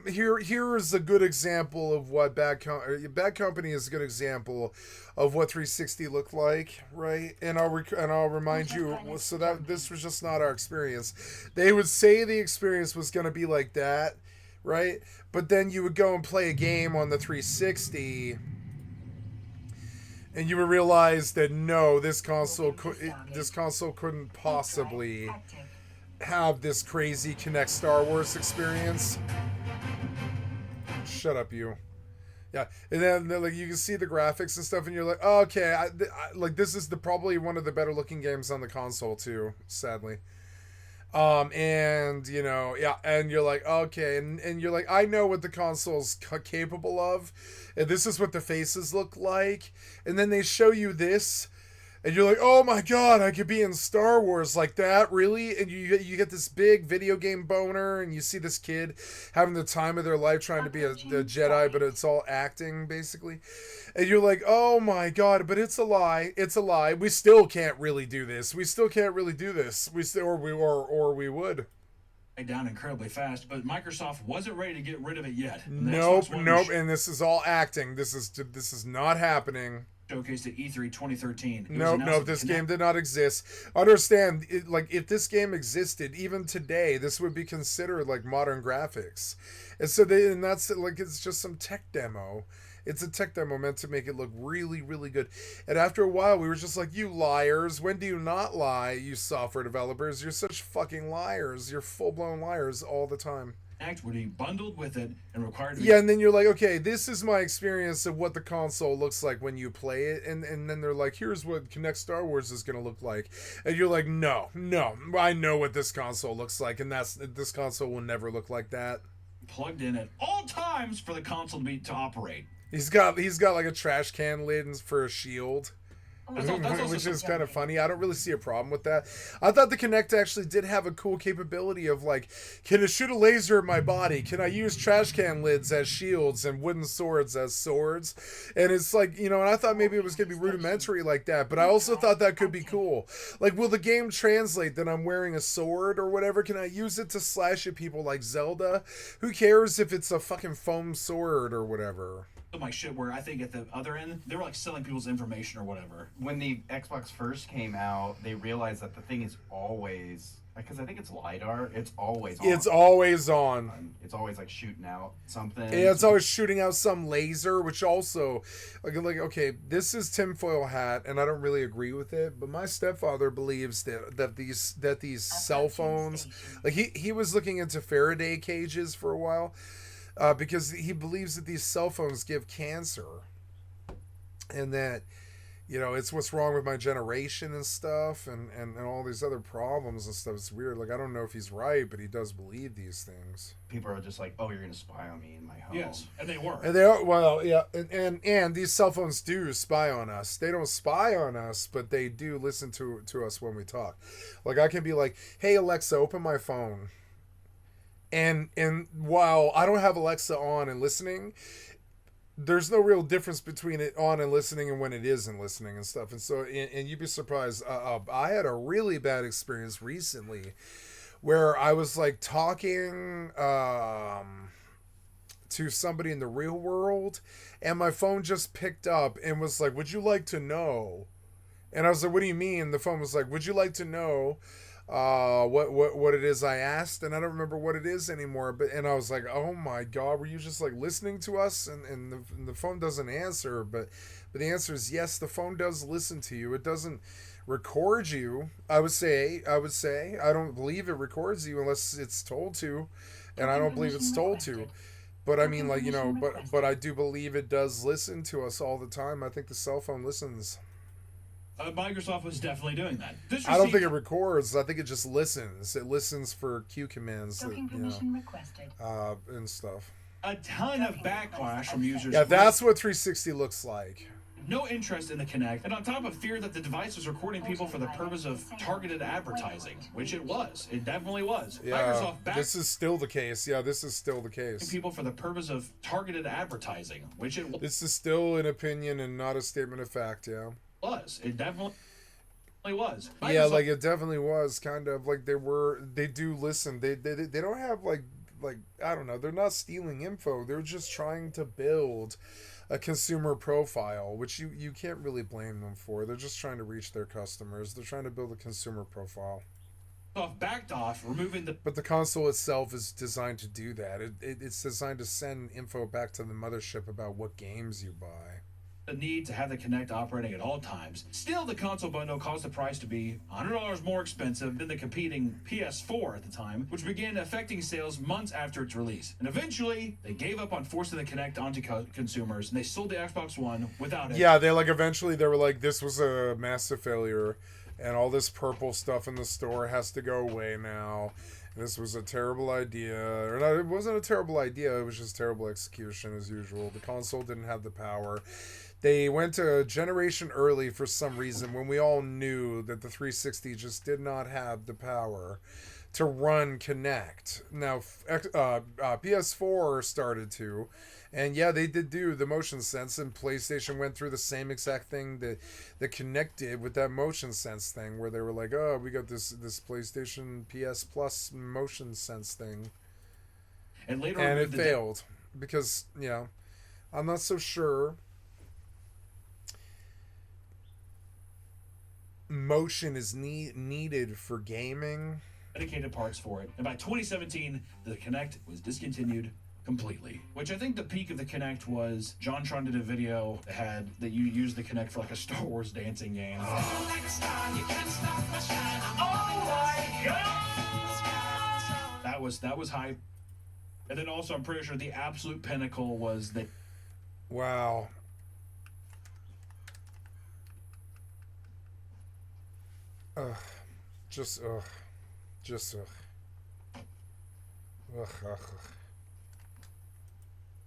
[SPEAKER 1] Here is a good example of what Bad Company is a good example of what 360 looked like, right? And I'll remind you, so that this was just not our experience. They would say the experience was going to be like that, right? But then you would go and play a game on the 360, and you would realize that no, this console couldn't possibly have this crazy Kinect Star Wars experience. Shut up, you. Yeah, and then like you can see the graphics and stuff, and you're like, oh, okay, like this is probably one of the better looking games on the console too, sadly. And you know, yeah, and you're like, okay, and you're like, I know what the console's capable of, and this is what the faces look like, and then they show you this. And you're like, oh my god, I could be in Star Wars like that, really? And you get this big video game boner, and you see this kid having the time of their life trying to be a Jedi, but it's all acting, basically. And you're like, oh my god, but it's a lie. It's a lie. We still can't really do this. We would.
[SPEAKER 8] Down incredibly fast, but Microsoft wasn't ready to get rid of it yet.
[SPEAKER 1] Nope, and this is all acting. This is not happening.
[SPEAKER 8] Showcased at E3 2013.
[SPEAKER 1] Nope, this game did not exist. Understand, if this game existed, even today, this would be considered like modern graphics. And so that's like, it's just some tech demo. It's a tech demo meant to make it look really, really good. And after a while, we were just like, you liars. When do you not lie, you software developers? You're such fucking liars. You're full-blown liars all the time.
[SPEAKER 8] Act would be bundled with it and required to be...
[SPEAKER 1] Yeah, and then you're like, okay, this is my experience of what the console looks like when you play it, and then they're like, here's what Kinect Star Wars is going to look like. And you're like, no, I know what this console looks like, and this console will never look like that.
[SPEAKER 8] Plugged in at all times for the console to operate.
[SPEAKER 1] He's got like a trash can lid for a shield. Which is kind of funny. I don't really see a problem with that. I thought the Kinect actually did have a cool capability of like, can it shoot a laser at my body? Can I use trash can lids as shields and wooden swords as swords? And it's like, you know, and I thought maybe it was going to be rudimentary like that, but I also thought that could be cool. Like, will the game translate that I'm wearing a sword or whatever? Can I use it to slash at people like Zelda? Who cares if it's a fucking foam sword or whatever?
[SPEAKER 8] My shit where I think at the other end they were like selling people's information or whatever.
[SPEAKER 9] When the Xbox first came out, they realized that the thing is always, because I think it's LiDAR, it's always on.
[SPEAKER 1] It's always on.
[SPEAKER 9] It's always like shooting out something.
[SPEAKER 1] Yeah, it's always shooting out some laser, which also, like okay, this is tinfoil hat, and I don't really agree with it. But my stepfather believes that these cell phones, like he was looking into Faraday cages for a while. Because he believes that these cell phones give cancer, and that, you know, it's what's wrong with my generation and stuff, and all these other problems and stuff. It's weird. Like, I don't know if he's right, but he does believe these things.
[SPEAKER 9] People are just like, oh, you're gonna spy on me in my home.
[SPEAKER 8] Yes, and they were.
[SPEAKER 1] And they are, well, yeah, and these cell phones do spy on us. They don't spy on us, but they do listen to us when we talk. Like, I can be like, hey Alexa, open my phone. And while I don't have Alexa on and listening, there's no real difference between it on and listening and when it isn't listening and stuff. And so, and you'd be surprised. I had a really bad experience recently where I was like talking to somebody in the real world, and my phone just picked up and was like, "Would you like to know?" And I was like, "What do you mean?" The phone was like, "Would you like to know what it is I asked?" And I don't remember what it is anymore, and I was like, oh my god, were you just like listening to us? And the phone doesn't answer, but the answer is yes, the phone does listen to you. It doesn't record you. I would say I don't believe it records you unless it's told to, and I don't believe it's told to. But I mean, like, you know, but I do believe it does listen to us all the time. I think the cell phone listens.
[SPEAKER 8] Microsoft was definitely doing that.
[SPEAKER 1] I don't think it records. I think it just listens. It listens for Q commands,
[SPEAKER 5] requested.
[SPEAKER 1] And stuff.
[SPEAKER 8] A ton of backlash from users.
[SPEAKER 1] Yeah, that's what 360 looks like.
[SPEAKER 8] No interest in the Kinect, and on top of fear that the device was recording people for the purpose of targeted advertising, which it was. It definitely was.
[SPEAKER 1] Yeah,
[SPEAKER 8] Microsoft
[SPEAKER 1] this is still the case. Yeah, this is still the case.
[SPEAKER 8] People for the purpose of targeted advertising, which it was.
[SPEAKER 1] This is still an opinion and not a statement of fact, yeah.
[SPEAKER 8] It definitely was. Microsoft,
[SPEAKER 1] yeah, like it definitely was kind of like they do listen. They don't have like I don't know, they're not stealing info. They're just trying to build a consumer profile, which you can't really blame them for. They're just trying to reach their customers. They're trying to build a consumer profile.
[SPEAKER 8] Backed off, removing the...
[SPEAKER 1] But the console itself is designed to do that. It's designed to send info back to the mothership about what games you buy.
[SPEAKER 8] The need to have the Kinect operating at all times. Still, the console bundle caused the price to be $100 more expensive than the competing PS4 at the time, which began affecting sales months after its release. And eventually, they gave up on forcing the Kinect onto consumers, and they sold the Xbox One without it.
[SPEAKER 1] Yeah, eventually they were like, this was a massive failure, and all this purple stuff in the store has to go away now. This was a terrible idea. Or not, it wasn't a terrible idea, it was just terrible execution as usual. The console didn't have the power. They went a generation early for some reason when we all knew that the 360 just did not have the power to run Kinect. Now, PS4 started to, and yeah, they did do the motion sense, and PlayStation went through the same exact thing that Kinect did with that motion sense thing, where they were like, oh, we got this PlayStation PS Plus motion sense thing.
[SPEAKER 8] And later
[SPEAKER 1] and it failed because, yeah, I'm not so sure motion is needed for gaming.
[SPEAKER 8] Dedicated parts for it, and by 2017 the Kinect was discontinued completely, which I think the peak of the Kinect was JonTron did a video that you use the Kinect for like a Star Wars dancing game. Oh my god! That was hype. And then also I'm pretty sure the absolute pinnacle was that.
[SPEAKER 1] Wow. Just ugh.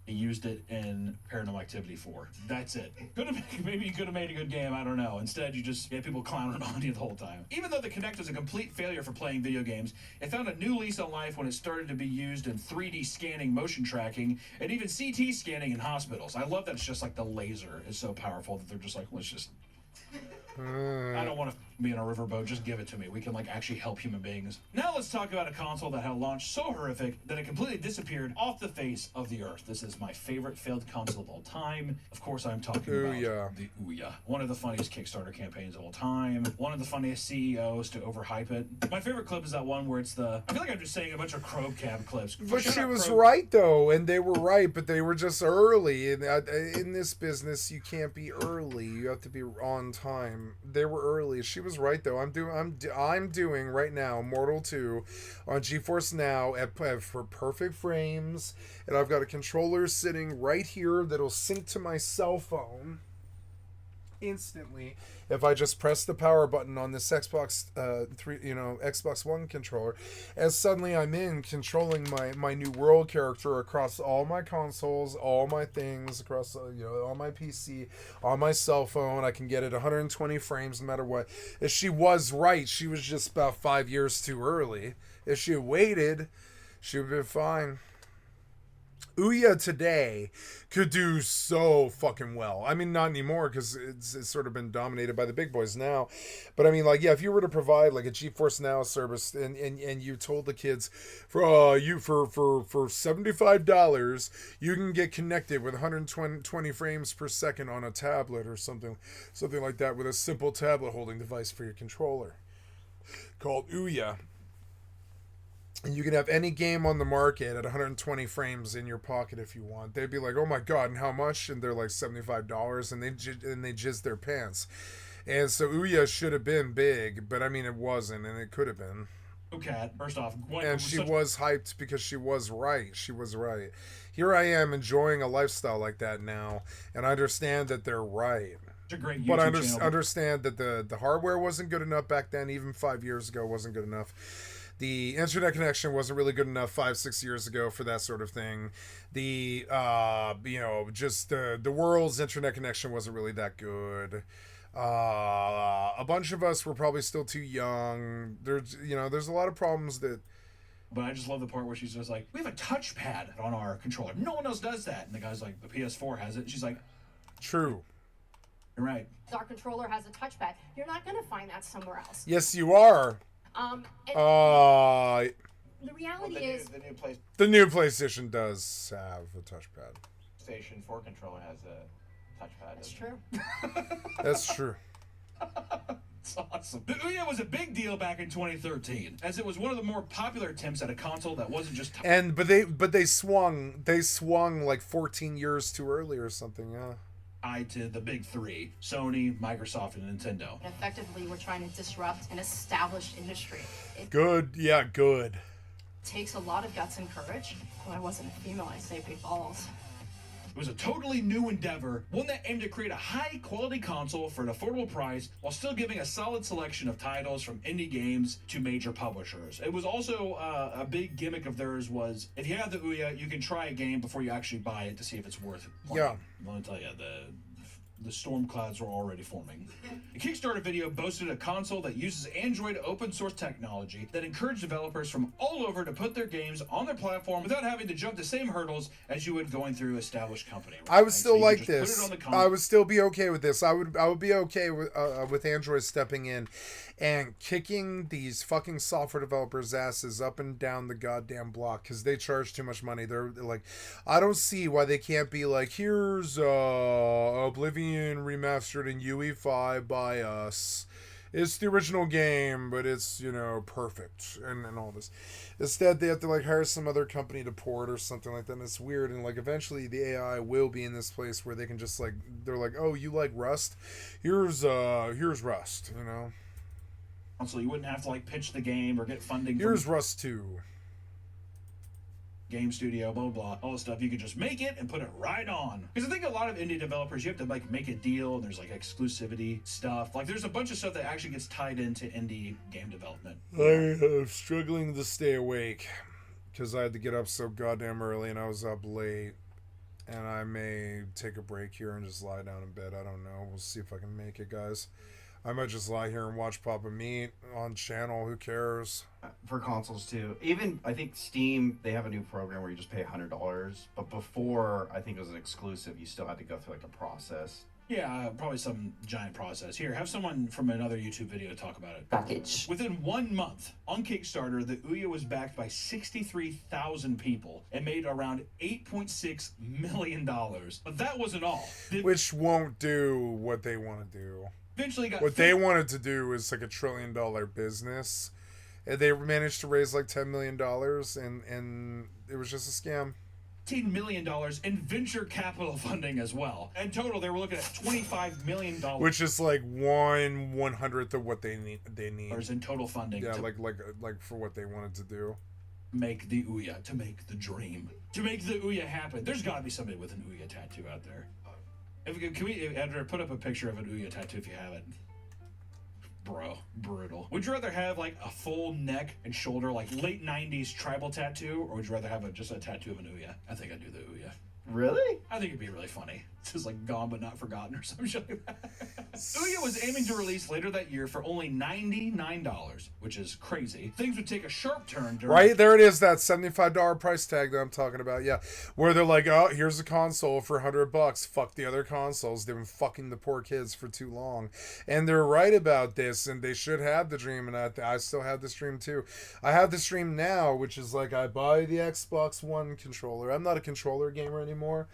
[SPEAKER 8] He used it in Paranormal Activity 4. That's it. Maybe you could have made a good game, I don't know. Instead, you just had people clowning on you the whole time. Even though the Kinect was a complete failure for playing video games, it found a new lease on life when it started to be used in 3D scanning, motion tracking, and even CT scanning in hospitals. I love that it's just like the laser is so powerful that they're just like, let's just... I don't want to be in a riverboat, just give it to me. We can like actually help human beings. Now let's talk about a console that had a launch so horrific that it completely disappeared off the face of the earth. This is my favorite failed console of all time. Of course, I'm talking about the Ouya. One of the funniest Kickstarter campaigns of all time. One of the funniest CEOs to overhype it. My favorite clip is that one where it's I feel like I'm just saying a bunch of Crow Cab clips.
[SPEAKER 1] But she was right, though, and they were right, but they were just early. And in this business, you can't be early. You have to be on time. They were early. She was right, though. I'm doing right now Mortal 2 on GeForce Now for perfect frames, and I've got a controller sitting right here that'll sync to my cell phone instantly if I just press the power button on this Xbox Xbox One controller, and suddenly I'm controlling my new world character across all my consoles, all my things, across on my PC, on my cell phone. I can get it 120 frames no matter what. If she was right, she was just about 5 years too early. If she had waited, she would have been fine. Ouya today could do so fucking well. I mean, not anymore because it's sort of been dominated by the big boys now. But I mean, like, yeah, if you were to provide like a GeForce Now service and you told the kids for $75 you can get connected with 120 frames per second on a tablet or something like that with a simple tablet holding device for your controller called Ouya. And you can have any game on the market at 120 frames in your pocket if you want. They'd be like, oh my God, and how much? And they're like $75, and they jizz their pants. And so Ouya should have been big, but I mean, it wasn't, and it could have been.
[SPEAKER 8] Okay, first off.
[SPEAKER 1] And she was hyped because she was right. She was right. Here I am enjoying a lifestyle like that now, and I understand that they're right.
[SPEAKER 8] It's a great YouTube
[SPEAKER 1] but I
[SPEAKER 8] channel.
[SPEAKER 1] understand that the hardware wasn't good enough back then, even 5 years ago wasn't good enough. The internet connection wasn't really good enough 5-6 years ago for that sort of thing. The the world's internet connection wasn't really that good. A bunch of us were probably still too young. There's a lot of problems that.
[SPEAKER 8] But I just love the part where she's just like, we have a touchpad on our controller. No one else does that. And the guy's like, the PS4 has it. And she's like,
[SPEAKER 1] true.
[SPEAKER 8] You're right.
[SPEAKER 14] Our controller has a touchpad. You're not going to find that somewhere else.
[SPEAKER 1] Yes, you are.
[SPEAKER 14] The reality is
[SPEAKER 1] the new PlayStation does have a touchpad.
[SPEAKER 9] PlayStation 4 controller has a touchpad.
[SPEAKER 14] That's true.
[SPEAKER 1] That's true.
[SPEAKER 8] It's awesome. The Ouya was a big deal back in 2013, as it was one of the more popular attempts at a console that wasn't just.
[SPEAKER 1] But they swung like 14 years too early or something. Yeah.
[SPEAKER 8] To the big three: Sony, Microsoft, and Nintendo.
[SPEAKER 14] Effectively, we're trying to disrupt an established industry.
[SPEAKER 1] Good.
[SPEAKER 14] It takes a lot of guts and courage. Well, I wasn't a female, I say big balls.
[SPEAKER 8] It was a totally new endeavor, one that aimed to create a high-quality console for an affordable price while still giving a solid selection of titles from indie games to major publishers. It was also a big gimmick of theirs was, if you have the Ouya, you can try a game before you actually buy it to see if it's worth playing.
[SPEAKER 1] Yeah.
[SPEAKER 8] Let me tell you, the storm clouds were already forming. The Kickstarter video boasted a console that uses Android open source technology that encouraged developers from all over to put their games on their platform without having to jump the same hurdles as you would going through established company. Right?
[SPEAKER 1] I would still like
[SPEAKER 8] this.
[SPEAKER 1] I would still be okay with this. I would be okay with Android stepping in and kicking these fucking software developers' asses up and down the goddamn block because they charge too much money. They're like, I don't see why they can't be like, here's Oblivion remastered in UE5 by us. It's the original game, but it's, perfect and all this. Instead, they have to like hire some other company to port or something like that. And it's weird. And like eventually the AI will be in this place where they can just like, they're like, oh, you like Rust? Here's Rust,
[SPEAKER 8] So you wouldn't have to like pitch the game or get funding.
[SPEAKER 1] Here's Rust 2.
[SPEAKER 8] Game studio, blah, blah, all this stuff. You could just make it and put it right on. Because I think a lot of indie developers, you have to like make a deal and there's like exclusivity stuff. Like there's a bunch of stuff that actually gets tied into indie game development.
[SPEAKER 1] I'm struggling to stay awake because I had to get up so goddamn early and I was up late. And I may take a break here and just lie down in bed. I don't know. We'll see if I can make it, guys. I might just lie here and watch Papa Meat on channel. Who cares?
[SPEAKER 9] For consoles too. Even I think Steam, they have a new program where you just pay $100. But before, I think it was an exclusive. You still had to go through like a process.
[SPEAKER 8] Yeah, probably some giant process. Here, have someone from another YouTube video talk about it.
[SPEAKER 15] Package.
[SPEAKER 8] Within 1 month, on Kickstarter, the Ouya was backed by 63,000 people and made around $8.6 million. But that wasn't all.
[SPEAKER 1] Which won't do what they want to do.
[SPEAKER 8] Eventually got...
[SPEAKER 1] What they wanted to do is like a $1 trillion business. And they managed to raise like $10 million, and it was just a scam.
[SPEAKER 8] $15 million in venture capital funding as well. In total, they were looking at $25 million.
[SPEAKER 1] Which is like 1/100th of what they need.
[SPEAKER 8] In total funding.
[SPEAKER 1] Yeah, like for what they wanted to do.
[SPEAKER 8] Make the Ouya, to make the dream. To make the Ouya happen. There's got to be somebody with an Ouya tattoo out there. Can we, Editor, put up a picture of an Ouya tattoo if you have it? Bro, brutal. Would you rather have like a full neck and shoulder, like late 90s tribal tattoo, or would you rather have just a tattoo of an Ouya? I think I'd do the Ouya.
[SPEAKER 9] Really?
[SPEAKER 8] I think it'd be really funny. It's just like Gone But Not Forgotten or some shit like that. Ouya was aiming to release later that year for only $99, which is crazy. Things would take a sharp turn during...
[SPEAKER 1] Right, there it is, that $75 price tag that I'm talking about, yeah. Where they're like, oh, here's a console for $100. Fuck the other consoles. They've been fucking the poor kids for too long. And they're right about this, and they should have the dream, and I still have this dream too. I have this dream now, which is like, I buy the Xbox One controller. I'm not a controller gamer anymore.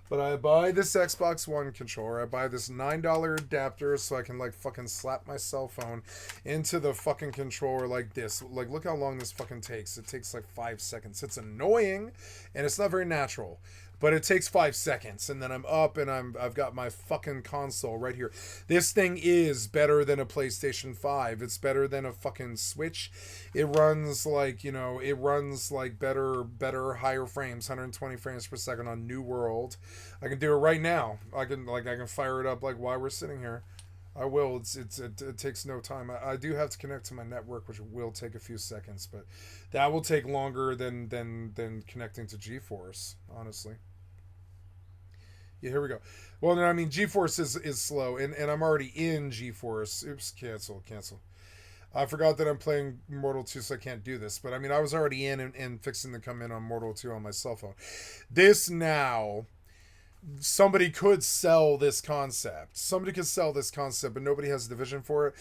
[SPEAKER 1] But I buy this Xbox One controller. I buy this $9 adapter so I can like fucking slap my cell phone into the fucking controller like this. Like, look how long this fucking takes. It takes like 5 seconds. It's annoying and it's not very natural. But it takes 5 seconds, and then I'm up, and I've got my fucking console right here. This thing is better than a PlayStation 5. It's better than a fucking Switch. It runs like, you know, it runs like better, higher frames, 120 frames per second on New World. I can do it right now. I can fire it up like while we're sitting here. I will. It takes no time. I do have to connect to my network, which will take a few seconds, but that will take longer than connecting to GeForce, honestly. Yeah, here we go. Well, no, I mean, GeForce is slow, and I'm already in GeForce. Oops, cancel. I forgot that I'm playing Mortal 2, so I can't do this. But, I mean, I was already in and fixing to come in on Mortal 2 on my cell phone. This now... Somebody could sell this concept. But nobody has the vision for it.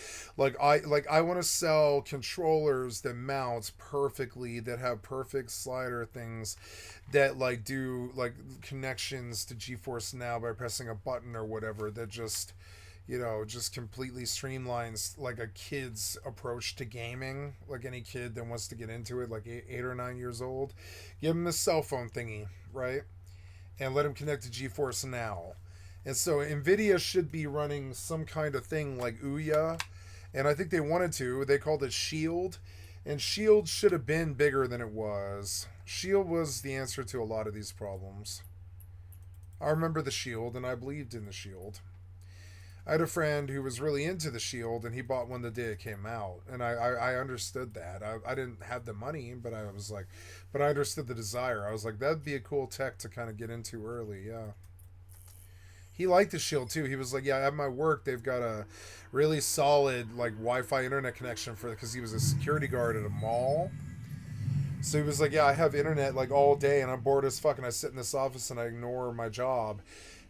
[SPEAKER 1] I want to sell controllers that mount perfectly, that have perfect slider things, that like do like connections to GeForce Now by pressing a button or whatever, that just, you know, just completely streamlines like a kid's approach to gaming. Like any kid that wants to get into it, like 8 or 9 years old, give them a cell phone thingy, right? And let them connect to GeForce Now. And so NVIDIA should be running some kind of thing like Ouya. And I think they wanted to. They called it Shield. And Shield should have been bigger than it was. Shield was the answer to a lot of these problems. I remember the Shield, and I believed in the Shield. I had a friend who was really into the Shield, and he bought one the day it came out. And I understood that. I didn't have the money, but I was like... But I understood the desire. I was like, that'd be a cool tech to kind of get into early, yeah. He liked the Shield, too. He was like, yeah, at my work, they've got a really solid, like, Wi-Fi internet connection for... Because he was a security guard at a mall. So he was like, yeah, I have internet, like, all day, and I'm bored as fuck, and I sit in this office, and I ignore my job.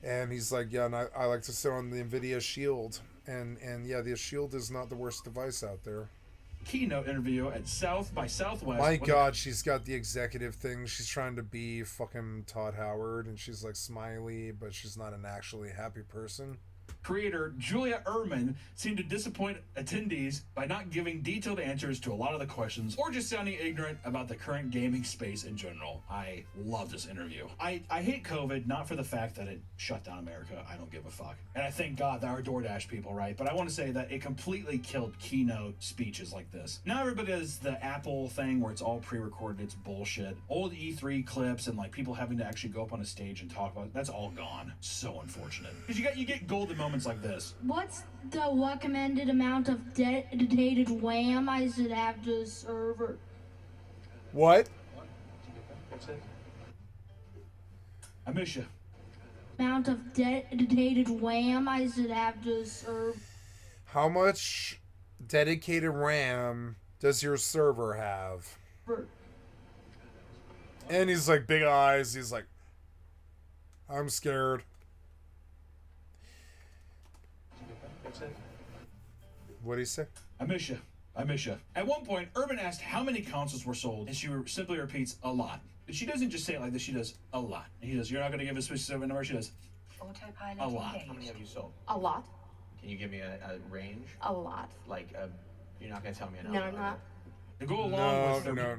[SPEAKER 1] And he's like, yeah, and I like to sit on the NVIDIA Shield. And yeah, the Shield is not the worst device out there.
[SPEAKER 8] Keynote interview at South by Southwest.
[SPEAKER 1] My God, she's got the executive thing. She's trying to be fucking Todd Howard, and she's like smiley, but she's not an actually happy person.
[SPEAKER 8] Creator Julia Ehrman seemed to disappoint attendees by not giving detailed answers to a lot of the questions, or just sounding ignorant about the current gaming space in general. I love this interview. I hate COVID, not for the fact that it shut down America. I don't give a fuck. And I thank God that our DoorDash people, right? But I want to say that it completely killed keynote speeches like this. Now everybody does the Apple thing where it's all pre-recorded. It's bullshit. Old E3 clips and like people having to actually go up on a stage and talk about it. That's all gone. So unfortunate. Because you get golden moments like this.
[SPEAKER 13] What's the recommended amount of dedicated RAM I should have to a server?
[SPEAKER 1] What?
[SPEAKER 8] I miss you.
[SPEAKER 13] amount of dedicated RAM I should have to serve.
[SPEAKER 1] How much dedicated RAM does your server have? And he's like, big eyes. He's like, I'm scared. What'd he say?
[SPEAKER 8] I miss you. I miss you. At one point, Urban asked how many consoles were sold, and she simply repeats, a lot. And she doesn't just say it like this, she does, a lot. And he does, you're not going to give a specific number? She does,
[SPEAKER 5] Autopilot
[SPEAKER 8] a lot.
[SPEAKER 5] engaged.
[SPEAKER 15] How many have you sold?
[SPEAKER 12] A lot.
[SPEAKER 15] Can you give me a range?
[SPEAKER 12] A lot.
[SPEAKER 15] Like, you're not going to tell me a
[SPEAKER 12] No,
[SPEAKER 15] number.
[SPEAKER 12] I'm not.
[SPEAKER 8] To go along with their
[SPEAKER 1] no.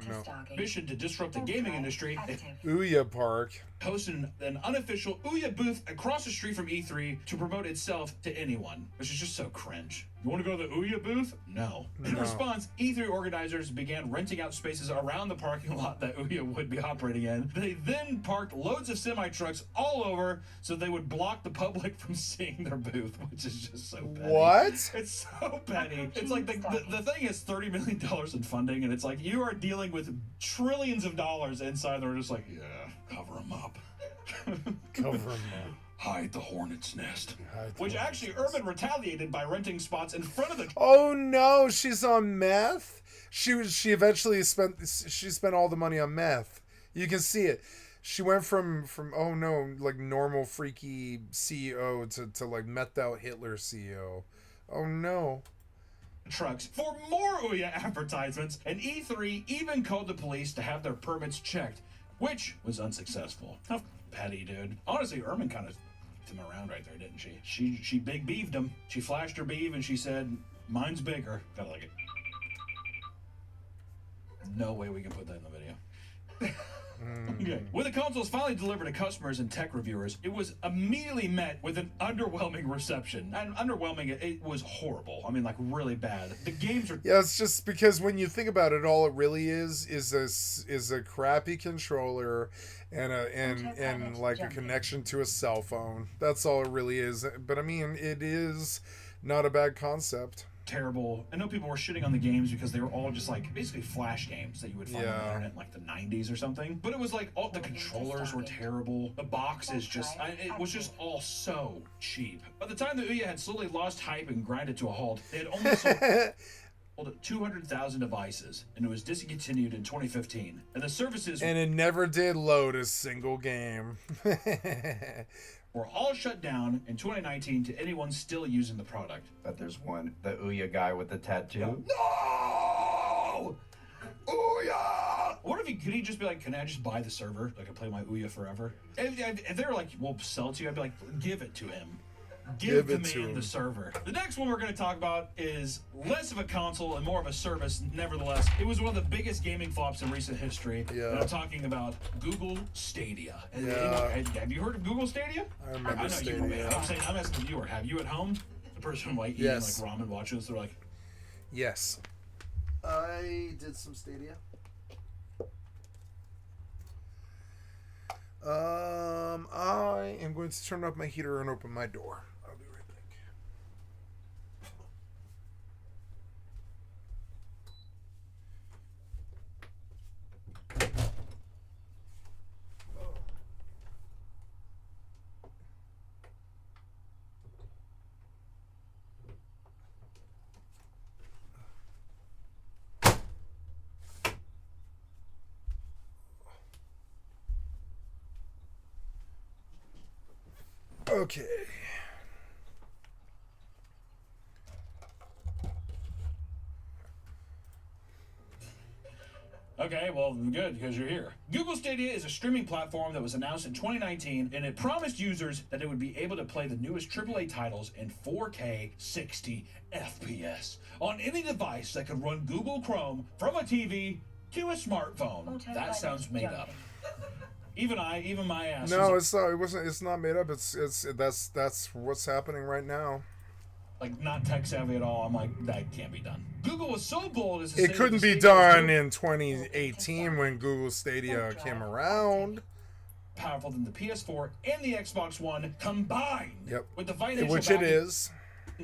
[SPEAKER 8] mission to disrupt the gaming industry,
[SPEAKER 1] Ouya Park
[SPEAKER 8] hosting an unofficial Ouya booth across the street from E3 to promote itself to anyone, which is just so cringe. You want to go to the Ouya booth? No. In response, E3 organizers began renting out spaces around the parking lot that Ouya would be operating in. They then parked loads of semi-trucks all over so they would block the public from seeing their booth, which is just so petty.
[SPEAKER 1] What?
[SPEAKER 8] It's so petty. It's like the thing is $30 million in funding, and it's like you are dealing with trillions of dollars inside. They're just like, yeah, cover them up.
[SPEAKER 1] Cover them up.
[SPEAKER 8] Hide the hornet's nest. Which actually Urban retaliated by renting spots in front of the...
[SPEAKER 1] Oh no, she's on meth? She eventually spent all the money on meth. You can see it. She went from oh no, like normal freaky CEO to like methed out Hitler CEO. Oh no.
[SPEAKER 8] Trucks for more Ouya advertisements, and E3 even called the police to have their permits checked, which was unsuccessful. How petty, dude. Honestly, Urban kind of him around right there, didn't she? She big beaved him. She flashed her beeve and she said, mine's bigger. Gotta like it. No way we can put that in the video. Okay. When the consoles finally delivered to customers and tech reviewers, it was immediately met with an underwhelming reception. And underwhelming, it was horrible. I mean, like, really bad. The games are...
[SPEAKER 1] Yeah, it's just because when you think about it, all it really is a crappy controller and like a connection to a cell phone. That's all it really is. But I mean, it is not a bad concept.
[SPEAKER 8] Terrible. I know people were shitting on the games because they were all just like basically flash games that you would find on the internet in like the 90s or something. But it was like all the controllers were terrible. The box is just, it was just all so cheap. By the time the Ouya had slowly lost hype and grinded to a halt, they had only sold 200,000 devices, and it was discontinued in 2015. And the services
[SPEAKER 1] and it never did load a single game.
[SPEAKER 8] were all shut down in 2019 to anyone still using the product.
[SPEAKER 9] But there's one, the Ouya guy with the tattoo.
[SPEAKER 8] No! Ouya! What if could he just be like, can I just buy the server? Like I play my Ouya forever? If they were like, we'll sell it to you, I'd be like, give it to him. Give the man the server. The next one we're going to talk about is less of a console and more of a service. Nevertheless, it was one of the biggest gaming flops in recent history. Yeah. And I'm talking about Google Stadia.
[SPEAKER 1] Yeah.
[SPEAKER 8] Have you heard of Google Stadia?
[SPEAKER 1] I remember Stadia.
[SPEAKER 8] I'm asking the viewer, have you at home? The person like eating like ramen watching this, they're like,
[SPEAKER 1] yes. I did some Stadia. I am going to turn up my heater and open my door. I'll be right back. Okay.
[SPEAKER 8] Okay, well, good, because you're here. Google Stadia is a streaming platform that was announced in 2019, and it promised users that it would be able to play the newest AAA titles in 4K 60 FPS on any device that could run Google Chrome from a TV to a smartphone. That sounds made up. Even my ass.
[SPEAKER 1] No, it's not. It wasn't. It's not made up. That's what's happening right now.
[SPEAKER 8] Like not tech savvy at all. I'm like, that can't be done. Google was so bold as to
[SPEAKER 1] it couldn't be done in 2018 when Google Stadia came around.
[SPEAKER 8] Powerful than the PS4 and the Xbox One combined.
[SPEAKER 1] Yep.
[SPEAKER 8] With the financial
[SPEAKER 1] which it is.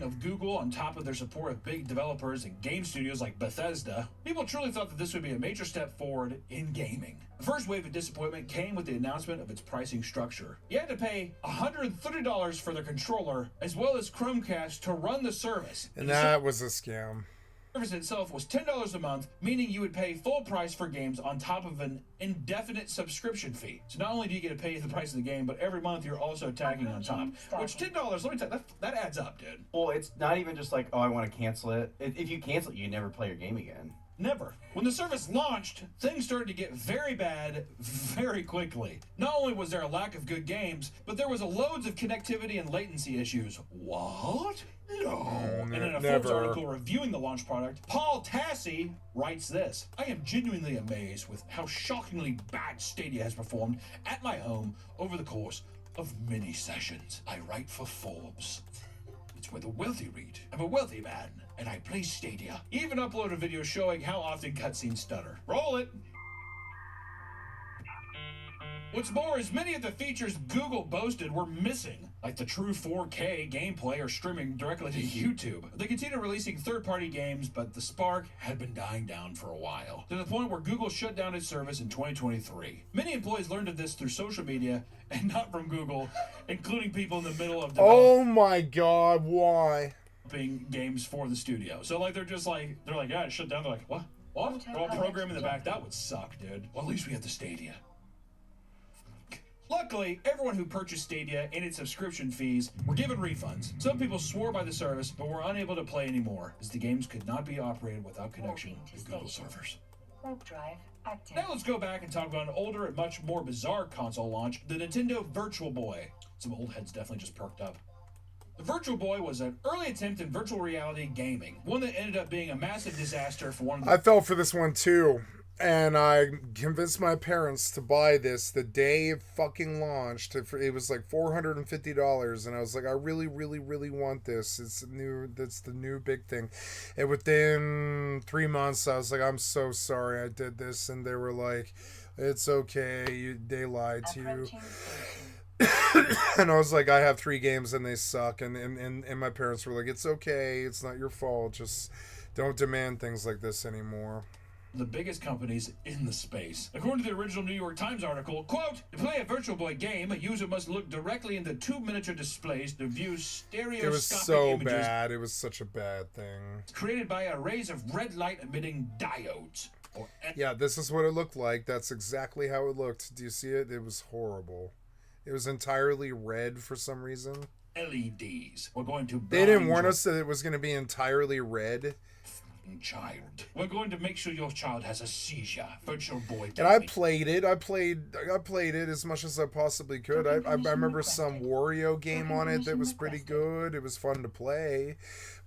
[SPEAKER 8] of Google on top of their support of big developers and game studios like Bethesda, people truly thought that this would be a major step forward in gaming. The first wave of disappointment came with the announcement of its pricing structure. You had to pay $130 for the controller as well as Chromecast to run the service.
[SPEAKER 1] And that was a scam.
[SPEAKER 8] The service itself was $10 a month, meaning you would pay full price for games on top of an indefinite subscription fee. So not only do you get to pay the price of the game, but every month you're also tagging on top. Which $10, let me tell you, that adds up, dude.
[SPEAKER 9] Well, it's not even just like, oh, I want to cancel it. If you cancel it, you can never play your game again.
[SPEAKER 8] Never. When the service launched, things started to get very bad very quickly. Not only was there a lack of good games, but there was loads of connectivity and latency issues. What? No. And in a Forbes article reviewing the launch product, Paul Tassi writes this: I am genuinely amazed with how shockingly bad Stadia has performed at my home over the course of many sessions. I write for Forbes. It's where the wealthy read. I'm a wealthy man, and I play Stadia. Even upload a video showing how often cutscenes stutter. Roll it! What's more is many of the features Google boasted were missing, like the true 4K gameplay or streaming directly to YouTube. They continued releasing third-party games, but the spark had been dying down for a while, to the point where Google shut down its service in 2023. Many employees learned of this through social media, and not from Google, including people in the middle of
[SPEAKER 1] oh my god, why?
[SPEAKER 8] Developing games for the studio. So like they're like, yeah, it shut down. They're like, what? What? They're all programming in the back. That would suck, dude. Well, at least we have the Stadia. Luckily, everyone who purchased Stadia and its subscription fees were given refunds. Some people swore by the service, but were unable to play anymore, as the games could not be operated without connection to Google servers.
[SPEAKER 5] Warp drive active.
[SPEAKER 8] Now let's go back and talk about an older and much more bizarre console launch, the Nintendo Virtual Boy. Some old heads definitely just perked up. The Virtual Boy was an early attempt in virtual reality gaming, one that ended up being a massive disaster for one of the...
[SPEAKER 1] I fell for this one too. And I convinced my parents to buy this the day it fucking launched. It was like $450, and I was like, I really, really, really want this. It's new. That's the new big thing. And within 3 months, I was like, I'm so sorry I did this, and they were like, it's okay. They lied to you. And I was like, I have 3 games and they suck. And my parents were like, it's okay. It's not your fault. Just don't demand things like this anymore.
[SPEAKER 8] The biggest companies in the space. According to the original New York Times article, quote, to play a Virtual Boy game, a user must look directly into 2 miniature displays to view stereoscopic
[SPEAKER 1] It was so
[SPEAKER 8] images
[SPEAKER 1] bad. It was such a bad thing.
[SPEAKER 8] Created by arrays of red light emitting diodes.
[SPEAKER 1] Yeah, this is what it looked like. That's exactly how it looked. Do you see it? It was horrible. It was entirely red for some reason.
[SPEAKER 8] LEDs. We're going to...
[SPEAKER 1] They didn't warn us that it was going to be entirely red.
[SPEAKER 8] Child. We're going to make sure your child has a seizure. Virtual Boy.
[SPEAKER 1] And I played it. I played it as much as I possibly could. I remember some Wario game on it that was pretty good. It was fun to play,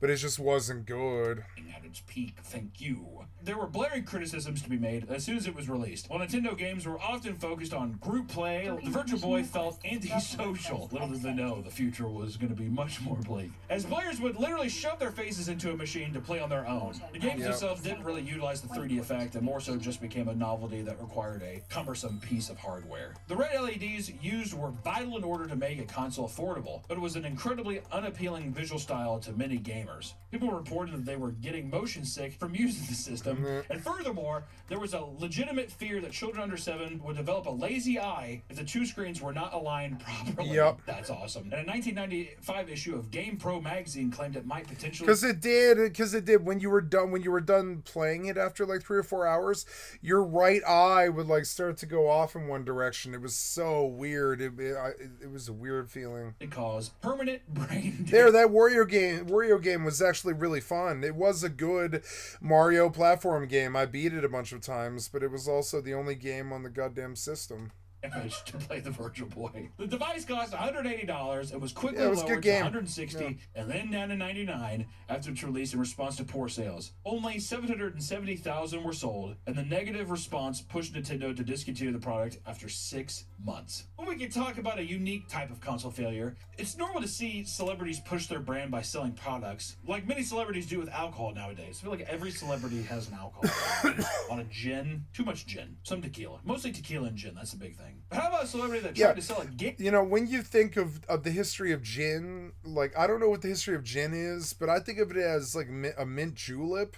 [SPEAKER 1] but it just wasn't good.
[SPEAKER 8] At its peak, thank you. There were blaring criticisms to be made as soon as it was released. While Nintendo games were often focused on group play, the Virtual Boy felt antisocial. Little did they know the future was going to be much more bleak, as players would literally shove their faces into a machine to play on their own. The games themselves didn't really utilize the 3D effect, and more so just became a novelty that required a cumbersome piece of hardware. The red LEDs used were vital in order to make a console affordable, but it was an incredibly unappealing visual style to many gamers. People reported that they were getting motion sick from using the system, and furthermore, there was a legitimate fear that children under 7 would develop a lazy eye if the 2 screens were not aligned properly.
[SPEAKER 1] Yep.
[SPEAKER 8] That's awesome. And a 1995 issue of Game Pro magazine claimed it might potentially...
[SPEAKER 1] Because it did. When you were done playing it after like 3 or 4 hours, your right eye would like start to go off in one direction. It was so weird. It was a weird feeling.
[SPEAKER 8] It caused permanent brain damage.
[SPEAKER 1] There, that Wario game was actually really fun. It was a good Mario platform game. I beat it a bunch of times, but it was also the only game on the goddamn system.
[SPEAKER 8] To play the Virtual Boy. The device cost $180 and was quickly
[SPEAKER 1] lowered
[SPEAKER 8] to $160 and then down to $99 after its release in response to poor sales. Only 770,000 were sold, and the negative response pushed Nintendo to discontinue the product after 6 months. When we can talk about a unique type of console failure, it's normal to see celebrities push their brand by selling products, like many celebrities do with alcohol nowadays. I feel like every celebrity has an alcohol. A lot of gin, too much gin, some tequila, mostly tequila and gin. That's a big thing. thing. But how about a celebrity that tried to sell a game?
[SPEAKER 1] You know, when you think of the history of gin, like, I don't know what the history of gin is, but I think of it as like a mint julep,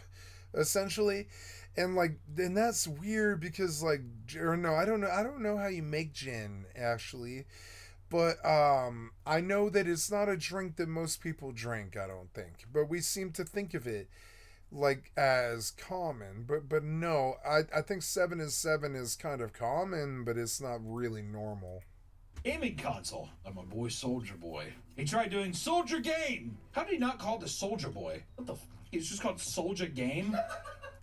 [SPEAKER 1] essentially. And like, and that's weird because like, or no, I don't know how you make gin actually. But I know that it's not a drink that most people drink, I don't think. But we seem to think of it like as common. But no, I think 7 is kind of common, but it's not really normal.
[SPEAKER 8] Gaming console. I'm my boy Soldier Boy. He tried doing Soldier Game. How did he not call it the Soldier Boy? What the f? He's just called Soldier Game?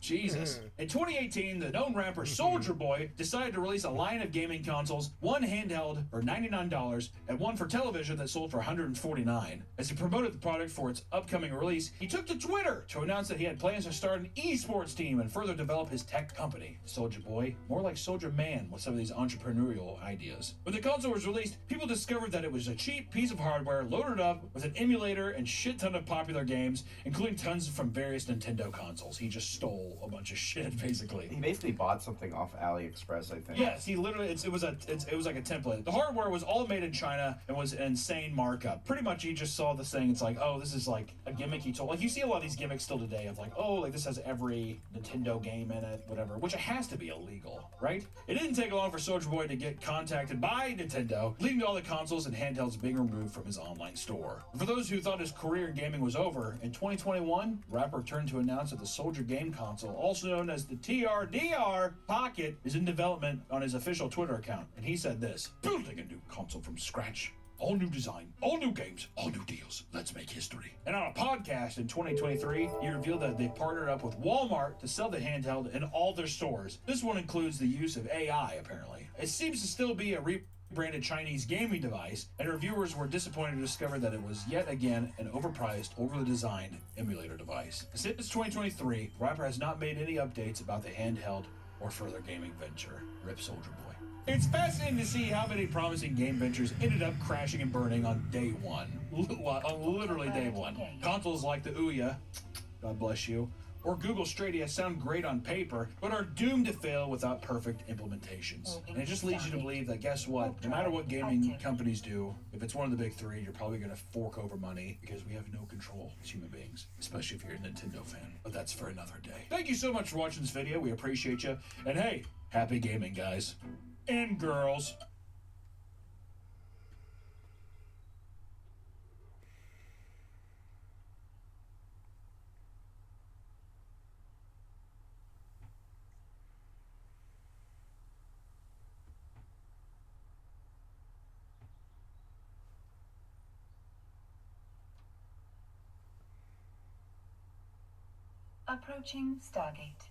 [SPEAKER 8] Jesus. In 2018, the known rapper Soulja Boy decided to release a line of gaming consoles, one handheld for $99 and one for television that sold for $149. As he promoted the product for its upcoming release, he took to Twitter to announce that he had plans to start an esports team and further develop his tech company. Soulja Boy, more like Soldier Man with some of these entrepreneurial ideas. When the console was released, people discovered that it was a cheap piece of hardware loaded up with an emulator and shit ton of popular games, including tons from various Nintendo consoles. He just stole a bunch of shit, basically.
[SPEAKER 9] He basically bought something off AliExpress, I think.
[SPEAKER 8] Yes, he literally, it was like a template. The hardware was all made in China and was an insane markup. Pretty much he just saw this thing, it's like, oh, this is like a gimmick he told. Like, you see a lot of these gimmicks still today of like, oh, like this has every Nintendo game in it, whatever, which it has to be illegal, right? It didn't take long for Soulja Boy to get contacted by Nintendo, leading to all the consoles and handhelds being removed from his online store. For those who thought his career in gaming was over, in 2021, the rapper turned to announce that the Soldier Game console, also known as the TRDR Pocket, is in development on his official Twitter account. And he said this: building a new console from scratch. All new design, all new games, all new deals. Let's make history. And on a podcast in 2023, he revealed that they partnered up with Walmart to sell the handheld in all their stores. This one includes the use of AI, apparently. It seems to still be a rebranded Chinese gaming device, and reviewers were disappointed to discover that it was yet again an overpriced, overly designed emulator device. Since 2023, the rapper has not made any updates about the handheld or further gaming venture. Rip Soulja Boy. It's fascinating to see how many promising game ventures ended up crashing and burning on day one. On literally day one. Consoles like the Ouya, God bless you, or Google Stadia sound great on paper, but are doomed to fail without perfect implementations. And it just leads you to believe that, guess what, no matter what gaming companies do, if it's one of the big three, you're probably going to fork over money because we have no control as human beings, especially if you're a Nintendo fan. But that's for another day. Thank you so much for watching this video. We appreciate you. And hey, happy gaming, guys. And girls.
[SPEAKER 5] Approaching Stargate.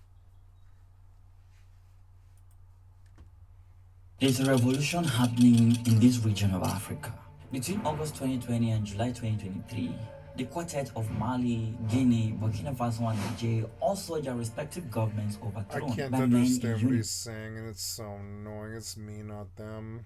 [SPEAKER 16] There's a revolution happening in this region of Africa. Between August 2020 and July 2023, the quartet of Mali, Guinea, Burkina Faso, and Niger all saw their respective governments overthrown.
[SPEAKER 1] I can't understand what he's saying, and it's so annoying. It's me, not them.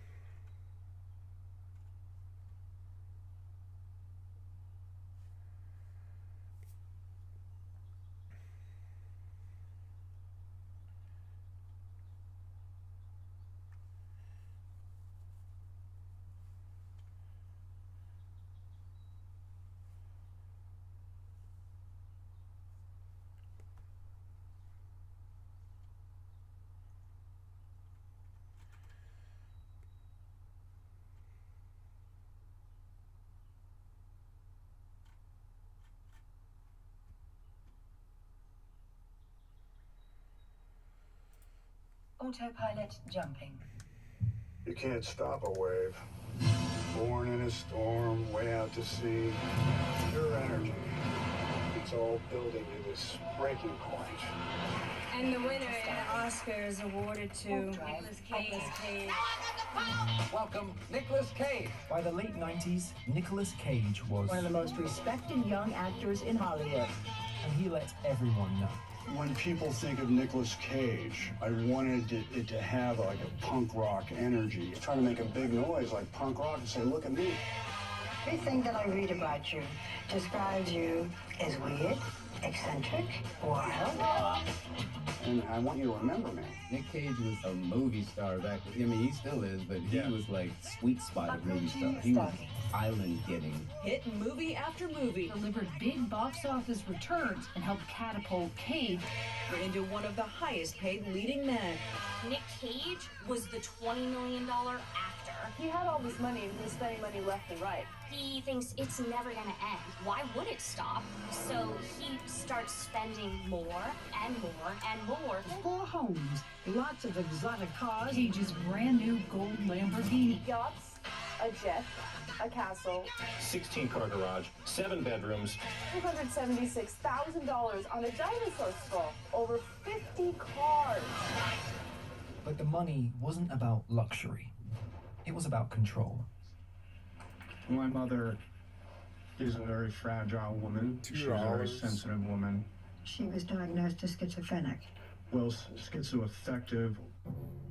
[SPEAKER 5] Autopilot jumping.
[SPEAKER 17] You can't stop a wave. Born in a storm, way out to sea. Pure energy. It's all building to this breaking point.
[SPEAKER 18] And the winner and Oscar is awarded to Nicolas Cage.
[SPEAKER 19] Welcome, Nicolas Cage.
[SPEAKER 20] By the late 90s, Nicolas Cage was
[SPEAKER 21] one of the most respected young actors in Hollywood.
[SPEAKER 20] And he let everyone know.
[SPEAKER 17] When people think of Nicolas Cage, I wanted it to have like a punk rock energy. Trying to make a big noise like punk rock and say, look at me.
[SPEAKER 21] Everything that I read about you describes you as weird, eccentric, wild.
[SPEAKER 17] And I want you to remember me.
[SPEAKER 4] Nick Cage was a movie star back. I mean, he still is, but he was like sweet spot of movie star. He was island getting.
[SPEAKER 22] Hit movie after movie, delivered big box office returns, and helped catapult Cage into one of the highest paid leading men.
[SPEAKER 12] Nick Cage was the $20 million actor.
[SPEAKER 23] He had all this money and he was spending money left and right.
[SPEAKER 12] He thinks it's never gonna end. Why would it stop? So he starts spending more and more and more.
[SPEAKER 21] 4 homes, lots of exotic cars.
[SPEAKER 22] Cage's brand new gold Lamborghini.
[SPEAKER 23] Yachts, a jet, a castle.
[SPEAKER 24] 16-car garage, 7 bedrooms.
[SPEAKER 23] $276,000 on a dinosaur skull. Over 50 cars.
[SPEAKER 20] But the money wasn't about luxury. It was about control.
[SPEAKER 17] My mother is a very fragile woman. She's a very sensitive woman.
[SPEAKER 21] She was diagnosed as schizophrenic.
[SPEAKER 17] Well, schizoaffective.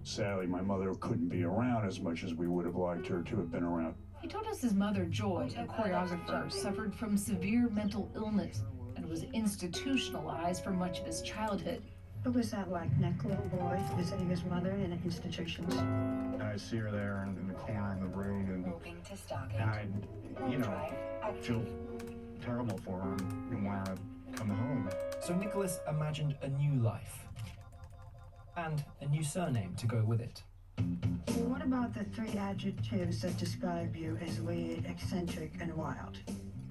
[SPEAKER 17] Sadly, my mother couldn't be around as much as we would have liked her to have been around.
[SPEAKER 22] He told us his mother, Joy, a choreographer, suffered from severe mental illness and was institutionalized for much of his childhood.
[SPEAKER 21] What was that like, Nick, little boy, visiting his mother in institutions?
[SPEAKER 17] I see her there in the corner of the room, and I, feel terrible for her and want her to come home.
[SPEAKER 20] So Nicholas imagined a new life. And a new surname to go with it.
[SPEAKER 21] Well, what about the 3 adjectives that describe you as weird, eccentric, and wild?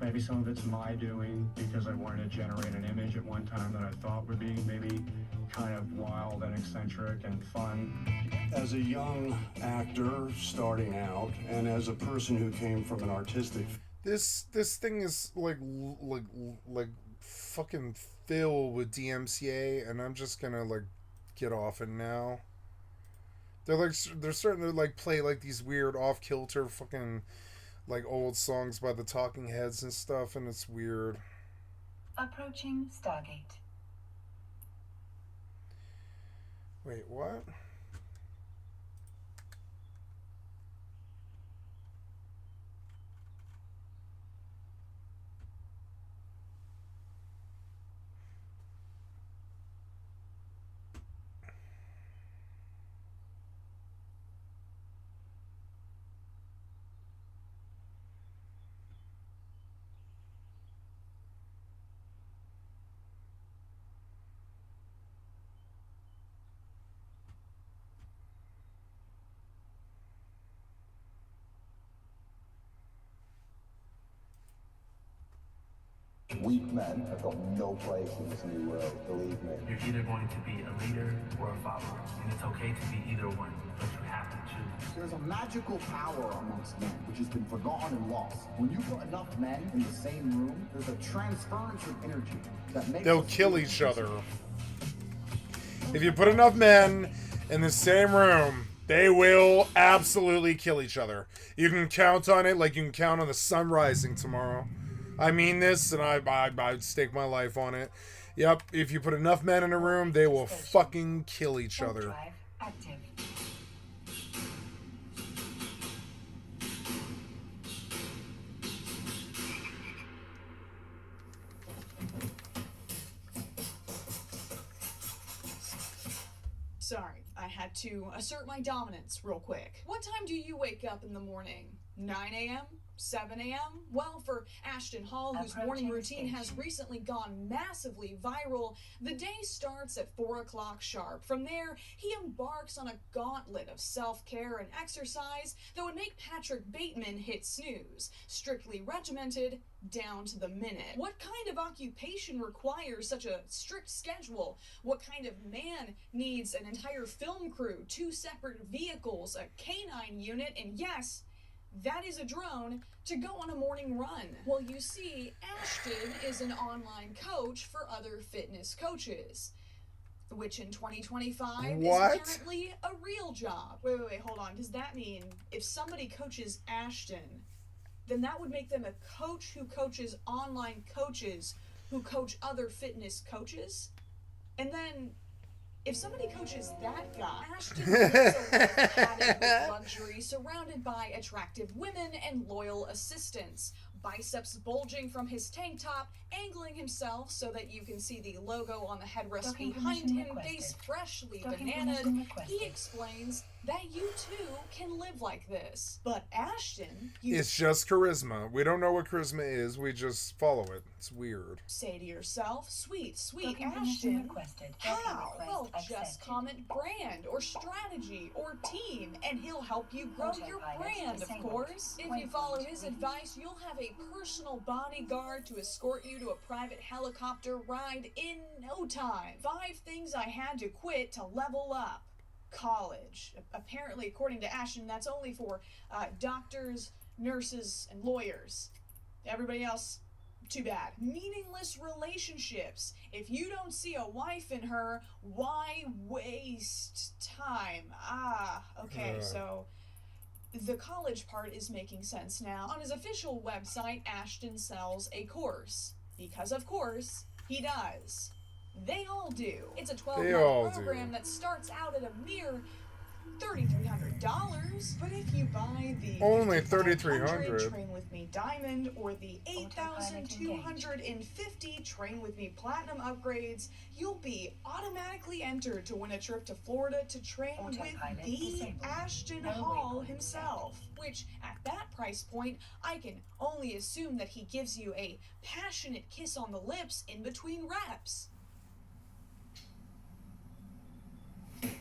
[SPEAKER 17] Maybe some of it's my doing because I wanted to generate an image at one time that I thought would be maybe kind of wild and eccentric and fun. As a young actor starting out, and as a person who came from an artistic...
[SPEAKER 1] This thing is like fucking filled with DMCA, and I'm just gonna like get off it now. They're starting to like play like these weird off-kilter fucking like old songs by the Talking Heads and stuff, and it's weird.
[SPEAKER 5] Approaching Stargate.
[SPEAKER 1] Wait, what?
[SPEAKER 25] Weak men have got no place in this new world, believe me.
[SPEAKER 26] You're either going to be a leader or a follower, and it's okay to be either one, but you have to choose.
[SPEAKER 27] There's a magical power amongst men, which has been forgotten and lost. When you put enough men in the same room, there's a transference of energy that makes...
[SPEAKER 1] They'll kill each other. If you put enough men in the same room, they will absolutely kill each other. You can count on it like you can count on the sun rising tomorrow. I mean this, and I'd stake my life on it. Yep, if you put enough men in a room, they will fucking kill each other.
[SPEAKER 28] Sorry, I had to assert my dominance real quick. What time do you wake up in the morning? 9 a.m.? 7 a.m.? Well, for Ashton Hall, whose morning routine has recently gone massively viral, the day starts at 4 o'clock sharp. From there, he embarks on a gauntlet of self-care and exercise that would make Patrick Bateman hit snooze. Strictly regimented, down to the minute. What kind of occupation requires such a strict schedule? What kind of man needs an entire film crew, 2 separate vehicles, a canine unit, and yes, that is a drone, to go on a morning run? Well, you see, Ashton is an online coach for other fitness coaches, which in 2025 is apparently a real job. Wait, hold on. Does that mean if somebody coaches Ashton, then that would make them a coach who coaches online coaches who coach other fitness coaches? And then if somebody coaches that guy, Ashton lives a life padded with luxury, surrounded by attractive women and loyal assistants. biceps bulging from his tank top, angling himself so that you can see the logo on the headrest behind him, face freshly bananaed, he explains that you too can live like this. But Ashton, you
[SPEAKER 1] It's just charisma. We don't know what charisma is. We just follow it. It's weird.
[SPEAKER 28] say to yourself, sweet Ashton, how? Well, just comment brand or strategy or team and he'll help you grow your brand, of course. If you follow his advice, you'll have a personal bodyguard to escort you to a private helicopter ride in no time. 5 things I had to quit to level up. College. Apparently, according to Ashton, that's only for doctors, nurses, and lawyers. Everybody else, too bad. Meaningless relationships. If you don't see a wife in her, why waste time? Okay, so the college part is making sense now. On his official website, Ashton sells a course. Because, of course, he does. They all do. It's a 12-month program that starts out at a mere $3,300, but if you buy the
[SPEAKER 1] only $3,300
[SPEAKER 28] Train with Me Diamond or the 8,250 Train with Me Platinum upgrades, you'll be automatically entered to win a trip to Florida to train with the Ashton Hall himself. Which, at that price point, I can only assume that he gives you a passionate kiss on the lips in between reps.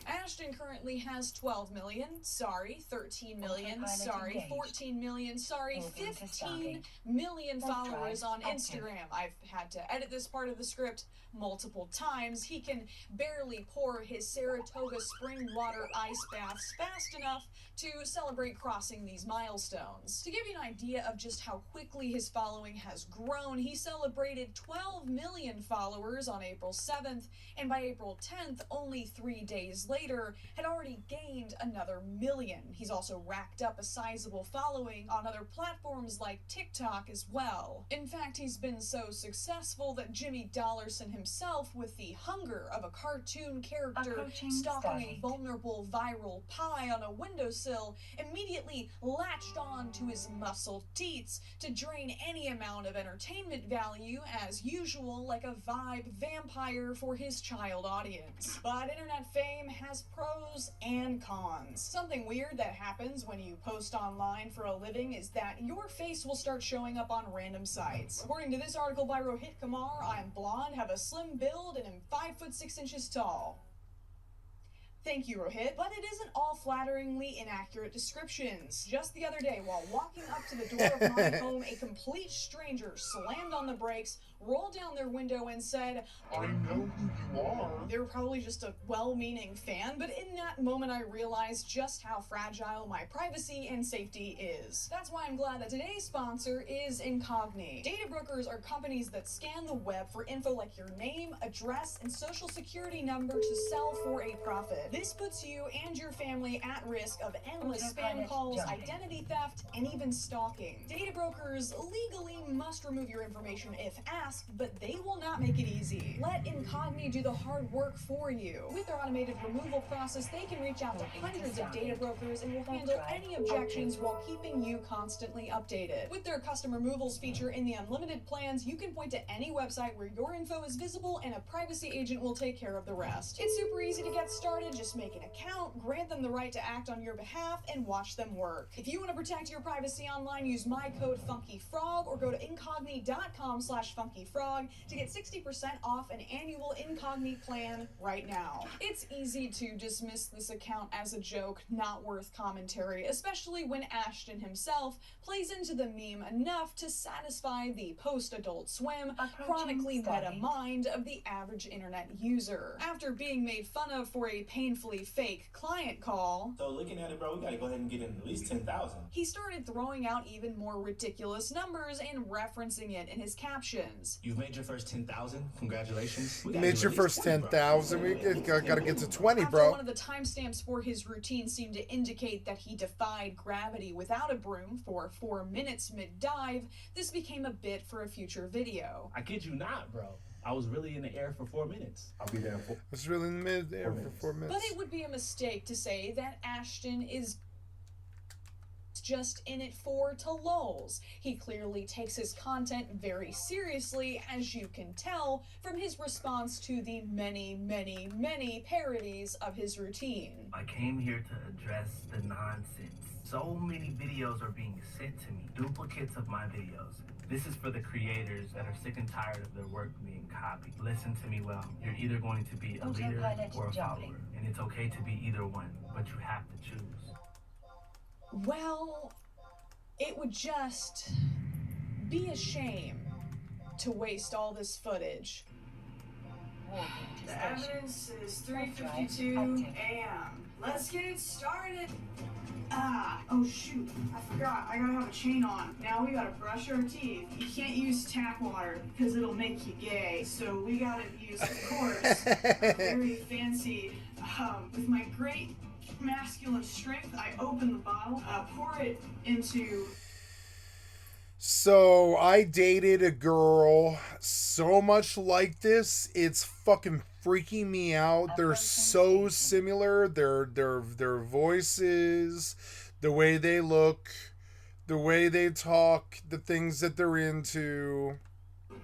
[SPEAKER 28] Ashton currently has 12 million, 13 million, 14 million, 15 million followers on Instagram. I've had to edit this part of the script multiple times. He can barely pour his Saratoga spring water ice baths fast enough to celebrate crossing these milestones. To give you an idea of just how quickly his following has grown, he celebrated 12 million followers on April 7th, and by April 10th, only 3 days later, had already gained another million. He's also racked up a sizable following on other platforms like TikTok as well. In fact, he's been so successful that Jimmy Dollarson himself, with the hunger of a cartoon character stalking a vulnerable viral pie on a windowsill, immediately latched on to his muscled teats to drain any amount of entertainment value, as usual, like a vibe vampire for his child audience. But internet fame has pros and cons. Something weird that happens when you post online for a living is that your face will start showing up on random sites. According to this article by Rohit Kumar, I'm blonde, have a slim build, and am 5'6" tall. Thank you, Rohit, but it isn't all flatteringly inaccurate descriptions. Just the other day, while walking up to the door of my home, a complete stranger slammed on the brakes, rolled down their window, and said, "I know who you are." They were probably just a well-meaning fan, but in that moment I realized just how fragile my privacy and safety is. That's why I'm glad that today's sponsor is Incogni. Data brokers are companies that scan the web for info like your name, address, and social security number to sell for a profit. This puts you and your family at risk of endless spam calls, identity theft, and even stalking. Data brokers legally must remove your information if asked, but they will not make it easy. Let Incogni do the hard work for you. With their automated removal process, they can reach out to hundreds of data brokers and will handle any objections while keeping you constantly updated. With their custom removals feature in the unlimited plans, you can point to any website where your info is visible and a privacy agent will take care of the rest. It's super easy to get started. Just make an account, grant them the right to act on your behalf, and watch them work. If you want to protect your privacy online, use my code FunkyFrog or go to incogni.com/funkyfrog to get 60% off an annual Incogni plan right now. It's easy to dismiss this account as a joke, not worth commentary, especially when Ashton himself plays into the meme enough to satisfy the post-Adult Swim, chronically meta mind of the average internet user. After being made fun of for a painfully fake client call,
[SPEAKER 2] so looking at it, bro, we gotta go ahead and get in at least 10,000.
[SPEAKER 28] He started throwing out even more ridiculous numbers and referencing it in his captions.
[SPEAKER 2] You've made your first 10,000. Congratulations.
[SPEAKER 1] You made your first 10,000. We gotta get to 20, bro.
[SPEAKER 28] One of the timestamps for his routine seemed to indicate that he defied gravity without a broom for 4 minutes mid-dive. This became a bit for a future video.
[SPEAKER 2] I kid you not, bro. I was really in the air for 4 minutes. I'll be there for.
[SPEAKER 1] I was really in the mid-air for 4 minutes.
[SPEAKER 28] But it would be a mistake to say that Ashton is just in it for to lulz. He clearly takes his content very seriously, as you can tell from his response to the many, many, many parodies of his routine.
[SPEAKER 26] I came here to address the nonsense. So many videos are being sent to me, duplicates of my videos. This is for the creators that are sick and tired of their work being copied. Listen to me well. You're either going to be a leader or a follower, and it's okay to be either one, but you have to choose.
[SPEAKER 28] Well, it would just be a shame to waste all this footage.
[SPEAKER 18] The evidence is 3:52 a.m. Let's get it started. Oh shoot, I forgot. I gotta have a chain on. Now we gotta brush our teeth. You can't use tap water because it'll make you gay. So we gotta use, of course, very fancy. With my great masculine strength, I open the bottle, pour it into...
[SPEAKER 1] So I dated a girl so much like this, it's fucking freaking me out. They're so similar. Their voices, the way they look, the way they talk, the things that they're into.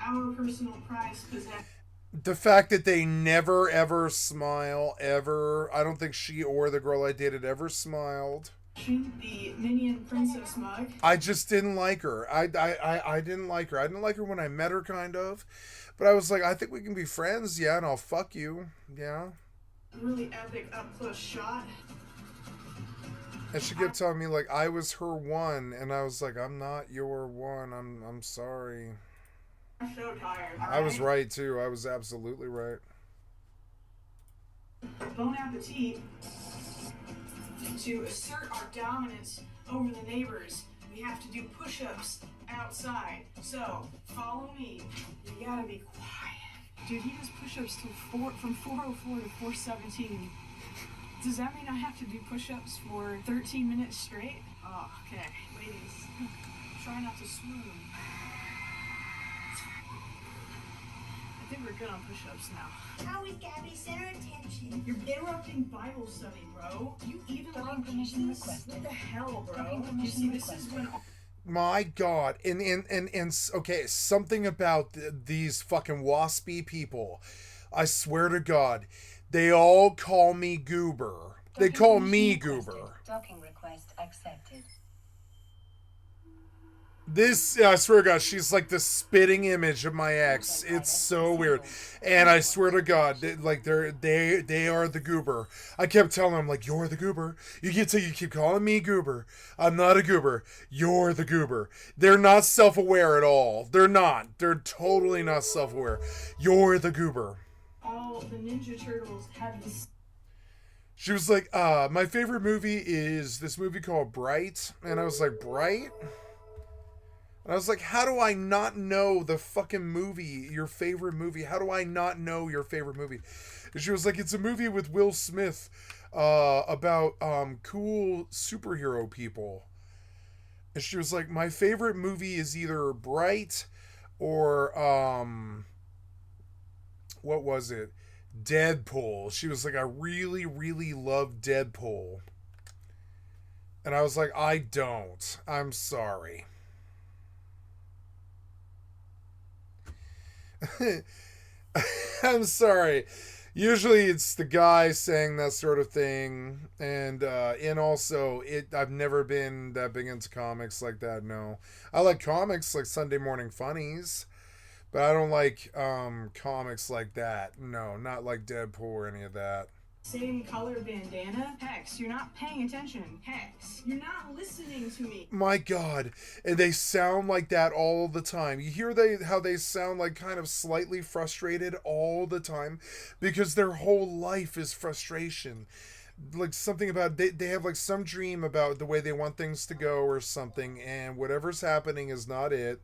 [SPEAKER 18] Our personal prize possession.
[SPEAKER 1] The fact that they never ever smile ever. I don't think she or the girl I dated ever smiled.
[SPEAKER 18] The Minion Princess mug.
[SPEAKER 1] I just didn't like her. I didn't like her. I didn't like her when I met her, kind of. But I was like, I think we can be friends, yeah, and I'll fuck you, yeah.
[SPEAKER 18] Really epic up-close shot.
[SPEAKER 1] And she kept telling me, like, I was her one, and I was like, I'm not your one. I'm sorry.
[SPEAKER 18] I'm so tired.
[SPEAKER 1] I was right, too. I was absolutely right.
[SPEAKER 18] Bon appetit. To assert our dominance over the neighbors, we have to do push-ups outside. So, follow me. You gotta be quiet. Dude, he does push-ups from 404 to 417. Does that mean I have to do push-ups for 13 minutes straight? Oh, okay. Ladies, try not to swoon. I think we're good on push-ups now. Always gotta be center attention. You're interrupting Bible study, bro. You even like Jesus? What the hell, bro? You see, this is when...
[SPEAKER 1] My God. And okay, something about these fucking waspy people. I swear to God, they all call me Goober. They call me Goober.
[SPEAKER 5] Docking request accepted.
[SPEAKER 1] This, I swear to God, she's like the spitting image of my ex. It's so weird. And I swear to God, like they are the Goober. I kept telling them, like, you're the Goober. You keep calling me Goober. I'm not a Goober. You're the Goober. They're not self-aware at all. They're not. They're totally not self-aware. You're the Goober.
[SPEAKER 18] All the Ninja Turtles have this...
[SPEAKER 1] She was like, my favorite movie is this movie called Bright. And I was like, Bright? And I was like, how do I not know the fucking movie, your favorite movie? How do I not know your favorite movie? And she was like, it's a movie with Will Smith about cool superhero people. And she was like, my favorite movie is either Bright or, what was it? Deadpool. She was like, I really, really love Deadpool. And I was like, I don't. I'm sorry. I'm sorry. Usually it's the guy saying that sort of thing, and also I've never been that big into comics like that. No, I like comics like Sunday Morning Funnies, but I don't like comics like that. No, not like Deadpool or any of that.
[SPEAKER 18] Same color bandana? Hex, you're not paying attention. Hex, you're not listening to me.
[SPEAKER 1] My God. And they sound like that all the time. You hear how they sound like kind of slightly frustrated all the time because their whole life is frustration. Like something about, they have like some dream about the way they want things to go or something, and whatever's happening is not it.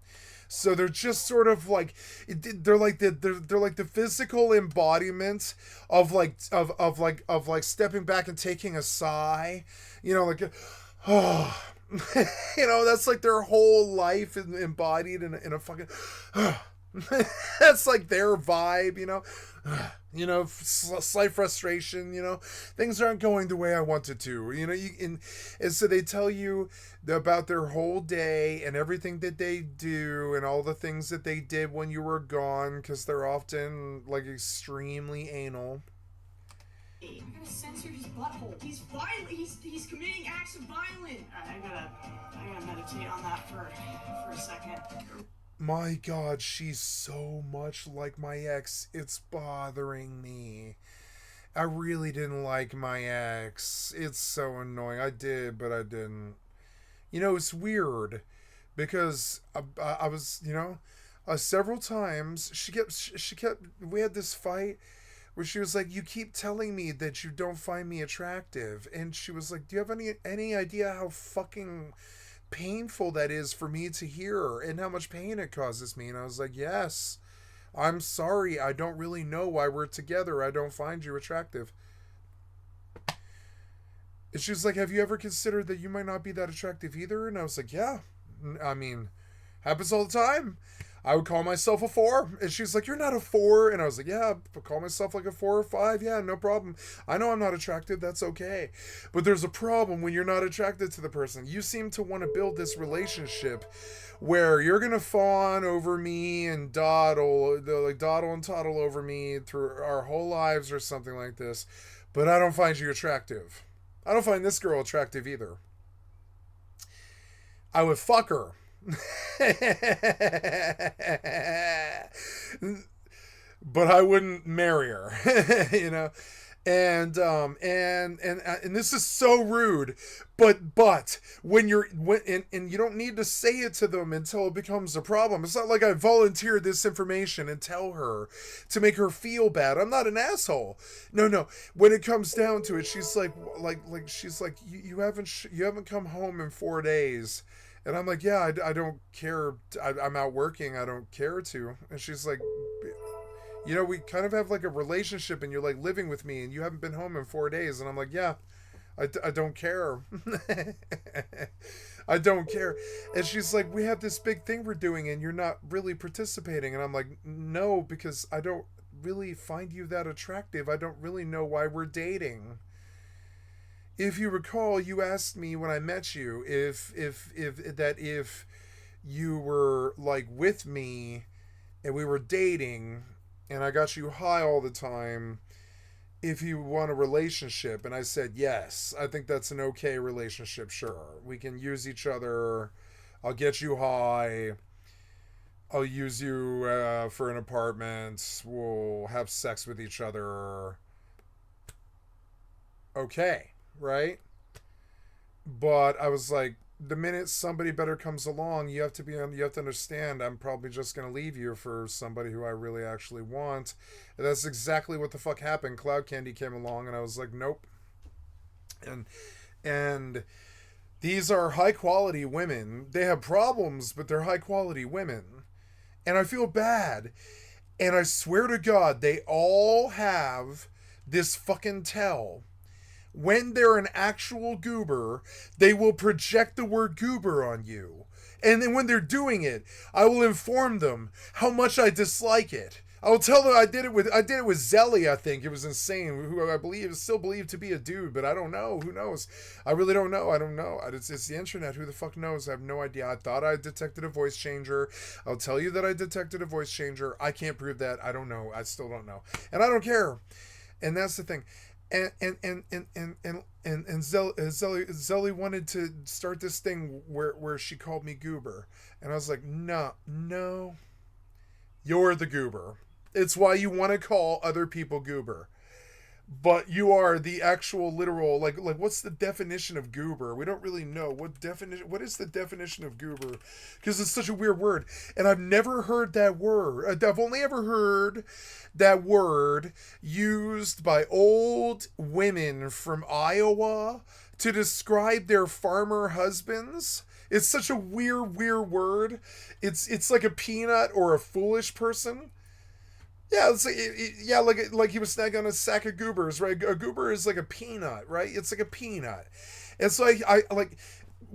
[SPEAKER 1] So they're just sort of like, they're like the physical embodiment of like stepping back and taking a sigh, like, oh, that's like their whole life embodied in a fucking, That's like their vibe, you know. Slight frustration, things aren't going the way I wanted to, and so they tell you about their whole day and everything that they do and all the things that they did when you were gone, because they're often like extremely anal.
[SPEAKER 18] I'm gonna censor his butthole. He's violent. He's committing acts of violence. I gotta meditate on that for a second.
[SPEAKER 1] My God, she's so much like my ex. It's bothering me. I really didn't like my ex. It's so annoying. I did, but I didn't. It's weird because I was, several times she kept. We had this fight where she was like, "You keep telling me that you don't find me attractive," and she was like, "Do you have any idea how fucking painful that is for me to hear and how much pain it causes me?" And I was like, "Yes, I'm sorry. I don't really know why we're together. I don't find you attractive." And she was like, "Have you ever considered that you might not be that attractive either?" And I was like, "Yeah, I mean, happens all the time. I would call myself a 4." And she's like, "You're not a 4." And I was like, "Yeah, but call myself like a 4 or 5. Yeah, no problem. I know I'm not attractive. That's okay. But there's a problem when you're not attracted to the person. You seem to want to build this relationship where you're going to fawn over me and dawdle and toddle over me through our whole lives or something like this. But I don't find you attractive. I don't find this girl attractive either. I would fuck her." But I wouldn't marry her, and this is so rude, but when you don't need to say it to them until it becomes a problem. It's not like I volunteered this information and tell her to make her feel bad. I'm not an asshole. No. When it comes down to it, she's like she's like, you haven't come home in 4 days. And I'm like, "Yeah, I don't care. I'm out working. I don't care to." And she's like, "We kind of have like a relationship and you're like living with me and you haven't been home in 4 days." And I'm like, "Yeah, I don't care." I don't care. And she's like, "We have this big thing we're doing and you're not really participating." And I'm like, "No, because I don't really find you that attractive. I don't really know why we're dating. If you recall, you asked me when I met you if you were like with me and we were dating and I got you high all the time, if you want a relationship." And I said, "Yes, I think that's an okay relationship. Sure, we can use each other. I'll get you high. I'll use you for an apartment. We'll have sex with each other. Okay." Right? But I was like, the minute somebody better comes along, you have to understand I'm probably just going to leave you for somebody who I really actually want. And that's exactly what the fuck happened. Cloud Candy came along and I was like, "Nope." And these are high quality women. They have problems, but they're high quality women. And I feel bad. And I swear to God, they all have this fucking tell. When they're an actual goober, they will project the word goober on you. And then when they're doing it, I will inform them how much I dislike it. I will tell them I did it with Zelly, I think. It was insane. Who I believe is still believed to be a dude, but I don't know. Who knows? I really don't know. I don't know. It's the internet. Who the fuck knows? I have no idea. I thought I detected a voice changer. I'll tell you that I detected a voice changer. I can't prove that. I don't know. I still don't know. And I don't care. And that's the thing. And Zelly wanted to start this thing where she called me goober. And I was like, no, you're the goober. It's why you want to call other people goober. But you are the actual literal, like what's the definition of goober? We don't really know. What is the definition of goober? Because it's such a weird word. And I've never heard that word. I've only ever heard that word used by old women from Iowa to describe their farmer husbands. It's such a weird word. It's like a peanut or a foolish person. Yeah, it's like he was snagging on a sack of goobers, right? A goober is like a peanut, right? It's like a peanut. And so I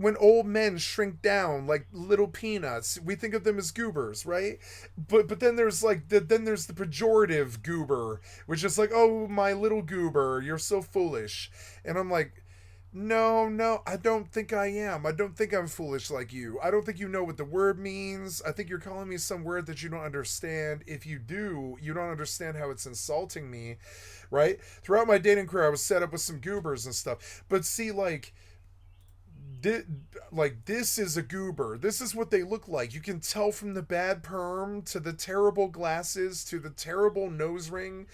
[SPEAKER 1] when old men shrink down like little peanuts, we think of them as goobers, right? But then there's like then there's the pejorative goober, which is like, oh, my little goober, you're so foolish. And I'm like, no, I don't think I am. I don't think I'm foolish like you. I don't think you know what the word means. I think you're calling me some word that you don't understand. If you do, you don't understand how it's insulting me, right? Throughout my dating career, I was set up with some goobers and stuff. But see, like this is a goober. This is what they look like. You can tell from the bad perm to the terrible glasses to the terrible nose ring.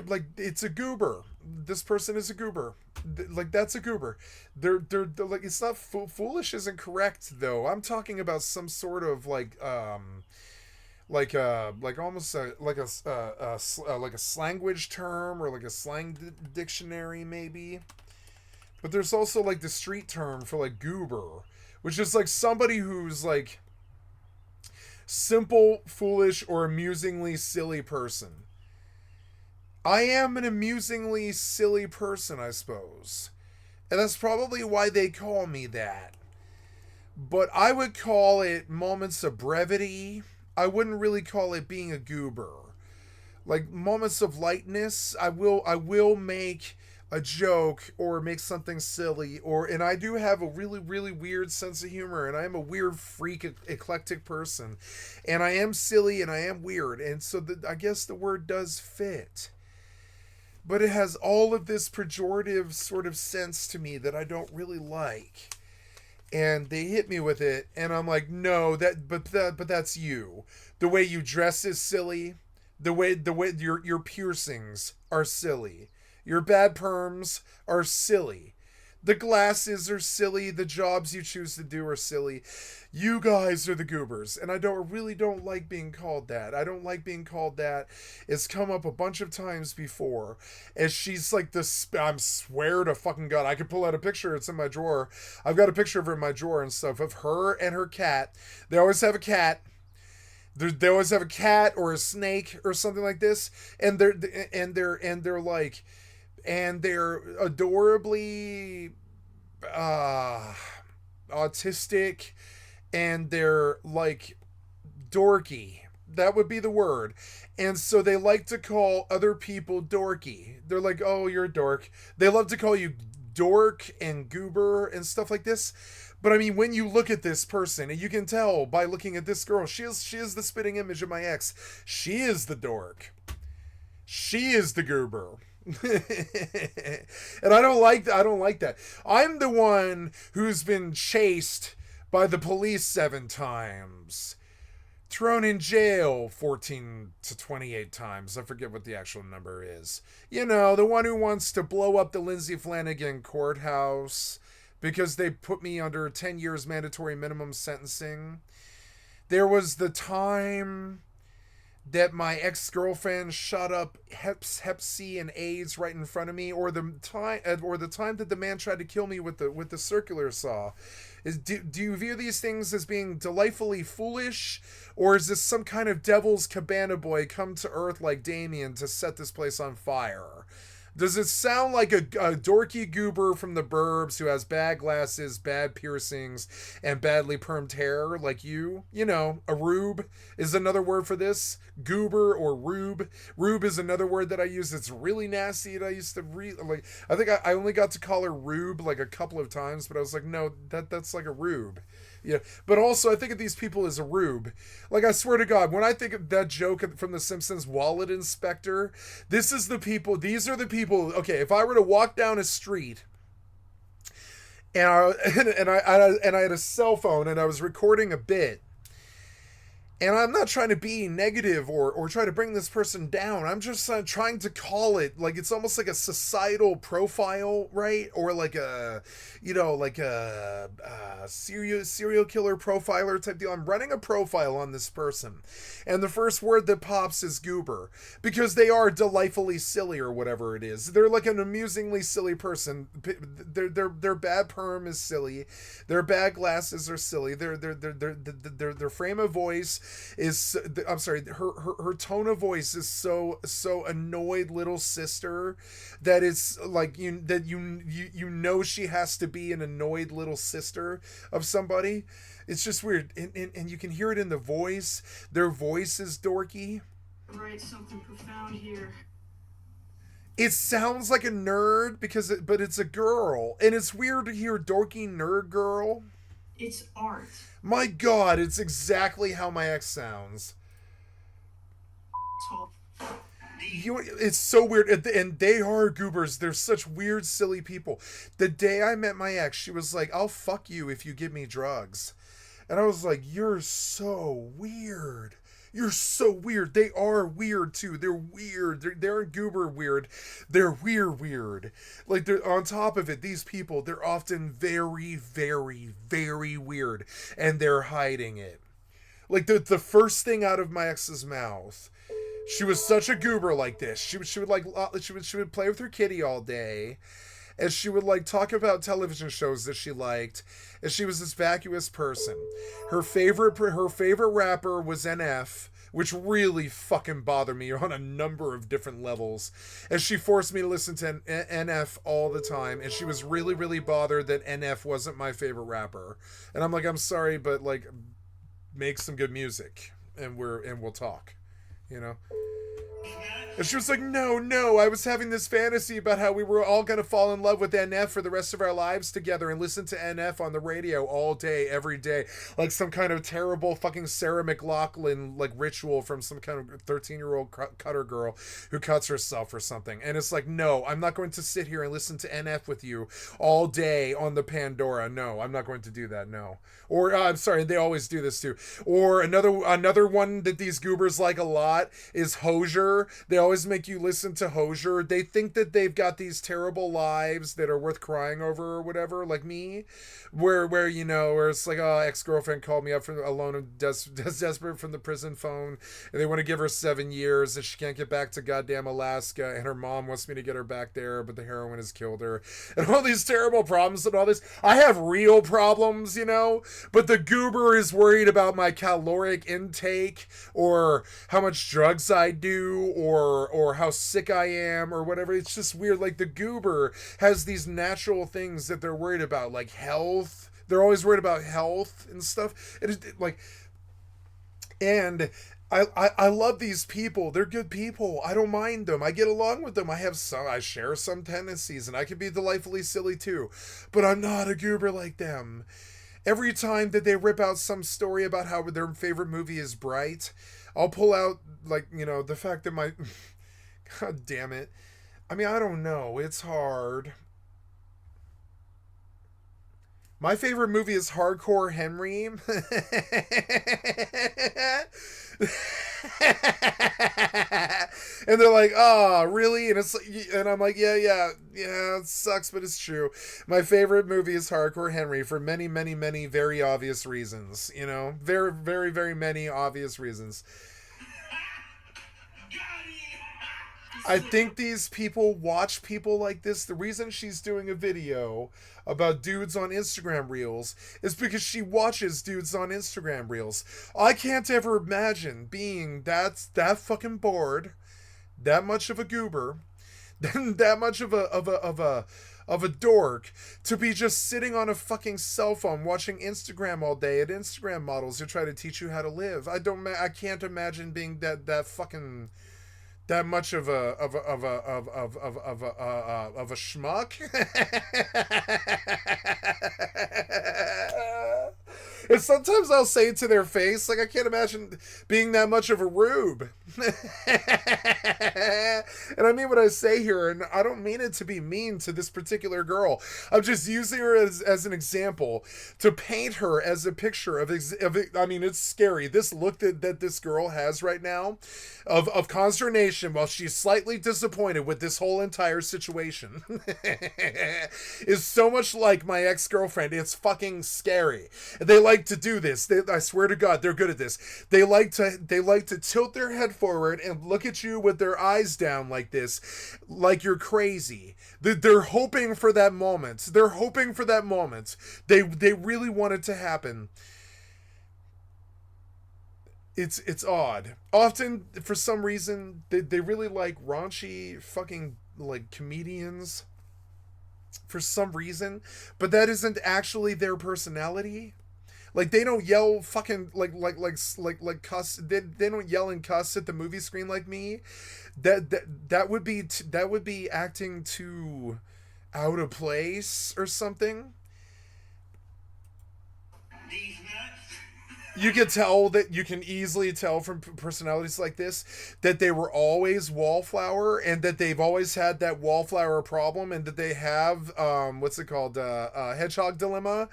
[SPEAKER 1] Like, it's a goober. This person is a goober. Like, that's a goober. They're like, it's not foolish isn't correct though. I'm talking about some sort of like almost like a slanguage term, or like a slang dictionary maybe. But there's also like the street term for like goober, which is like somebody who's like simple, foolish, or amusingly silly person. I am an amusingly silly person, I suppose. And that's probably why they call me that. But I would call it moments of brevity. I wouldn't really call it being a goober. Like moments of lightness, I will make a joke or make something silly, and I do have a really, really weird sense of humor, and I am a weird freak, eclectic person, and I am silly and I am weird, and so I guess the word does fit. But it has all of this pejorative sort of sense to me that I don't really like. And they hit me with it, and I'm like, no, but that's you. The way you dress is silly. The way your piercings are silly. Your bad perms are silly. The glasses are silly. The jobs you choose to do are silly. You guys are the goobers. And I really don't like being called that. I don't like being called that. It's come up a bunch of times before. As she's like this, I swear to fucking God, I could pull out a picture. It's in my drawer. I've got a picture of her in my drawer and stuff, of her and her cat. They always have a cat. They always have a cat or a snake or something like this. And they're like, and they're adorably autistic, and they're like dorky. That would be the word. And so they like to call other people dorky. They're like, oh, you're a dork. They love to call you dork and goober and stuff like this. But I mean, when you look at this person, and you can tell by looking at this girl, she is the spitting image of my ex. She is the dork. She is the goober. And I don't like that. I'm the one who's been chased by the police 7 times, thrown in jail 14 to 28 times. I forget what the actual number is. You know, the one who wants to blow up the Lindsay Flanagan courthouse because they put me under 10 years mandatory minimum sentencing. There was the time that my ex-girlfriend shot up Hep C and AIDS right in front of me, or the time that the man tried to kill me with the circular saw. Do you view these things as being delightfully foolish, or is this some kind of devil's cabana boy come to earth like Damien to set this place on fire? Does it sound like a dorky goober from the burbs who has bad glasses, bad piercings, and badly permed hair like you? You know, a rube is another word for this. Goober or rube. Rube is another word that I use. It's really nasty. And I used to I think I only got to call her rube like a couple of times, but I was like, no, that's like a rube. Yeah, but also I think of these people as a rube. Like, I swear to God, when I think of that joke from The Simpsons, wallet inspector, these are the people, okay, if I were to walk down a street and I had a cell phone and I was recording a bit, and I'm not trying to be negative or try to bring this person down. I'm just trying to call it, like, it's almost like a societal profile, right? Or like a, serial killer profiler type deal. I'm running a profile on this person, and the first word that pops is goober, because they are delightfully silly or whatever it is. They're like an amusingly silly person. Their bad perm is silly. Their bad glasses are silly. Their frame of voice is, I'm sorry, her tone of voice is so annoyed little sister that it's like you know she has to be an annoyed little sister of somebody. It's just weird, and you can hear it in the voice. Their voice is dorky.
[SPEAKER 18] Write something profound here.
[SPEAKER 1] It sounds like a nerd but it's a girl, and it's weird to hear dorky nerd girl.
[SPEAKER 18] It's art.
[SPEAKER 1] My God, it's exactly how my ex sounds. It's so weird, and they are goobers. They're such weird, silly people. The day I met my ex, she was like, "I'll fuck you if you give me drugs," and I was like, "You're so weird. You're so weird." They are weird too. They're weird. They're goober weird. They're weird. Like, they're on top of it. These people, they're often very, very, very weird, and they're hiding it. Like the first thing out of my ex's mouth, she was such a goober like this. She would play with her kitty all day, and she would like talk about television shows that she liked, and she was this vacuous person. Her favorite rapper was NF, which really fucking bothered me on a number of different levels. And she forced me to listen to NF all the time, and she was really, really bothered that NF wasn't my favorite rapper. And I'm like, I'm sorry, but like, make some good music, and we'll talk, you know. And she was like, no, I was having this fantasy about how we were all going to fall in love with NF for the rest of our lives together and listen to NF on the radio all day, every day. Like some kind of terrible fucking Sarah McLachlan like ritual from some kind of 13-year-old cutter girl who cuts herself or something. And it's like, no, I'm not going to sit here and listen to NF with you all day on the Pandora. No, I'm not going to do that, no. Or, I'm sorry, they always do this too. Or another one that these goobers like a lot is Hozier. They always make you listen to Hozier. They think that they've got these terrible lives that are worth crying over or whatever, like me, where you know, where it's like, oh, ex-girlfriend called me up from alone and desperate from the prison phone, and they want to give her 7 years, and she can't get back to goddamn Alaska, and her mom wants me to get her back there, but the heroin has killed her, and all these terrible problems and all this. I have real problems, you know, but the goober is worried about my caloric intake, or how much drugs I do, or how sick I am, or whatever. It's just weird. Like, the goober has these natural things that they're worried about, like health. They're always worried about health and stuff. And I love these people. They're good people. I don't mind them. I get along with them. I share some tendencies, and I can be delightfully silly too. But I'm not a goober like them. Every time that they rip out some story about how their favorite movie is Bright, I'll pull out, like, you know, the fact that my... God damn it. I mean, I don't know. It's hard. My favorite movie is Hardcore Henry. And they're like, oh, really? And it's like, and I'm like, yeah, it sucks, but it's true. My favorite movie is Hardcore Henry for many, many, many very obvious reasons, you know? Very, very, very many obvious reasons. I think these people watch people like this. The reason she's doing a video about dudes on Instagram Reels is because she watches dudes on Instagram Reels. I can't ever imagine being that fucking bored, that much of a goober, that much of a dork, to be just sitting on a fucking cell phone watching Instagram all day at Instagram models who try to teach you how to live. I can't imagine being that fucking... that much of a schmuck. And sometimes I'll say it to their face, like, I can't imagine being that much of a rube. And I mean what I say here, and I don't mean it to be mean to this particular girl. I'm just using her as an example to paint her as a picture of I mean, it's scary. This look that this girl has right now of consternation while she's slightly disappointed with this whole entire situation is so much like my ex-girlfriend. It's fucking scary. They like to do this. I swear to God, they're good at this. They like to tilt their head forward and look at you with their eyes down like this, like you're crazy. They're hoping for that moment. They're hoping for that moment. They really want it to happen. it's odd. Often, for some reason, they really like raunchy fucking like comedians for some reason, but that isn't actually their personality. Like they don't yell fucking like cuss. They don't yell and cuss at the movie screen like me. That would be acting too out of place or something. You could tell that you can easily tell from personalities like this that they were always wallflower and that they've always had that wallflower problem and that they have what's it called hedgehog dilemma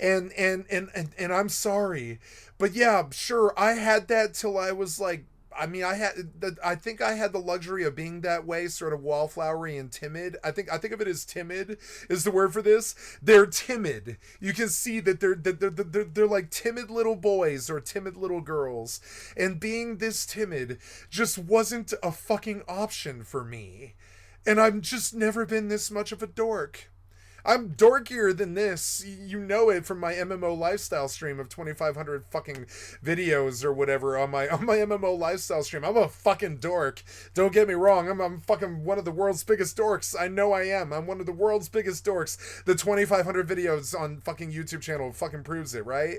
[SPEAKER 1] and I'm sorry, but yeah, sure, I had that till I was like, I mean, I think I had the luxury of being that way, sort of wallflowery and timid. I think of it as timid is the word for this. They're timid. You can see that they're like timid little boys or timid little girls. And being this timid just wasn't a fucking option for me. And I've just never been this much of a dork. I'm dorkier than this. You know it from my MMO lifestyle stream of 2,500 fucking videos or whatever on my MMO lifestyle stream. I'm a fucking dork. Don't get me wrong. I'm fucking one of the world's biggest dorks. I know I am. I'm one of the world's biggest dorks. The 2,500 videos on fucking YouTube channel fucking proves it, right?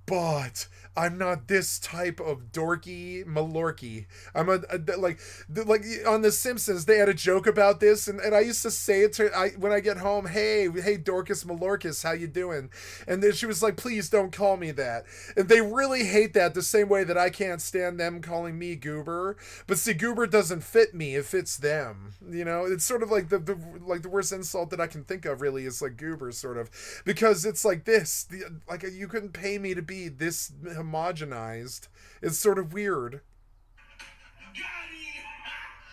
[SPEAKER 1] But I'm not this type of dorky malorky. I'm like on The Simpsons, they had a joke about this, and I used to say it to when I get home, hey Dorcas Malorcas, how you doing? And then she was like, please don't call me that. And they really hate that the same way that I can't stand them calling me Goober. But see, Goober doesn't fit me, it fits them. You know, it's sort of like the worst insult that I can think of really is like Goober, sort of, because it's like this, like you couldn't pay me to be this homogenized. It's sort of weird.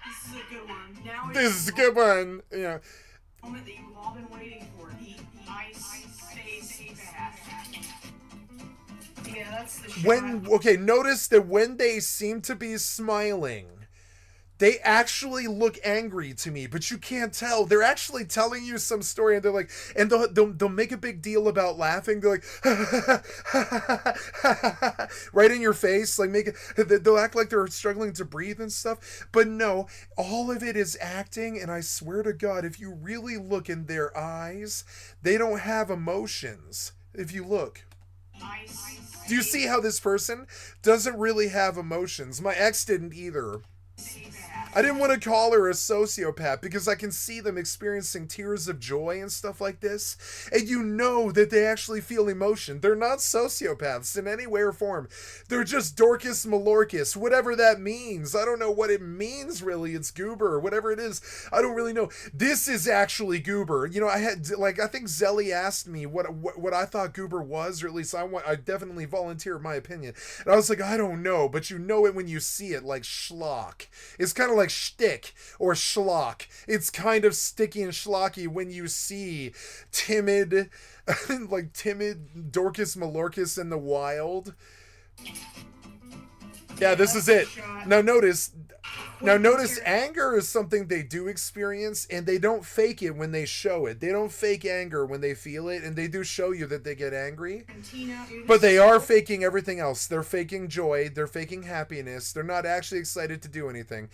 [SPEAKER 18] This is a good one. Now
[SPEAKER 1] This is a good one. Yeah.
[SPEAKER 18] Moment that you've all been waiting for. The ice face bath. Yeah, that's the shot.
[SPEAKER 1] Notice that when they seem to be smiling, they actually look angry to me, but you can't tell. They're actually telling you some story, and they're like, and they'll make a big deal about laughing. They're like, right in your face, like they'll act like they're struggling to breathe and stuff. But no, all of it is acting, and I swear to God, if you really look in their eyes, they don't have emotions. If you look. Do you see how this person doesn't really have emotions? My ex didn't either. I didn't want to call her a sociopath because I can see them experiencing tears of joy and stuff like this. And you know that they actually feel emotion. They're not sociopaths in any way or form. They're just Dorcas Malorcas, whatever that means. I don't know what it means really. It's Goober, whatever it is. I don't really know. This is actually Goober. You know, I think Zelly asked me what I thought Goober was, or at least I definitely volunteered my opinion. And I was like, I don't know, but you know it when you see it, like schlock. It's kind of like shtick or schlock. It's kind of sticky and schlocky when you see timid, like timid Dorcas Malorcas in the wild. Yeah, this is it. Now notice anger is something they do experience, and they don't fake it when they show it. They don't fake anger when they feel it, and they do show you that they get angry. But they are faking everything else. They're faking joy. They're faking happiness. They're not actually excited to do anything.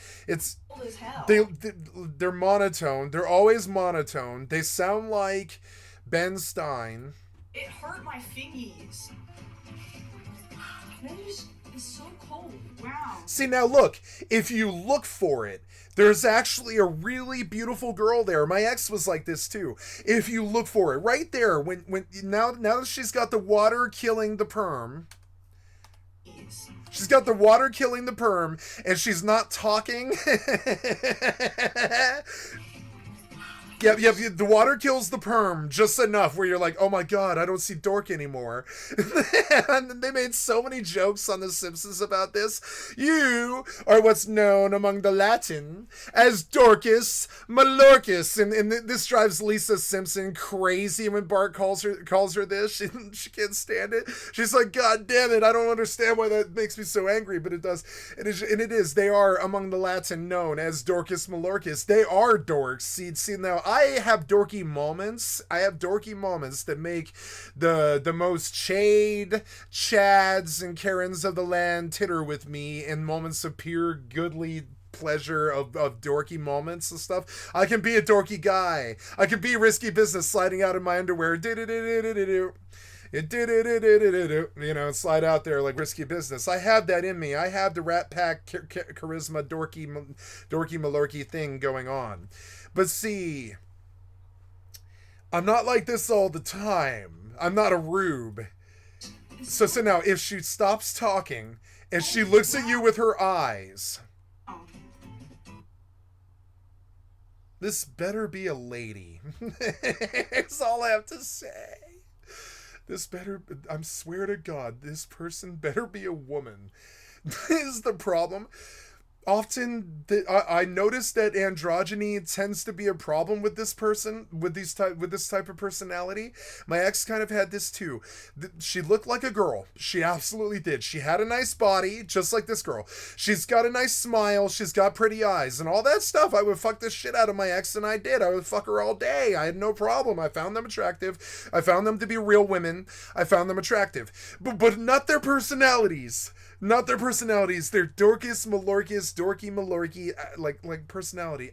[SPEAKER 1] They're monotone. They're always monotone. They sound like Ben Stein.
[SPEAKER 18] It hurt my fingies. It's so cold. Wow.
[SPEAKER 1] See, now look, if you look for it, there's actually a really beautiful girl there. My ex was like this too. If you look for it, right there, now that she's got the water killing the perm. She's got the water killing the perm, and she's not talking. Yep, the water kills the perm just enough where you're like, oh my God, I don't see Dork anymore. And they made so many jokes on The Simpsons about this. You are what's known among the Latin as Dorcas Malorcas. And this drives Lisa Simpson crazy when Bart calls her this. She can't stand it. She's like, God damn it, I don't understand why that makes me so angry, but it does. And it is. They are among the Latin known as Dorcas Malorcas. They are dorks. See now, I have dorky moments. I have dorky moments that make the most Chads and Karens of the land titter with me in moments of pure goodly pleasure of dorky moments and stuff. I can be a dorky guy. I can be risky business sliding out in my underwear. You know, slide out there like risky business. I have that in me. I have the Rat Pack charisma dorky malarkey thing going on. But see, I'm not like this all the time. I'm not a rube. So now, if she stops talking and she looks at you with her eyes, this better be a lady. That's all I have to say. I swear to God, this person better be a woman. This is the problem. Often, I notice that androgyny tends to be a problem with this person, with this type of personality. My ex kind of had this too. She looked like a girl. She absolutely did. She had a nice body, just like this girl. She's got a nice smile. She's got pretty eyes and all that stuff. I would fuck the shit out of my ex, and I did. I would fuck her all day. I had no problem. I found them attractive. I found them to be real women. I found them attractive. But not their personalities. Not their personalities. Their dorky malorky, like personality.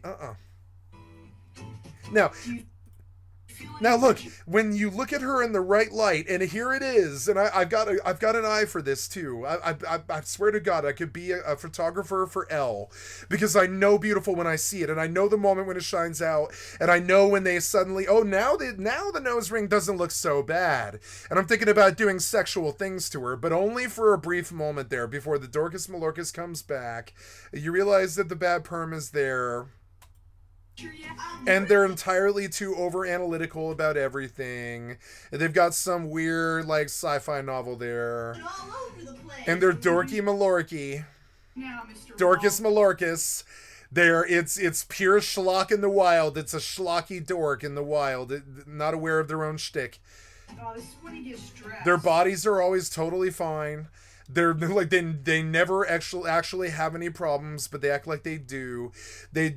[SPEAKER 1] Now look, when you look at her in the right light, and here it is, and I've got an eye for this too. I swear to God, I could be a photographer for Elle, because I know beautiful when I see it, and I know the moment when it shines out, and I know when they suddenly, now the nose ring doesn't look so bad, and I'm thinking about doing sexual things to her, but only for a brief moment there before the Dorcas Malorcas comes back. You realize that the bad perm is there. And they're entirely too over-analytical about everything. And they've got some weird, like, sci-fi novel there. And they're dorky malorky. Dorcas Malorcas. It's pure schlock in the wild. It's a schlocky dork in the wild. Not aware of their own shtick.
[SPEAKER 18] Oh, this is when he gets stressed.
[SPEAKER 1] Their bodies are always totally fine. They're like they never actually have any problems, but they act like they do. They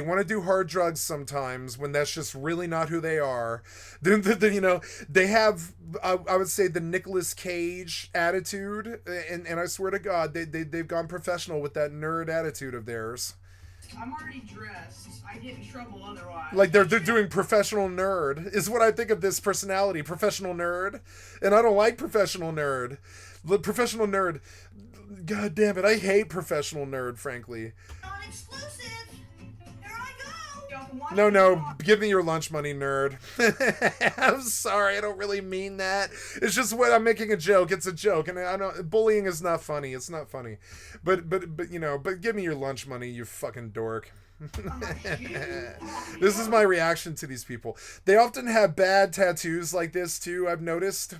[SPEAKER 1] want to do hard drugs sometimes when that's just really not who they are. You know, they have I would say the Nicolas Cage attitude, and I swear to God they've gone professional with that nerd attitude of theirs.
[SPEAKER 18] I'm already dressed. I get in trouble otherwise.
[SPEAKER 1] Like they're doing professional nerd is what I think of this personality, professional nerd, and I don't like professional nerd. Professional nerd, God damn it, I hate professional nerd, frankly.
[SPEAKER 18] Non-exclusive. Here I go.
[SPEAKER 1] No, give me your lunch money, nerd. I'm sorry, I don't really mean that. It's just what I'm making a joke. It's a joke, and I don't. Bullying is not funny. It's not funny, but you know, but give me your lunch money, you fucking dork. This is my reaction to these people. They often have bad tattoos like this too. I've noticed.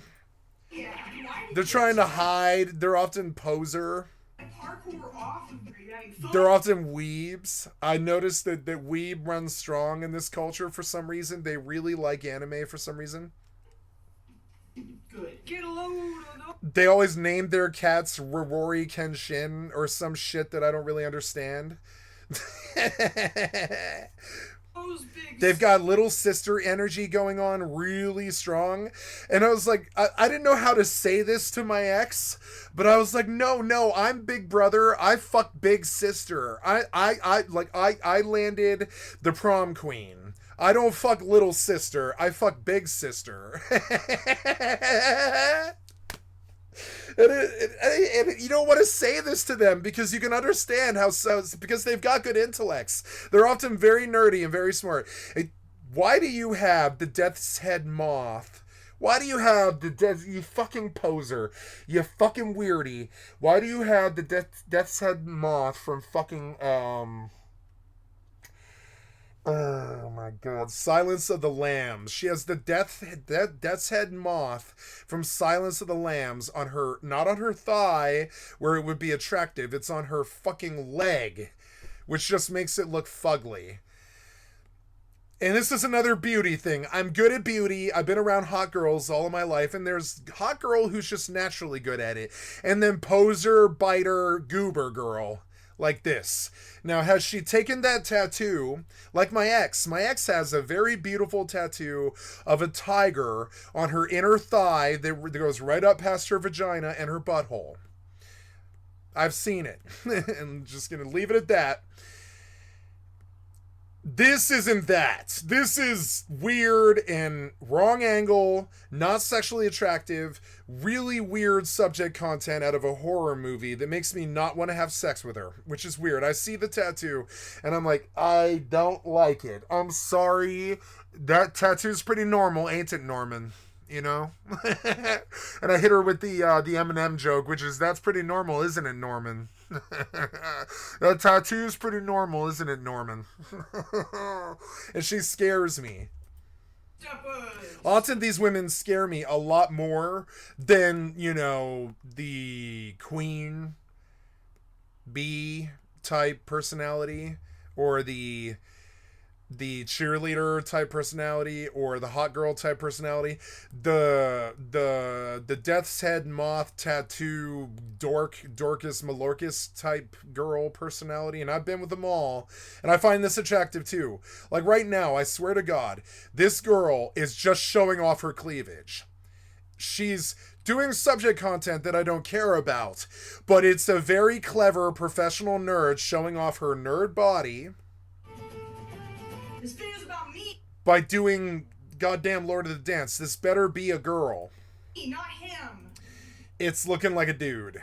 [SPEAKER 1] They're trying to hide. They're often poser. They're often weebs. I noticed that weeb runs strong in this culture for some reason. They really like anime for some reason.
[SPEAKER 18] Good. Get a load of
[SPEAKER 1] They always name their cats Rory Kenshin or some shit that I don't really understand. They've got little sister energy going on really strong. And I was like, I didn't know how to say this to my ex, but I was like, no, I'm big brother. I fuck big sister. I landed the prom queen. I don't fuck little sister. I fuck big sister. And you don't want to say this to them because you can understand because they've got good intellects. They're often very nerdy and very smart. Why do you have the Death's Head moth? Why do you have you fucking poser, you fucking weirdy? Why do you have the Death's Head moth from fucking oh my God, Silence of the Lambs. She has the Death's Head moth from Silence of the Lambs on her, not on her thigh where it would be attractive. It's on her fucking leg, which just makes it look fugly. And this is another beauty thing. I'm good at beauty. I've been around hot girls all of my life, and there's hot girl who's just naturally good at it. And then poser, biter, goober girl. like this. Now, has she taken that tattoo like my ex? My ex has a very beautiful tattoo of a tiger on her inner thigh that goes right up past her vagina and her butthole. I've seen it. And just going to leave it at that. This isn't that. This is weird and wrong angle, not sexually attractive, really weird subject content out of a horror movie that makes me not want to have sex with her, which is weird. I see the tattoo and I'm like, I don't like it. I'm sorry. That tattoo's pretty normal, ain't it, Norman? You know? And I hit her with the Eminem joke, which is, that's pretty normal, isn't it, Norman? That tattoo's pretty normal, isn't it, Norman? And she scares me. Often these women scare me a lot more than, you know, the queen bee type personality, or the cheerleader type personality, or the hot girl type personality. The death's head moth tattoo Dorcas Malorcas type girl personality, and I've been with them all, and I find this attractive too. Like right now, I swear to God, this girl is just showing off her cleavage. She's doing subject content that I don't care about, but it's a very clever professional nerd showing off her nerd body.
[SPEAKER 18] This video's about me,
[SPEAKER 1] By doing goddamn Lord of the Dance. This better be a girl.
[SPEAKER 18] not him.
[SPEAKER 1] It's looking like a dude.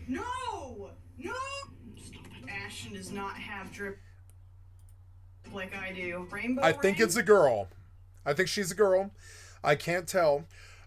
[SPEAKER 18] No! Ashton does not have drip like I do. Rainbow
[SPEAKER 1] I think it's a girl. I think she's a girl. I can't tell.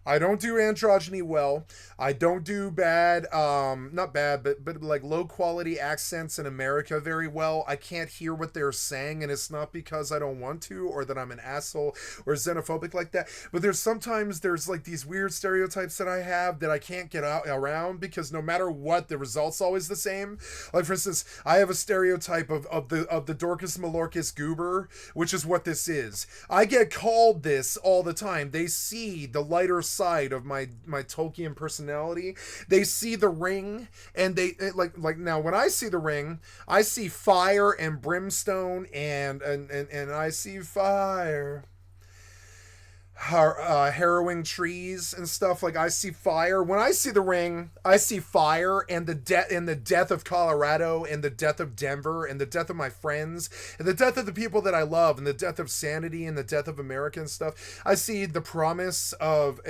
[SPEAKER 1] I don't do androgyny well. I don't do bad, not bad, but like low quality accents in America very well. I can't hear what they're saying, and it's not because I don't want to, or that I'm an asshole or xenophobic like that. But there's like these weird stereotypes that I have that I can't get around, because no matter what, the result's always the same. Like for instance, I have a stereotype of the Dorcas Malorcas goober, which is what this is. I get called this all the time. They see the lighter side of my Tolkien personality. They see the ring, and they like now when I see the ring, I see fire and brimstone, and I see fire, harrowing trees and stuff. Like I see fire. When I see the ring, I see fire and the death of Colorado, and the death of Denver, and the death of my friends, and the death of the people that I love, and the death of sanity, and the death of America and stuff. I see the promise of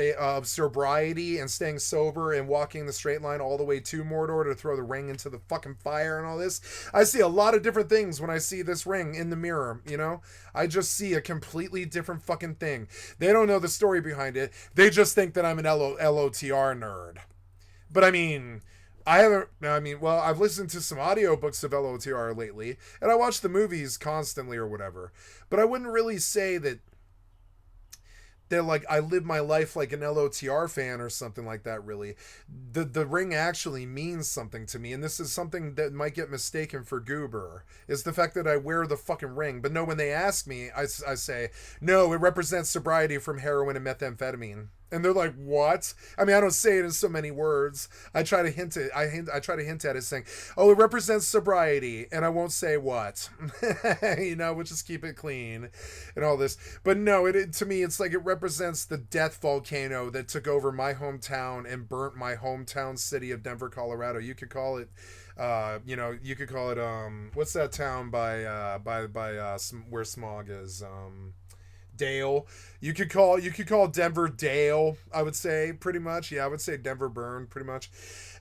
[SPEAKER 1] sobriety and staying sober and walking the straight line all the way to Mordor to throw the ring into the fucking fire and all this. I see a lot of different things when I see this ring in the mirror, you know? I just see a completely different fucking thing. They don't know the story behind it. They just think that I'm an LOTR nerd. But I mean, I've listened to some audiobooks of LOTR lately, and I watch the movies constantly or whatever. But I wouldn't really say that like I live my life like an LOTR fan or something like that, really. The ring actually means something to me, and this is something that might get mistaken for goober, is the fact that I wear the fucking ring. But no, when they ask me, I say, no, it represents sobriety from heroin and methamphetamine. And they're like, what? I mean, I don't say it in so many words. I try to hint it. I try to hint at it, saying, oh, it represents sobriety, and I won't say what. You know, we'll just keep it clean and all this. But no, to me, it's like it represents the death volcano that took over my hometown and burnt my hometown city of Denver, Colorado. You could call it, you could call it, what's that town by where smog is? Dale. You could call Denver Dale, I would say, pretty much. Yeah, I would say Denver burned, pretty much.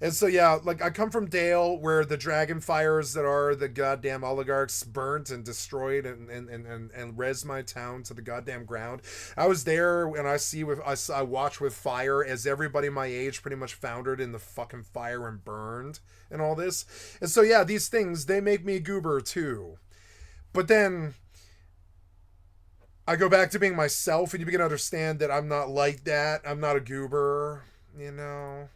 [SPEAKER 1] And so, yeah, like, I come from Dale, where the dragon fires that are the goddamn oligarchs burnt and destroyed and res my town to the goddamn ground. I was there, and I watch with fire as everybody my age pretty much foundered in the fucking fire and burned and all this. And so, yeah, these things, they make me goober, too. But then I go back to being myself, and you begin to understand that I'm not like that. I'm not a goober, you know.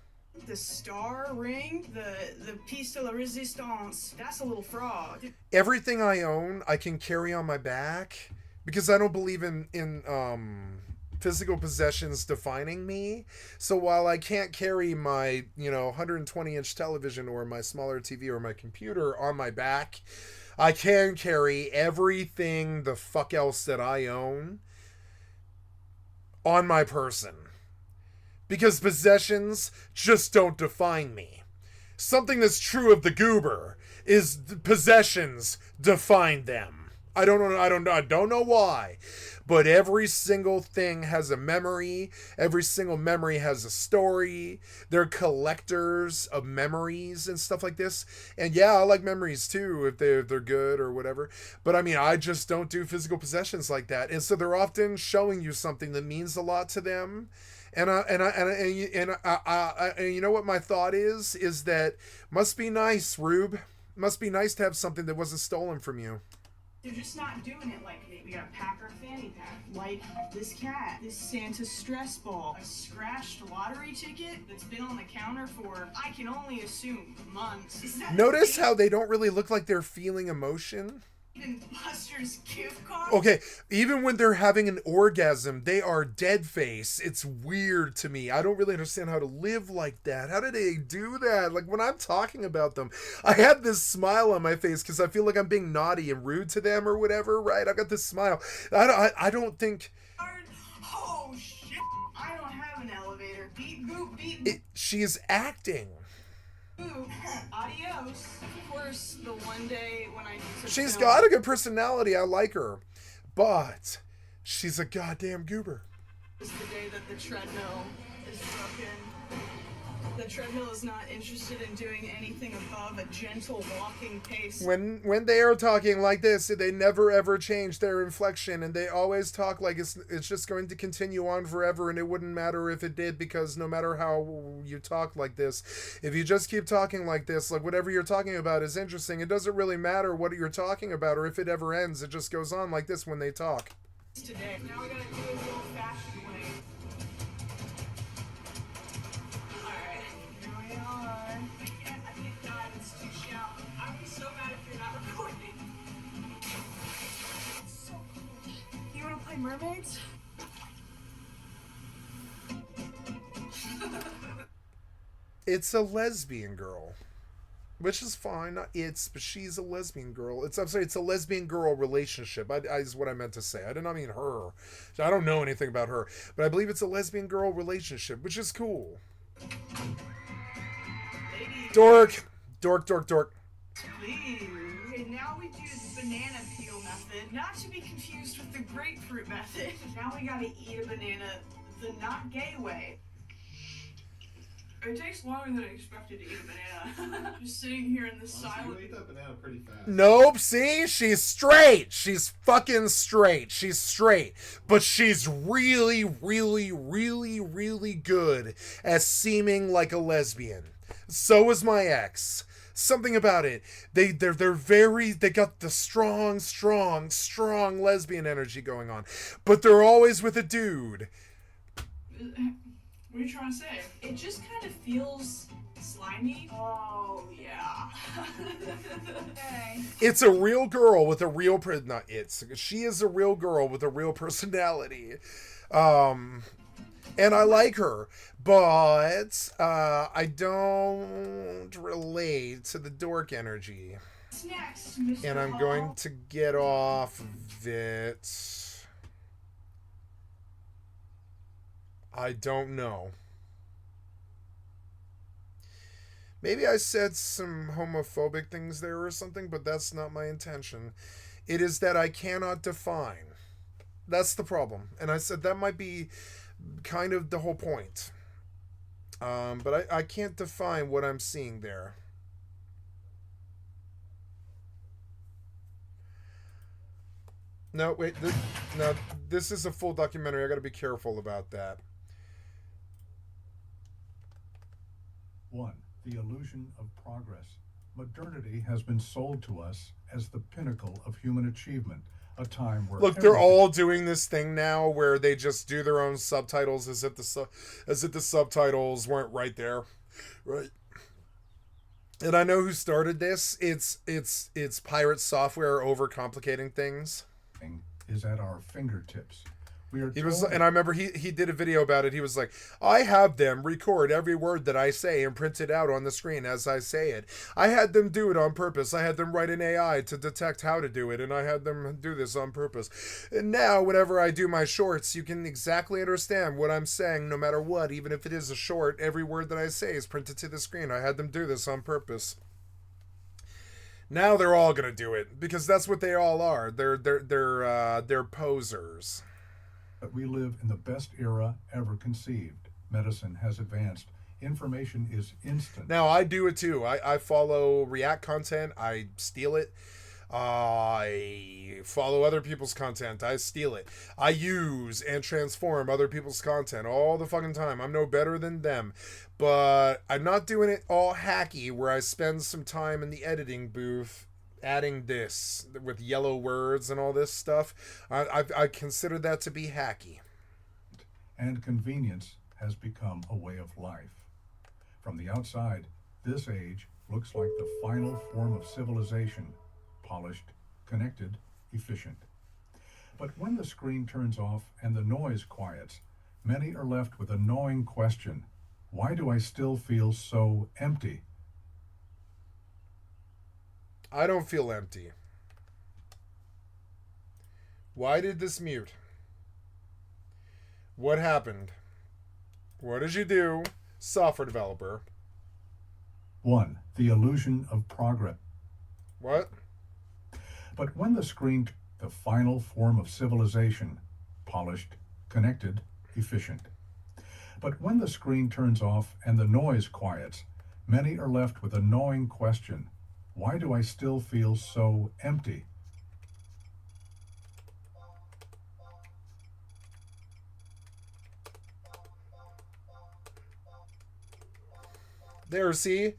[SPEAKER 18] The star ring, the piece de la resistance, that's a little fraud.
[SPEAKER 1] Everything I own, I can carry on my back, because I don't believe in physical possessions defining me. So while I can't carry my, 120-inch television or my smaller TV or my computer on my back, I can carry everything the fuck else that I own on my person. Because possessions just don't define me. Something that's true of the goober is possessions define them. I don't know why, but every single thing has a memory. Every single memory has a story. They're collectors of memories and stuff like this. And yeah, I like memories too if they're good or whatever. But I mean, I just don't do physical possessions like that. And so they're often showing you something that means a lot to them. And you know what my thought is that must be nice, Rube. Must be nice to have something that wasn't stolen from you.
[SPEAKER 18] They're just not doing it like me. We got a packer fanny pack, like this cat, this Santa stress ball, a scratched lottery ticket that's been on the counter for, I can only assume, months.
[SPEAKER 1] Notice how they don't really look like they're feeling emotion?
[SPEAKER 18] Even Buster's gift card?
[SPEAKER 1] Okay, even when they're having an orgasm, they are dead face. It's weird to me. I don't really understand how to live like that. How do they do that? Like, when I'm talking about them, I have this smile on my face because I feel like I'm being naughty and rude to them or whatever, right? I got this smile. I don't think...
[SPEAKER 18] Oh, shit. I don't have an elevator. Beep, boop, beep, boop.
[SPEAKER 1] She's acting.
[SPEAKER 18] Ooh, adios. Of course, the one day when I took
[SPEAKER 1] She's
[SPEAKER 18] down-
[SPEAKER 1] got a good personality. I like her. But she's a goddamn goober.
[SPEAKER 18] Is the day that the treadmill is broken. The treadmill is not interested in doing anything above a gentle walking pace.
[SPEAKER 1] When they are talking like this, they never ever change their inflection, and they always talk like it's just going to continue on forever, and it wouldn't matter if it did, because no matter how you talk like this, if you just keep talking like this, like whatever you're talking about is interesting, it doesn't really matter what you're talking about or if it ever ends. It just goes on like this when they talk.
[SPEAKER 18] Today. Now we gotta do it the old-fashioned way. Alright, here we are. I can't dive, it's too shallow. I would be so mad if you're not recording. It's so cool. You wanna play mermaids?
[SPEAKER 1] It's a lesbian girl. Which is fine, not it's, but she's a lesbian girl. I'm sorry, it's a lesbian girl relationship. Is what I meant to say. I did not mean her. I don't know anything about her, but I believe it's a lesbian girl relationship, which is cool. Dork.
[SPEAKER 18] Please. Okay, now we do the banana peel method, not to be confused with the grapefruit method. Now we gotta eat a banana the not gay way. It takes longer than I expected to eat a banana. Just sitting here in the silence.
[SPEAKER 3] You ate that banana pretty fast.
[SPEAKER 1] Nope, see? She's straight. She's fucking straight. She's straight. But she's really, really, really, really good at seeming like a lesbian. So is my ex. Something about it. They got the strong lesbian energy going on. But they're always with a dude.
[SPEAKER 18] What are you trying to say? It just kind of feels slimy. Oh, yeah. Okay.
[SPEAKER 1] It's a real girl with a real... She is a real girl with a real personality. And I like her. But I don't relate to the dork energy.
[SPEAKER 18] What's next, Mr.
[SPEAKER 1] And I'm
[SPEAKER 18] Hall?
[SPEAKER 1] going to get off of it. I don't know. Maybe I said some homophobic things there or something, but that's not my intention. It is that I cannot define. That's the problem. And I said that might be kind of the whole point. But I can't define what I'm seeing there. No, wait. This is a full documentary. I got to be careful about that.
[SPEAKER 6] 1. The illusion of progress. Modernity has been sold to us as the pinnacle of human achievement, a time where...
[SPEAKER 1] Look, they're all doing this thing now where they just do their own subtitles as if the subtitles weren't right there. Right. And I know who started this. It's pirate software overcomplicating things.
[SPEAKER 6] Is at our fingertips.
[SPEAKER 1] He was, and I remember he did a video about it. He was like, I have them record every word that I say and print it out on the screen as I say it. I had them do it on purpose. I had them write an AI to detect how to do it, and I had them do this on purpose. And now, whenever I do my shorts, you can exactly understand what I'm saying, no matter what. Even if it is a short, every word that I say is printed to the screen. I had them do this on purpose. Now they're all gonna do it because that's what they all are. They're posers.
[SPEAKER 6] But we live in the best era ever conceived. Medicine has advanced. Information is instant.
[SPEAKER 1] Now, I do it too. I follow React content. I steal it. I follow other people's content. I steal it. I use and transform other people's content all the fucking time. I'm no better than them. But I'm not doing it all hacky where I spend some time in the editing booth adding this with yellow words and all this stuff. I consider that to be hacky.
[SPEAKER 6] And convenience has become a way of life. From the outside, this age looks like the final form of civilization, polished, connected, efficient. But when the screen turns off and the noise quiets, many are left with a gnawing question: why do I still feel so empty?
[SPEAKER 1] I don't feel empty. Why did this mute? What happened? What did you do, software developer?
[SPEAKER 6] 1. The illusion of progress.
[SPEAKER 1] What?
[SPEAKER 6] But when the screen, the final form of civilization, polished, connected, efficient. But when the screen turns off and the noise quiets, many are left with a gnawing question: why do I still feel so empty?
[SPEAKER 1] There, see?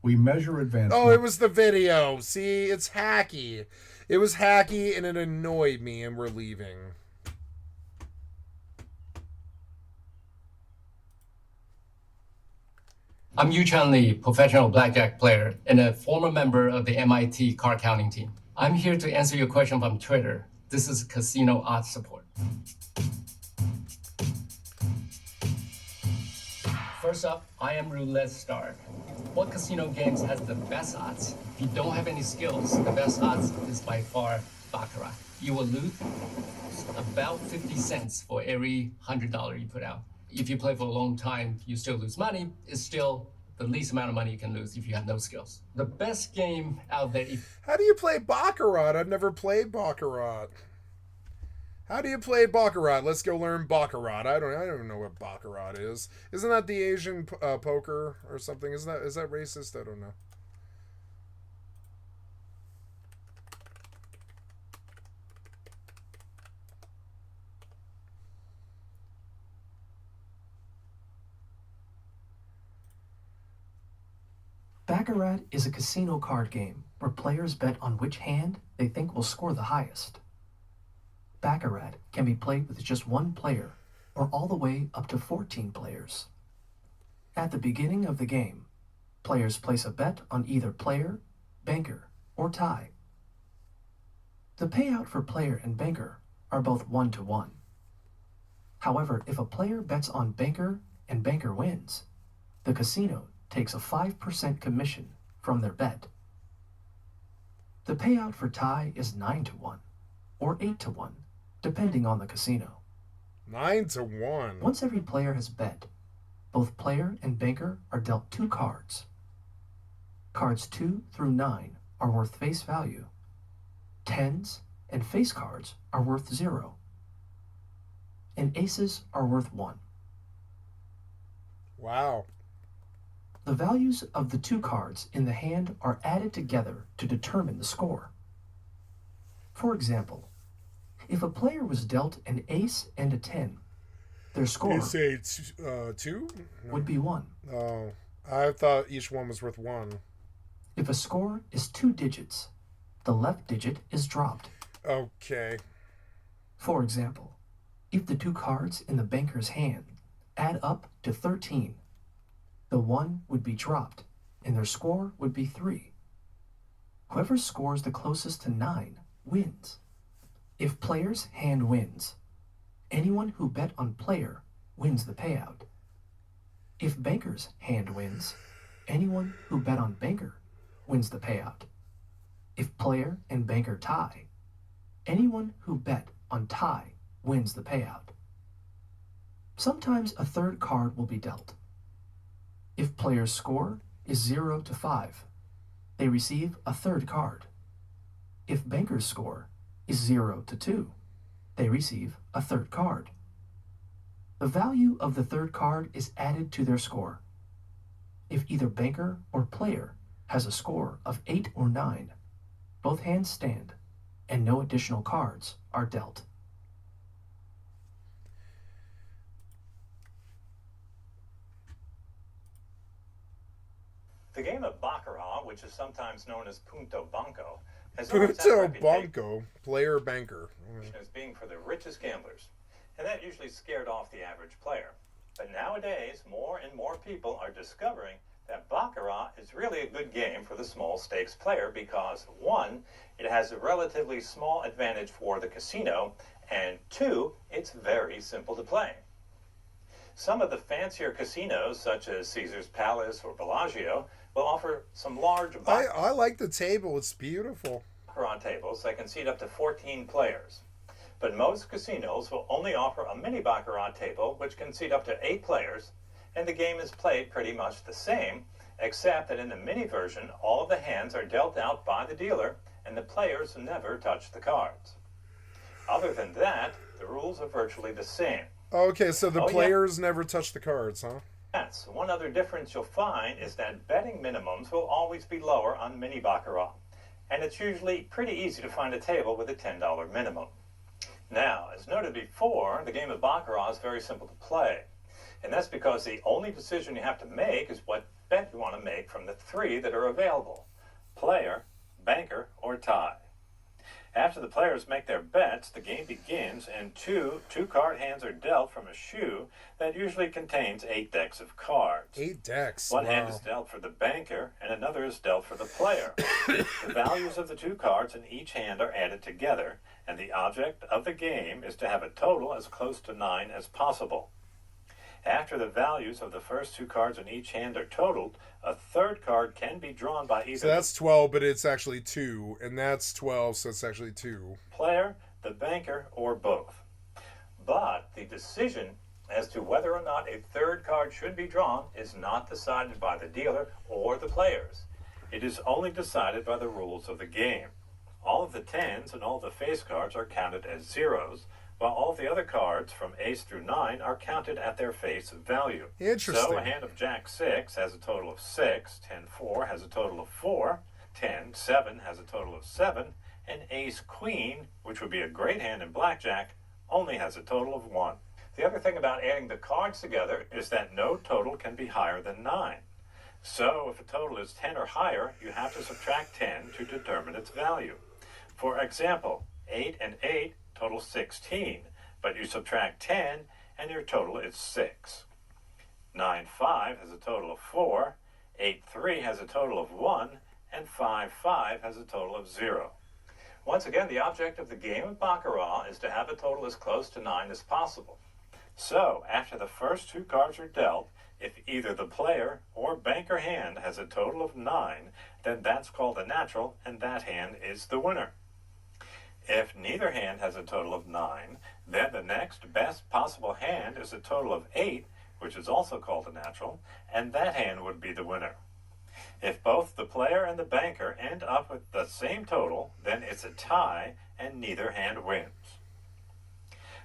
[SPEAKER 6] We measure advancement.
[SPEAKER 1] Oh, it was the video. See, it's hacky. It was hacky and it annoyed me, and we're leaving.
[SPEAKER 3] I'm Yu-Chan Lee, professional blackjack player and a former member of the MIT card counting team. I'm here to answer your question from Twitter. This is casino odds support. First up, I am Roulette Star. What casino games has the best odds? If you don't have any skills, the best odds is by far Baccarat. You will lose about 50 cents for every $100 you put out. If you play for a long time, you still lose money. It's still the least amount of money you can lose if you have no skills. The best game out there...
[SPEAKER 1] How do you play Baccarat? I've never played Baccarat. How do you play Baccarat? Let's go learn Baccarat. I don't know what Baccarat is. Isn't that the Asian poker or something? Is that racist? I don't know.
[SPEAKER 7] Baccarat is a casino card game where players bet on which hand they think will score the highest. Baccarat can be played with just one player, or all the way up to 14 players. At the beginning of the game, players place a bet on either player, banker, or tie. The payout for player and banker are both 1-to-1. However, if a player bets on banker and banker wins, the casino takes a 5% commission from their bet. The payout for tie is 9-to-1 or 8-to-1, depending on the casino.
[SPEAKER 1] 9-to-1.
[SPEAKER 7] Once every player has bet, both player and banker are dealt 2 cards. Cards 2 through 9 are worth face value. 10s and face cards are worth 0. And aces are worth 1.
[SPEAKER 1] Wow.
[SPEAKER 7] The values of the 2 cards in the hand are added together to determine the score. For example, if a player was dealt an ace and a 10, their score
[SPEAKER 1] You say 2?
[SPEAKER 7] would be 1.
[SPEAKER 1] Oh, I thought each one was worth 1.
[SPEAKER 7] If a score is 2 digits, the left digit is dropped.
[SPEAKER 1] Okay.
[SPEAKER 7] For example, if the 2 cards in the banker's hand add up to 13, the 1 would be dropped, and their score would be 3. Whoever scores the closest to 9 wins. If player's hand wins, anyone who bet on player wins the payout. If banker's hand wins, anyone who bet on banker wins the payout. If player and banker tie, anyone who bet on tie wins the payout. Sometimes a third card will be dealt. If player's score is 0 to 5, they receive a third card. If banker's score is 0 to 2, they receive a third card. The value of the third card is added to their score. If either banker or player has a score of 8 or 9, both hands stand, and no additional cards are dealt.
[SPEAKER 8] The game of Baccarat, which is sometimes known as Punto Banco, has always had a
[SPEAKER 1] Punto
[SPEAKER 8] reputation
[SPEAKER 1] Banco, player banker.
[SPEAKER 8] as being for the richest gamblers, and that usually scared off the average player. But nowadays, more and more people are discovering that Baccarat is really a good game for the small stakes player because, one, it has a relatively small advantage for the casino, and two, it's very simple to play. Some of the fancier casinos, such as Caesar's Palace or Bellagio, will offer some large
[SPEAKER 1] I like the table. It's beautiful.
[SPEAKER 8] Baccarat tables that can seat up to 14 players. But most casinos will only offer a mini Baccarat table which can seat up to 8 players, and the game is played pretty much the same, except that in the mini version, all of the hands are dealt out by the dealer, and the players never touch the cards. Other than that, the rules are virtually the same.
[SPEAKER 1] Okay, so the players never touch the cards, huh?
[SPEAKER 8] Yes, one other difference you'll find is that betting minimums will always be lower on mini Baccarat, and it's usually pretty easy to find a table with a $10 minimum. Now, as noted before, the game of Baccarat is very simple to play, and that's because the only decision you have to make is what bet you want to make from the 3 that are available: player, banker, or tie. After the players make their bets, the game begins, and two card hands are dealt from a shoe that usually contains 8 decks of cards.
[SPEAKER 1] 8 decks.
[SPEAKER 8] One hand is dealt for the banker, and another is dealt for the player. The values of the 2 cards in each hand are added together, and the object of the game is to have a total as close to 9 as possible. After the values of the first 2 cards in each hand are totaled, a third card can be drawn by either
[SPEAKER 1] So that's 12, but it's actually 2, and that's 12, so it's actually 2.
[SPEAKER 8] Player, the banker, or both. But the decision as to whether or not a third card should be drawn is not decided by the dealer or the players. It is only decided by the rules of the game. All of the 10s and all the face cards are counted as zeros, while all the other cards from ace through 9 are counted at their face value.
[SPEAKER 1] Interesting.
[SPEAKER 8] So a hand of Jack 6 has a total of 6, 10-4 has a total of 4, 10-7 has a total of 7, and Ace Queen, which would be a great hand in blackjack, only has a total of 1. The other thing about adding the cards together is that no total can be higher than 9. So if a total is 10 or higher, you have to subtract 10 to determine its value. For example, 8 and 8 total 16, but you subtract 10 and your total is 6. 9-5 has a total of 4, 8-3 has a total of 1, and 5-5 has a total of 0. Once again, the object of the game of Baccarat is to have a total as close to 9 as possible. So, after the first 2 cards are dealt, if either the player or banker hand has a total of 9, then that's called a natural, and that hand is the winner. If neither hand has a total of 9, then the next best possible hand is a total of 8, which is also called a natural, and that hand would be the winner. If both the player and the banker end up with the same total, then it's a tie, and neither hand wins.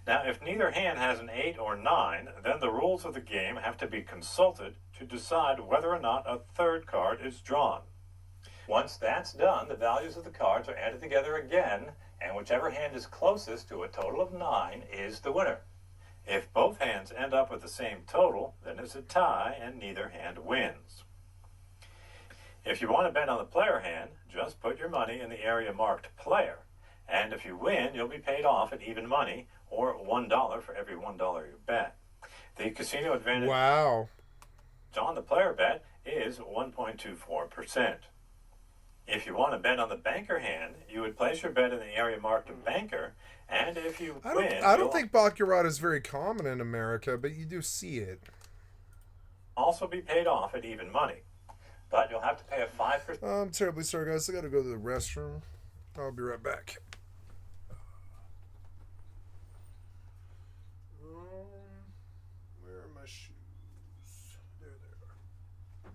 [SPEAKER 8] Now, if neither hand has an 8 or 9, then the rules of the game have to be consulted to decide whether or not a third card is drawn. Once that's done, the values of the cards are added together again, and whichever hand is closest to a total of 9 is the winner. If both hands end up with the same total, then it's a tie and neither hand wins. If you want to bet on the player hand, just put your money in the area marked player, and if you win, you'll be paid off at even money, or $1 for every $1 you bet. The casino advantage on the player bet is 1.24%. If you want to bet on the banker hand, you would place your bet in the area marked banker, And if you
[SPEAKER 1] I
[SPEAKER 8] win,
[SPEAKER 1] don't
[SPEAKER 8] you'll
[SPEAKER 1] think baccarat is very common in America, but you do see it.
[SPEAKER 8] also be paid off at even money. But you'll have to pay a 5%.
[SPEAKER 1] I'm terribly sorry, guys. I gotta go to the restroom. I'll be right back. Where are my shoes? There they are.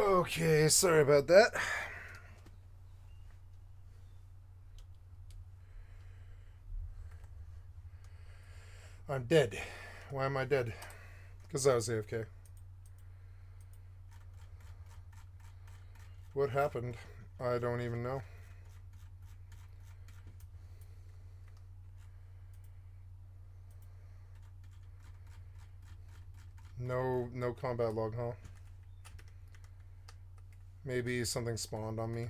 [SPEAKER 1] Okay, sorry about that. I'm dead. Why am I dead? Because I was AFK. What happened? I don't even know. No combat log, huh? Maybe something spawned on me.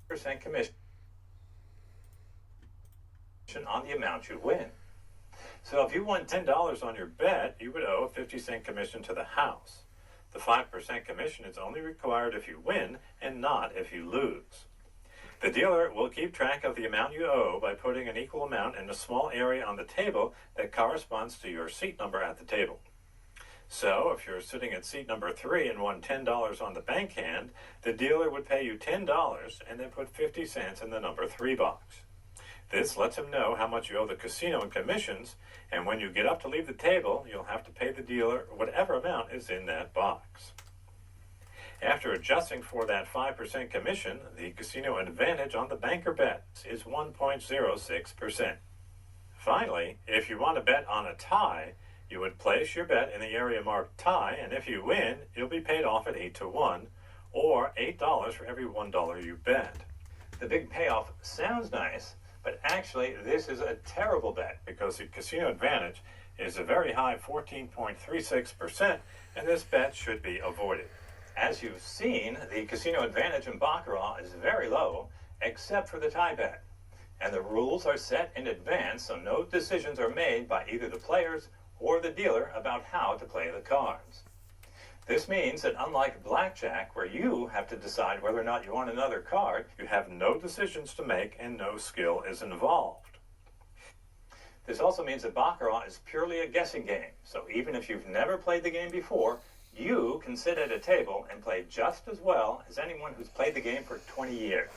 [SPEAKER 8] % commission on the amount you win. So if you won $10 on your bet, you would owe a 50-cent commission to the house. The 5% commission is only required if you win and not if you lose. The dealer will keep track of the amount you owe by putting an equal amount in a small area on the table that corresponds to your seat number at the table. So, if you're sitting at seat number 3 and won $10 on the bank hand, the dealer would pay you $10 and then put 50 cents in the number 3 box. This lets him know how much you owe the casino in commissions, and when you get up to leave the table, you'll have to pay the dealer whatever amount is in that box. After adjusting for that 5% commission, the casino advantage on the banker bet is 1.06%. Finally, if you want to bet on a tie, you would place your bet in the area marked tie, and if you win, you'll be paid off at 8-1, or $8 for every $1 you bet. The big payoff sounds nice, but actually this is a terrible bet because the casino advantage is a very high 14.36%, and this bet should be avoided. As you've seen, the casino advantage in Baccarat is very low, except for the tie bet. And the rules are set in advance, so no decisions are made by either the players or the dealer about how to play the cards. This means that unlike blackjack, where you have to decide whether or not you want another card, you have no decisions to make and no skill is involved. This also means that Baccarat is purely a guessing game, so even if you've never played the game before, you can sit at a table and play just as well as anyone who's played the game for 20 years.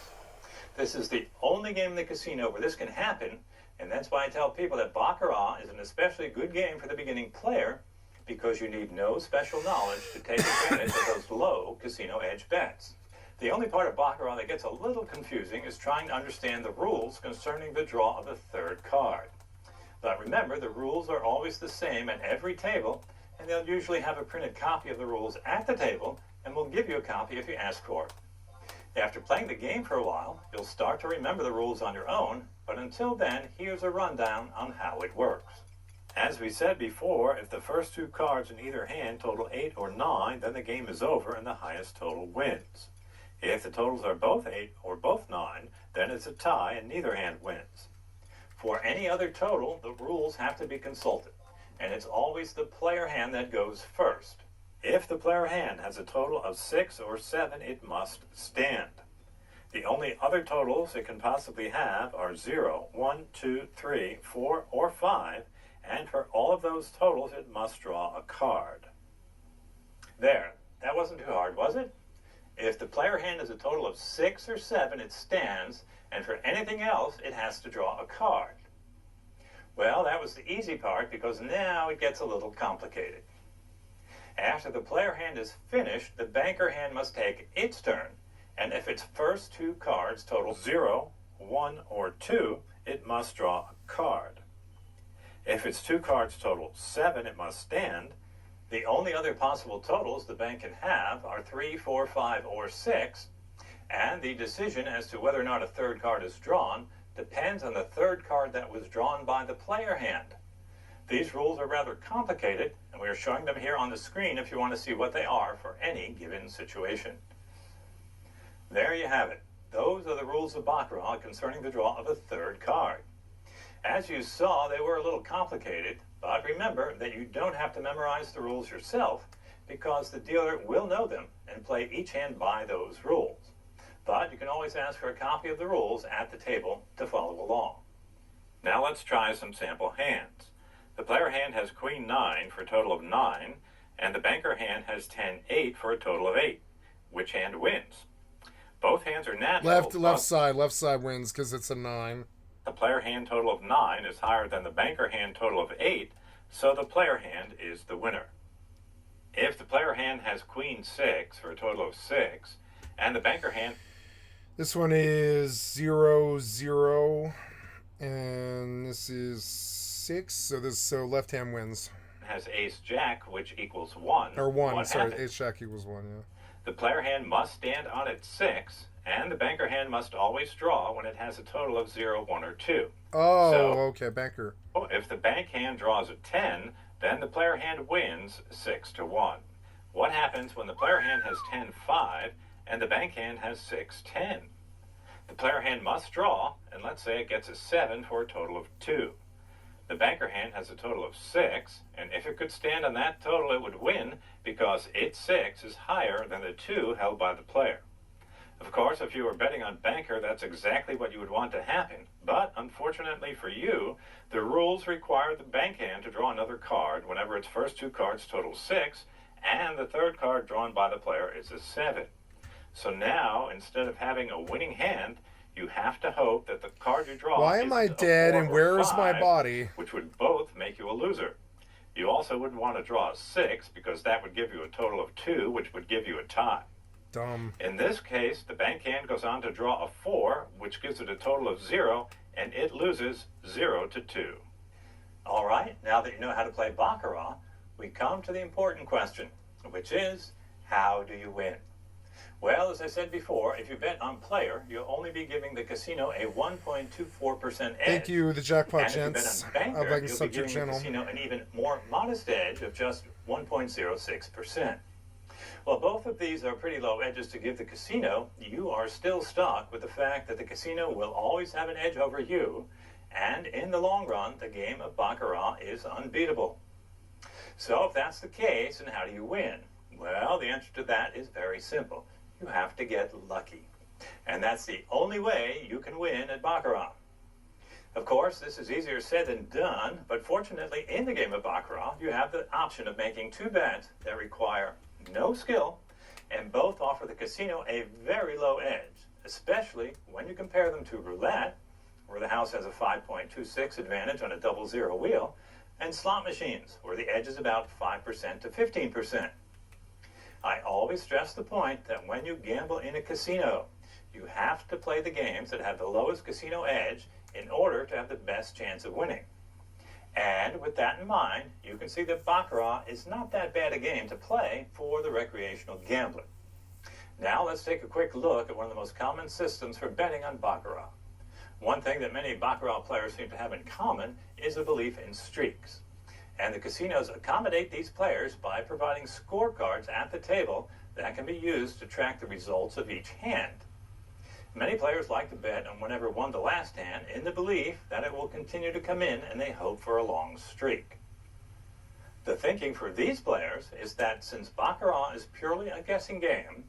[SPEAKER 8] This is the only game in the casino where this can happen, and that's why I tell people that Baccarat is an especially good game for the beginning player, because you need no special knowledge to take advantage of those low casino edge bets. The only part of Baccarat that gets a little confusing is trying to understand the rules concerning the draw of the third card. But remember, the rules are always the same at every table, and they'll usually have a printed copy of the rules at the table, and will give you a copy if you ask for it. After playing the game for a while, you'll start to remember the rules on your own, but until then, here's a rundown on how it works. As we said before, if the first 2 cards in either hand total 8 or 9, then the game is over and the highest total wins. If the totals are both 8 or both 9, then it's a tie and neither hand wins. For any other total, the rules have to be consulted, and it's always the player hand that goes first. If the player hand has a total of 6 or 7, it must stand. The only other totals it can possibly have are 0, 1, 2, 3, 4, or 5, and for all of those totals, it must draw a card. There, that wasn't too hard, was it? If the player hand has a total of 6 or 7, it stands, and for anything else, it has to draw a card. Well, that was the easy part, because now it gets a little complicated. After the player hand is finished, the banker hand must take its turn, and if its first 2 cards total 0, 1, or 2, it must draw a card. If its 2 cards total 7, it must stand. The only other possible totals the bank can have are 3, 4, 5, or 6, and the decision as to whether or not a third card is drawn depends on the third card that was drawn by the player hand. These rules are rather complicated, and we are showing them here on the screen if you want to see what they are for any given situation. There you have it. Those are the rules of Baccarat concerning the draw of a third card. As you saw, they were a little complicated, but remember that you don't have to memorize the rules yourself, because the dealer will know them and play each hand by those rules. But you can always ask for a copy of the rules at the table to follow along. Now let's try some sample hands. The player hand has Queen 9 for a total of 9, and the banker hand has 10-8 for a total of 8. Which hand wins? Both hands are natural.
[SPEAKER 1] Left side wins because it's a 9.
[SPEAKER 8] the player hand total of 9 is higher than the banker hand total of 8, so the player hand is the winner. If the player hand has queen 6 for a total of 6, and the banker hand...
[SPEAKER 1] This one is 0, 0, and this is 6, so left hand wins.
[SPEAKER 8] ...has ace-jack, which equals 1.
[SPEAKER 1] Or 1,
[SPEAKER 8] what
[SPEAKER 1] sorry,
[SPEAKER 8] happens?
[SPEAKER 1] ace-jack equals 1, yeah.
[SPEAKER 8] The player hand must stand on its 6, and the banker hand must always draw when it has a total of 0, 1, or 2.
[SPEAKER 1] Oh,
[SPEAKER 8] so,
[SPEAKER 1] okay, banker.
[SPEAKER 8] If the bank hand draws a 10, then the player hand wins 6-1. What happens when the player hand has 10-5 and the bank hand has 6-10? The player hand must draw, and let's say it gets a 7 for a total of 2. The banker hand has a total of 6, and if it could stand on that total, it would win because its 6 is higher than the 2 held by the player. Of course, if you were betting on banker, that's exactly what you would want to happen. But unfortunately for you, the rules require the bank hand to draw another card whenever its first 2 cards total 6, and the third card drawn by the player is a 7. So now, instead of having a winning hand, you have to hope that the card you draw
[SPEAKER 1] Why am I dead and where is my body?
[SPEAKER 8] Which would both make you a loser. You also wouldn't want to draw a 6 because that would give you a total of 2, which would give you a tie.
[SPEAKER 1] Dumb.
[SPEAKER 8] In this case, the bank hand goes on to draw a 4, which gives it a total of 0, and it loses 0-2. All right, now that you know how to play Baccarat, we come to the important question, which is, how do you win? Well, as I said before, if you bet on player, you'll only be giving the casino a 1.24% edge.
[SPEAKER 1] Thank you, the Jackpot
[SPEAKER 8] and
[SPEAKER 1] Gents.
[SPEAKER 8] If you bet on banker, you'll be giving the
[SPEAKER 1] channel.
[SPEAKER 8] casino an even more modest edge of just 1.06%. While both of these are pretty low edges to give the casino, you are still stuck with the fact that the casino will always have an edge over you, and in the long run, the game of Baccarat is unbeatable. So if that's the case, then how do you win? Well, the answer to that is very simple. You have to get lucky. And that's the only way you can win at Baccarat. Of course, this is easier said than done, but fortunately in the game of Baccarat, you have the option of making 2 bets that require no skill, and both offer the casino a very low edge, especially when you compare them to roulette, where the house has a 5.26 advantage on a 00 wheel, and slot machines, where the edge is about 5% to 15%. I always stress the point that when you gamble in a casino, you have to play the games that have the lowest casino edge in order to have the best chance of winning. And with that in mind, you can see that Baccarat is not that bad a game to play for the recreational gambler. Now let's take a quick look at one of the most common systems for betting on Baccarat. One thing that many Baccarat players seem to have in common is a belief in streaks. And the casinos accommodate these players by providing scorecards at the table that can be used to track the results of each hand. Many players like to bet on whenever won the last hand in the belief that it will continue to come in and they hope for a long streak. The thinking for these players is that since Baccarat is purely a guessing game,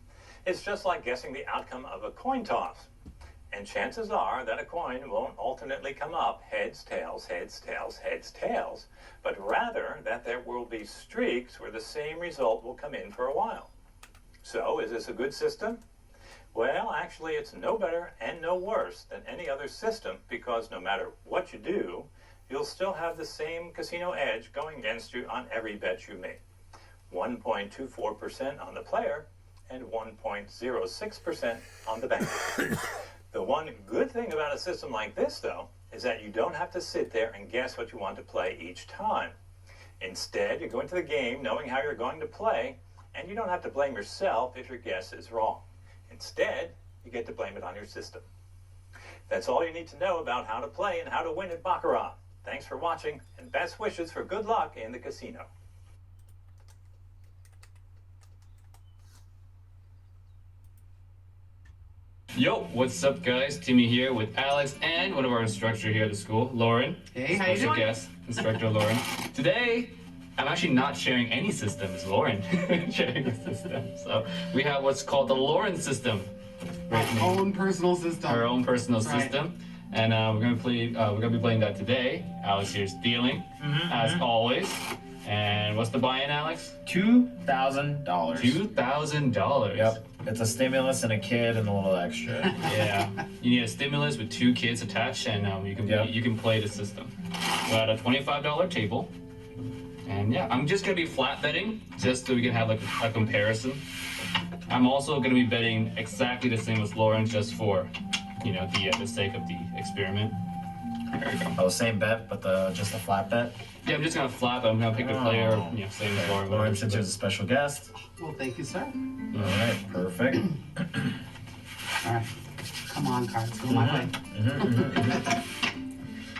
[SPEAKER 8] it's just like guessing the outcome of a coin toss. And chances are that a coin won't alternately come up heads, tails, heads, tails, heads, tails, but rather that there will be streaks where the same result will come in for a while. So, is this a good system? Well, actually, it's no better and no worse than any other system because no matter what you do, you'll still have the same casino edge going against you on every bet you make. 1.24% on the player and 1.06% on the banker. The one good thing about a system like this, though, is that you don't have to sit there and guess what you want to play each time. Instead, you go into the game knowing how you're going to play, and you don't have to blame yourself if your guess is wrong. Instead, you get to blame it on your system. That's all you need to know about how to play and how to win at Baccarat. Thanks for watching, and best wishes for good luck in the casino.
[SPEAKER 9] Yo, what's up guys? Timmy here with Alex and one of our instructors here at the school, Lauren.
[SPEAKER 10] Hey, how you doing?
[SPEAKER 9] Guest, Instructor Lauren. Today, I'm actually not sharing any system, it's Lauren sharing a system. So we have what's called the Lauren system.
[SPEAKER 10] Our own personal system.
[SPEAKER 9] Our own personal system. And we're gonna be playing that today. Alex here's dealing, as always. And what's the buy-in, Alex?
[SPEAKER 10] $2,000.
[SPEAKER 9] $2,000.
[SPEAKER 10] Yep. It's a stimulus and a kid and a little extra.
[SPEAKER 9] Yeah. You need a stimulus with 2 kids attached, and you can play the system. We're at a $25 table, and yeah, I'm just gonna be flat betting just so we can have like a comparison. I'm also gonna be betting exactly the same as Lauren, just for the sake of the experiment. There we go.
[SPEAKER 10] Oh, same bet, but just a flat bet.
[SPEAKER 9] Yeah, I'm just gonna flap. I'm gonna pick the player. Same as Lauren.
[SPEAKER 10] Lauren, since you're a special guest.
[SPEAKER 4] Well, thank you, sir.
[SPEAKER 10] All right, perfect.
[SPEAKER 4] All right, come on, cards, go my way.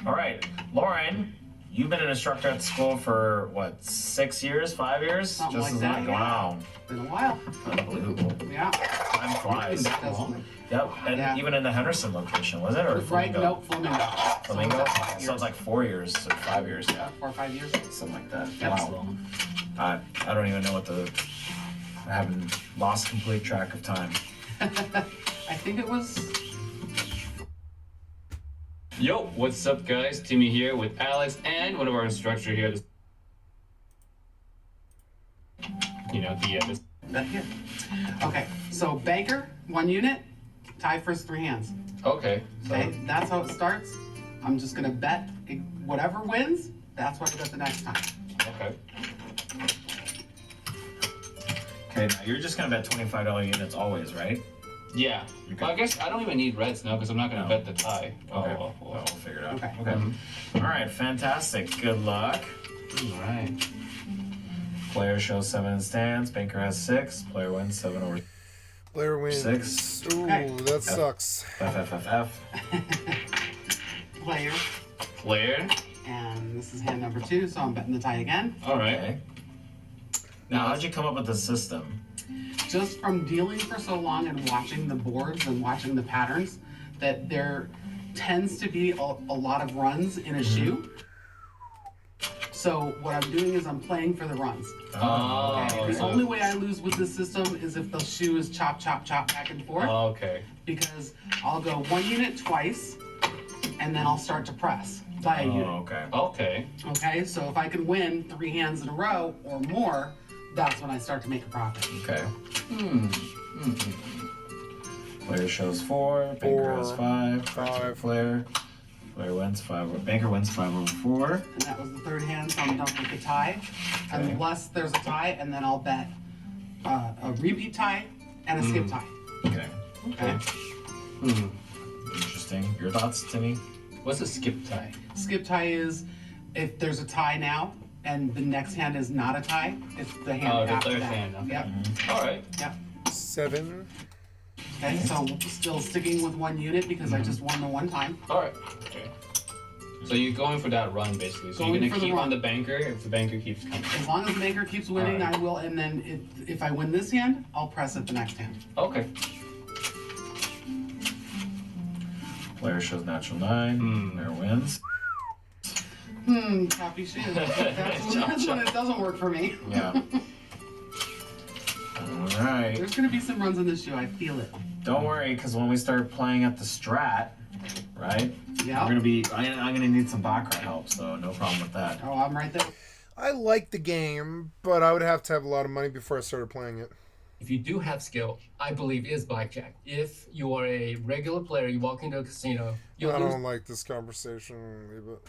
[SPEAKER 10] All right, Lauren, you've been an instructor at the school for what, 6 years, 5 years?
[SPEAKER 4] Something
[SPEAKER 10] Just
[SPEAKER 4] like
[SPEAKER 10] as
[SPEAKER 4] that,
[SPEAKER 10] long.
[SPEAKER 4] yeah.
[SPEAKER 10] Wow.
[SPEAKER 4] Been a while.
[SPEAKER 10] Unbelievable.
[SPEAKER 4] Yeah.
[SPEAKER 10] Time flies. Yep, and even in the Henderson location, was it? Or
[SPEAKER 4] Right,
[SPEAKER 10] Flamingo?
[SPEAKER 4] nope, Flamingo.
[SPEAKER 10] Flamingo? So it's like 4 years, or 5 years, yeah.
[SPEAKER 4] 4 or 5 years.
[SPEAKER 10] Something like that.
[SPEAKER 4] Yep.
[SPEAKER 10] Wow. I don't even know what I haven't lost complete track of time.
[SPEAKER 4] I think it was...
[SPEAKER 9] Yo, what's up, guys? Timmy here with Alex and one of our instructors here.
[SPEAKER 4] That here. Okay, so banker, 1 unit, tie first 3 hands.
[SPEAKER 9] Okay.
[SPEAKER 4] Okay, that's how it starts. I'm just gonna bet whatever wins, that's what I bet the next time.
[SPEAKER 9] Okay.
[SPEAKER 10] Okay, now you're just gonna bet $25 units always, right?
[SPEAKER 9] Yeah. Well, I guess I don't even need reds now because I'm not gonna bet the tie.
[SPEAKER 10] Okay.
[SPEAKER 9] Well,
[SPEAKER 10] we'll figure it out.
[SPEAKER 4] Okay.
[SPEAKER 10] All right, fantastic. Good luck.
[SPEAKER 9] All right.
[SPEAKER 10] Player shows 7 in stance. Banker has 6. Player wins 7 over.
[SPEAKER 1] Player wins
[SPEAKER 10] 6.
[SPEAKER 1] Ooh, that sucks.
[SPEAKER 10] F.
[SPEAKER 4] Player.
[SPEAKER 9] Player.
[SPEAKER 4] And this is hand number 2, so I'm betting the tie again.
[SPEAKER 9] All right.
[SPEAKER 10] Okay. Now, how'd you come up with the system?
[SPEAKER 4] Just from dealing for so long and watching the boards and watching the patterns, that there tends to be a lot of runs in a shoe. So what I'm doing is I'm playing for the runs.
[SPEAKER 9] Oh,
[SPEAKER 4] okay. The only way I lose with this system is if the shoe is chop, chop, chop back and forth.
[SPEAKER 9] Oh, okay.
[SPEAKER 4] Because I'll go 1 unit twice, and then I'll start to press by a unit.
[SPEAKER 10] Okay.
[SPEAKER 9] Okay.
[SPEAKER 4] Okay, so if I can win 3 hands in a row or more, that's when I start to make a profit.
[SPEAKER 10] Okay. Player shows 4. Banker has 5.
[SPEAKER 1] 5.
[SPEAKER 10] Player wins 5. Banker wins 5 over 4.
[SPEAKER 4] And that was the 3rd hand, so I'm done with the tie.
[SPEAKER 10] Okay.
[SPEAKER 4] Unless there's a tie, and then I'll bet a repeat tie and a skip tie.
[SPEAKER 10] Okay.
[SPEAKER 4] Okay.
[SPEAKER 10] Interesting. Your thoughts, Timmy?
[SPEAKER 9] What's a skip tie?
[SPEAKER 4] Skip tie is if there's a tie now and the next hand is not a tie, it's the hand
[SPEAKER 9] the
[SPEAKER 4] after
[SPEAKER 9] 3rd
[SPEAKER 4] that.
[SPEAKER 9] hand. Okay.
[SPEAKER 4] Yep.
[SPEAKER 9] All right.
[SPEAKER 4] Yep.
[SPEAKER 1] 7.
[SPEAKER 4] Okay, so still sticking with 1 unit because I just won the 1 time.
[SPEAKER 9] All right. Okay. So you're going for that run, basically. So
[SPEAKER 4] Going
[SPEAKER 9] you're
[SPEAKER 4] for
[SPEAKER 9] gonna
[SPEAKER 4] the
[SPEAKER 9] keep
[SPEAKER 4] run.
[SPEAKER 9] on the banker if the banker keeps coming.
[SPEAKER 4] As long as the banker keeps winning,
[SPEAKER 9] Alright.
[SPEAKER 4] I will. And then if I win this hand, I'll press it the next hand.
[SPEAKER 9] Okay.
[SPEAKER 10] Player shows natural 9. Player wins.
[SPEAKER 4] Copy shoe. That's when it doesn't work for me.
[SPEAKER 10] Yeah. All right.
[SPEAKER 4] There's gonna be some runs in this shoe. I feel it.
[SPEAKER 10] Don't worry, because when we start playing at the strat, right?
[SPEAKER 4] Yeah.
[SPEAKER 10] We're gonna be. I'm gonna need some baccarat help, so no problem with that.
[SPEAKER 4] Oh, I'm right there.
[SPEAKER 1] I like the game, but I would have to have a lot of money before I started playing it.
[SPEAKER 3] If you do have skill, I believe is blackjack. If you are a regular player, you walk into a casino, you
[SPEAKER 1] I
[SPEAKER 3] lose.
[SPEAKER 1] don't like this conversation. Leave it.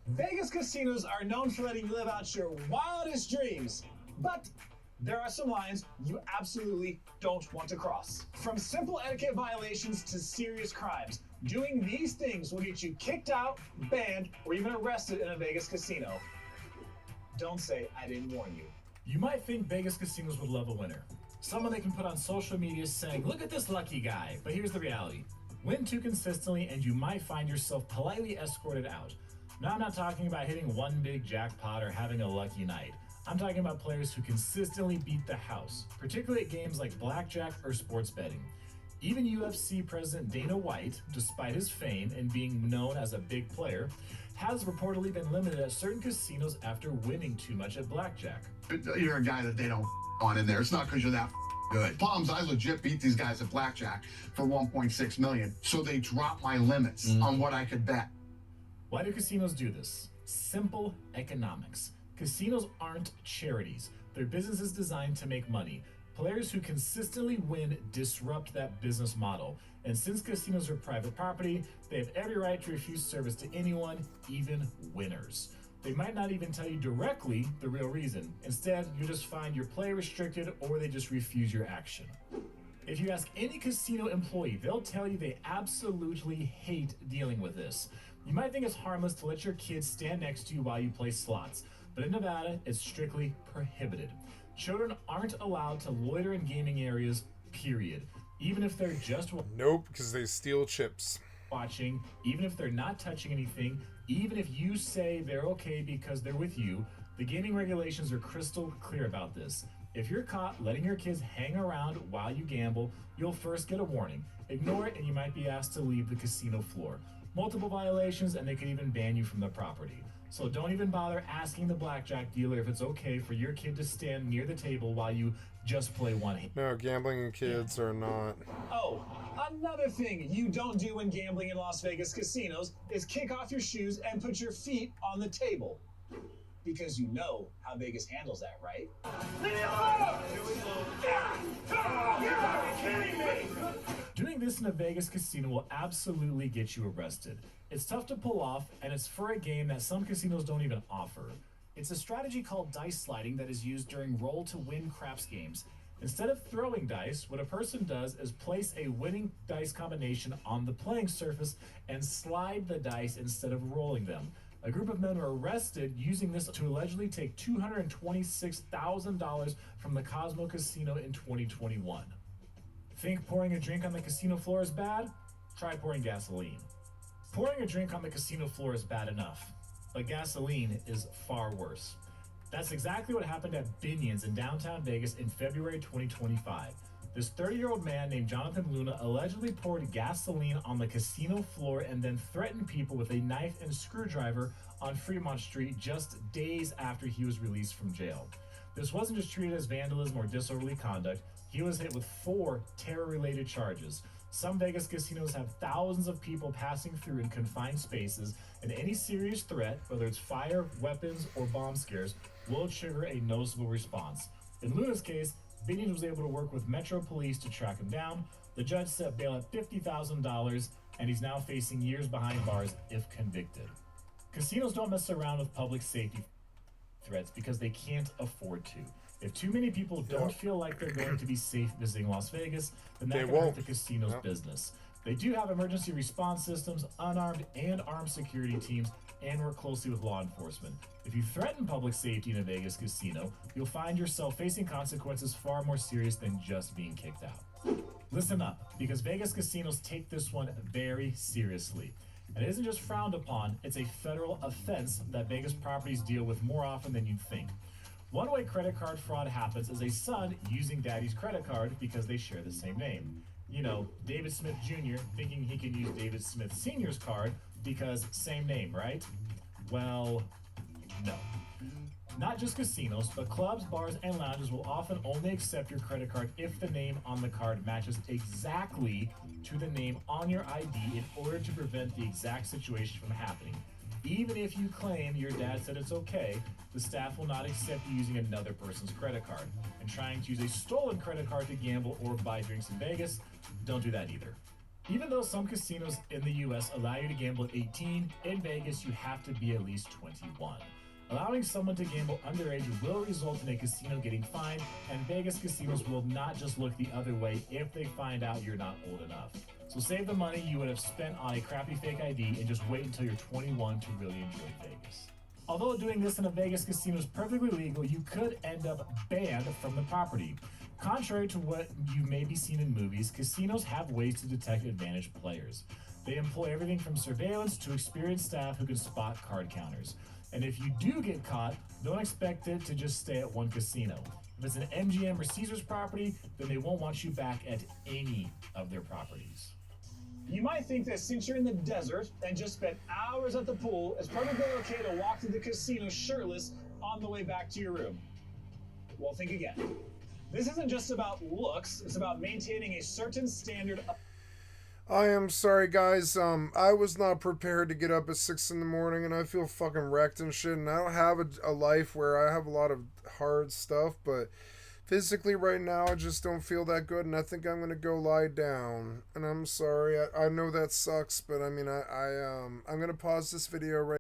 [SPEAKER 11] Vegas casinos are known for letting you live out your wildest dreams, but there are some lines you absolutely don't want to cross. From simple etiquette violations to serious crimes, Doing these things will get you kicked out, banned, or even arrested in a Vegas casino. Don't say I didn't warn you.
[SPEAKER 12] You might think Vegas casinos would love a winner. Someone they can put on social media saying, look at this lucky guy. But here's the reality. Win too consistently and you might find yourself politely escorted out. Now I'm not talking about hitting one big jackpot or having a lucky night. I'm talking about players who consistently beat the house, particularly at games like blackjack or sports betting. Even UFC President Dana White, despite his fame and being known as a big player, has reportedly been limited at certain casinos after winning too much at blackjack.
[SPEAKER 13] You're a guy that they don't on in there. It's not because you're that good. Palms, I legit beat these guys at blackjack for 1.6 million, so they dropped my limits on what I could bet.
[SPEAKER 12] Why do casinos do this? Simple economics. Casinos aren't charities. Their business is designed to make money. Players who consistently win disrupt that business model. And since casinos are private property, they have every right to refuse service to anyone, even winners. They might not even tell you directly the real reason. Instead, you just find your play restricted or they just refuse your action. If you ask any casino employee, they'll tell you they absolutely hate dealing with this. You might think it's harmless to let your kids stand next to you while you play slots, but in Nevada, it's strictly prohibited. Children aren't allowed to loiter in gaming areas, period. Even if they're just
[SPEAKER 1] Nope, because they steal chips.
[SPEAKER 12] watching, even if they're not touching anything, even if you say they're okay because they're with you, the gaming regulations are crystal clear about this. If you're caught letting your kids hang around while you gamble, you'll first get a warning. Ignore it and you might be asked to leave the casino floor. Multiple violations and they could even ban you from the property. So don't even bother asking the blackjack dealer if it's okay for your kid to stand near the table while you just play one hand.
[SPEAKER 1] No, gambling and kids are not.
[SPEAKER 11] Oh, another thing you don't do when gambling in Las Vegas casinos is kick off your shoes and put your feet on the table. Because you know how Vegas handles that, right? Leave me alone! You gotta be kidding me!
[SPEAKER 12] Doing this in a Vegas casino will absolutely get you arrested. It's tough to pull off, and it's for a game that some casinos don't even offer. It's a strategy called dice sliding that is used during roll-to-win craps games. Instead of throwing dice, what a person does is place a winning dice combination on the playing surface and slide the dice instead of rolling them. A group of men were arrested using this to allegedly take $226,000 from the Cosmo Casino in 2021. Think pouring a drink on the casino floor is bad? Try pouring gasoline. Pouring a drink on the casino floor is bad enough, but gasoline is far worse. That's exactly what happened at Binion's in downtown Vegas in February 2025. This 30-year-old man named Jonathan Luna allegedly poured gasoline on the casino floor and then threatened people with a knife and screwdriver on Fremont Street just days after he was released from jail. This wasn't just treated as vandalism or disorderly conduct. He was hit with 4 terror-related charges. Some Vegas casinos have thousands of people passing through in confined spaces, and any serious threat, whether it's fire, weapons, or bomb scares, will trigger a noticeable response. In Luna's case, Binions was able to work with Metro Police to track him down. The judge set bail at $50,000, and he's now facing years behind bars if convicted. Casinos don't mess around with public safety threats because they can't afford to. If too many people don't feel like they're going to be safe visiting Las Vegas, then that can hurt the casino's business. They do have emergency response systems, unarmed and armed security teams, and work closely with law enforcement. If you threaten public safety in a Vegas casino, you'll find yourself facing consequences far more serious than just being kicked out. Listen up, because Vegas casinos take this one very seriously. And it isn't just frowned upon, it's a federal offense that Vegas properties deal with more often than you'd think. One way credit card fraud happens is a son using daddy's credit card because they share the same name. You know, David Smith Jr. thinking he can use David Smith Sr.'s card because same name, right? Well, no. Not just casinos, but clubs, bars, and lounges will often only accept your credit card if the name on the card matches exactly to the name on your ID in order to prevent the exact situation from happening. Even if you claim your dad said it's okay, the staff will not accept you using another person's credit card. And trying to use a stolen credit card to gamble or buy drinks in Vegas, don't do that either. Even though some casinos in the US allow you to gamble at 18, in Vegas you have to be at least 21. Allowing someone to gamble underage will result in a casino getting fined, and Vegas casinos will not just look the other way if they find out you're not old enough. So save the money you would have spent on a crappy fake ID and just wait until you're 21 to really enjoy Vegas. Although doing this in a Vegas casino is perfectly legal, you could end up banned from the property. Contrary to what you may be seen in movies, casinos have ways to detect advantaged players. They employ everything from surveillance to experienced staff who can spot card counters. And if you do get caught, don't expect it to just stay at one casino. If it's an MGM or Caesars property, then they won't want you back at any of their properties.
[SPEAKER 11] You might think that since you're in the desert and just spent hours at the pool, it's perfectly okay to walk to the casino shirtless on the way back to your room. Well, think again. This isn't just about looks, it's about maintaining a certain standard of...
[SPEAKER 1] I am sorry, guys. I was not prepared to get up at 6 in the morning, and I feel fucking wrecked and shit, and I don't have a life where I have a lot of hard stuff, but physically right now I just don't feel that good, and I think I'm gonna go lie down. And I'm sorry. I know that sucks, but I mean, I'm gonna pause this video right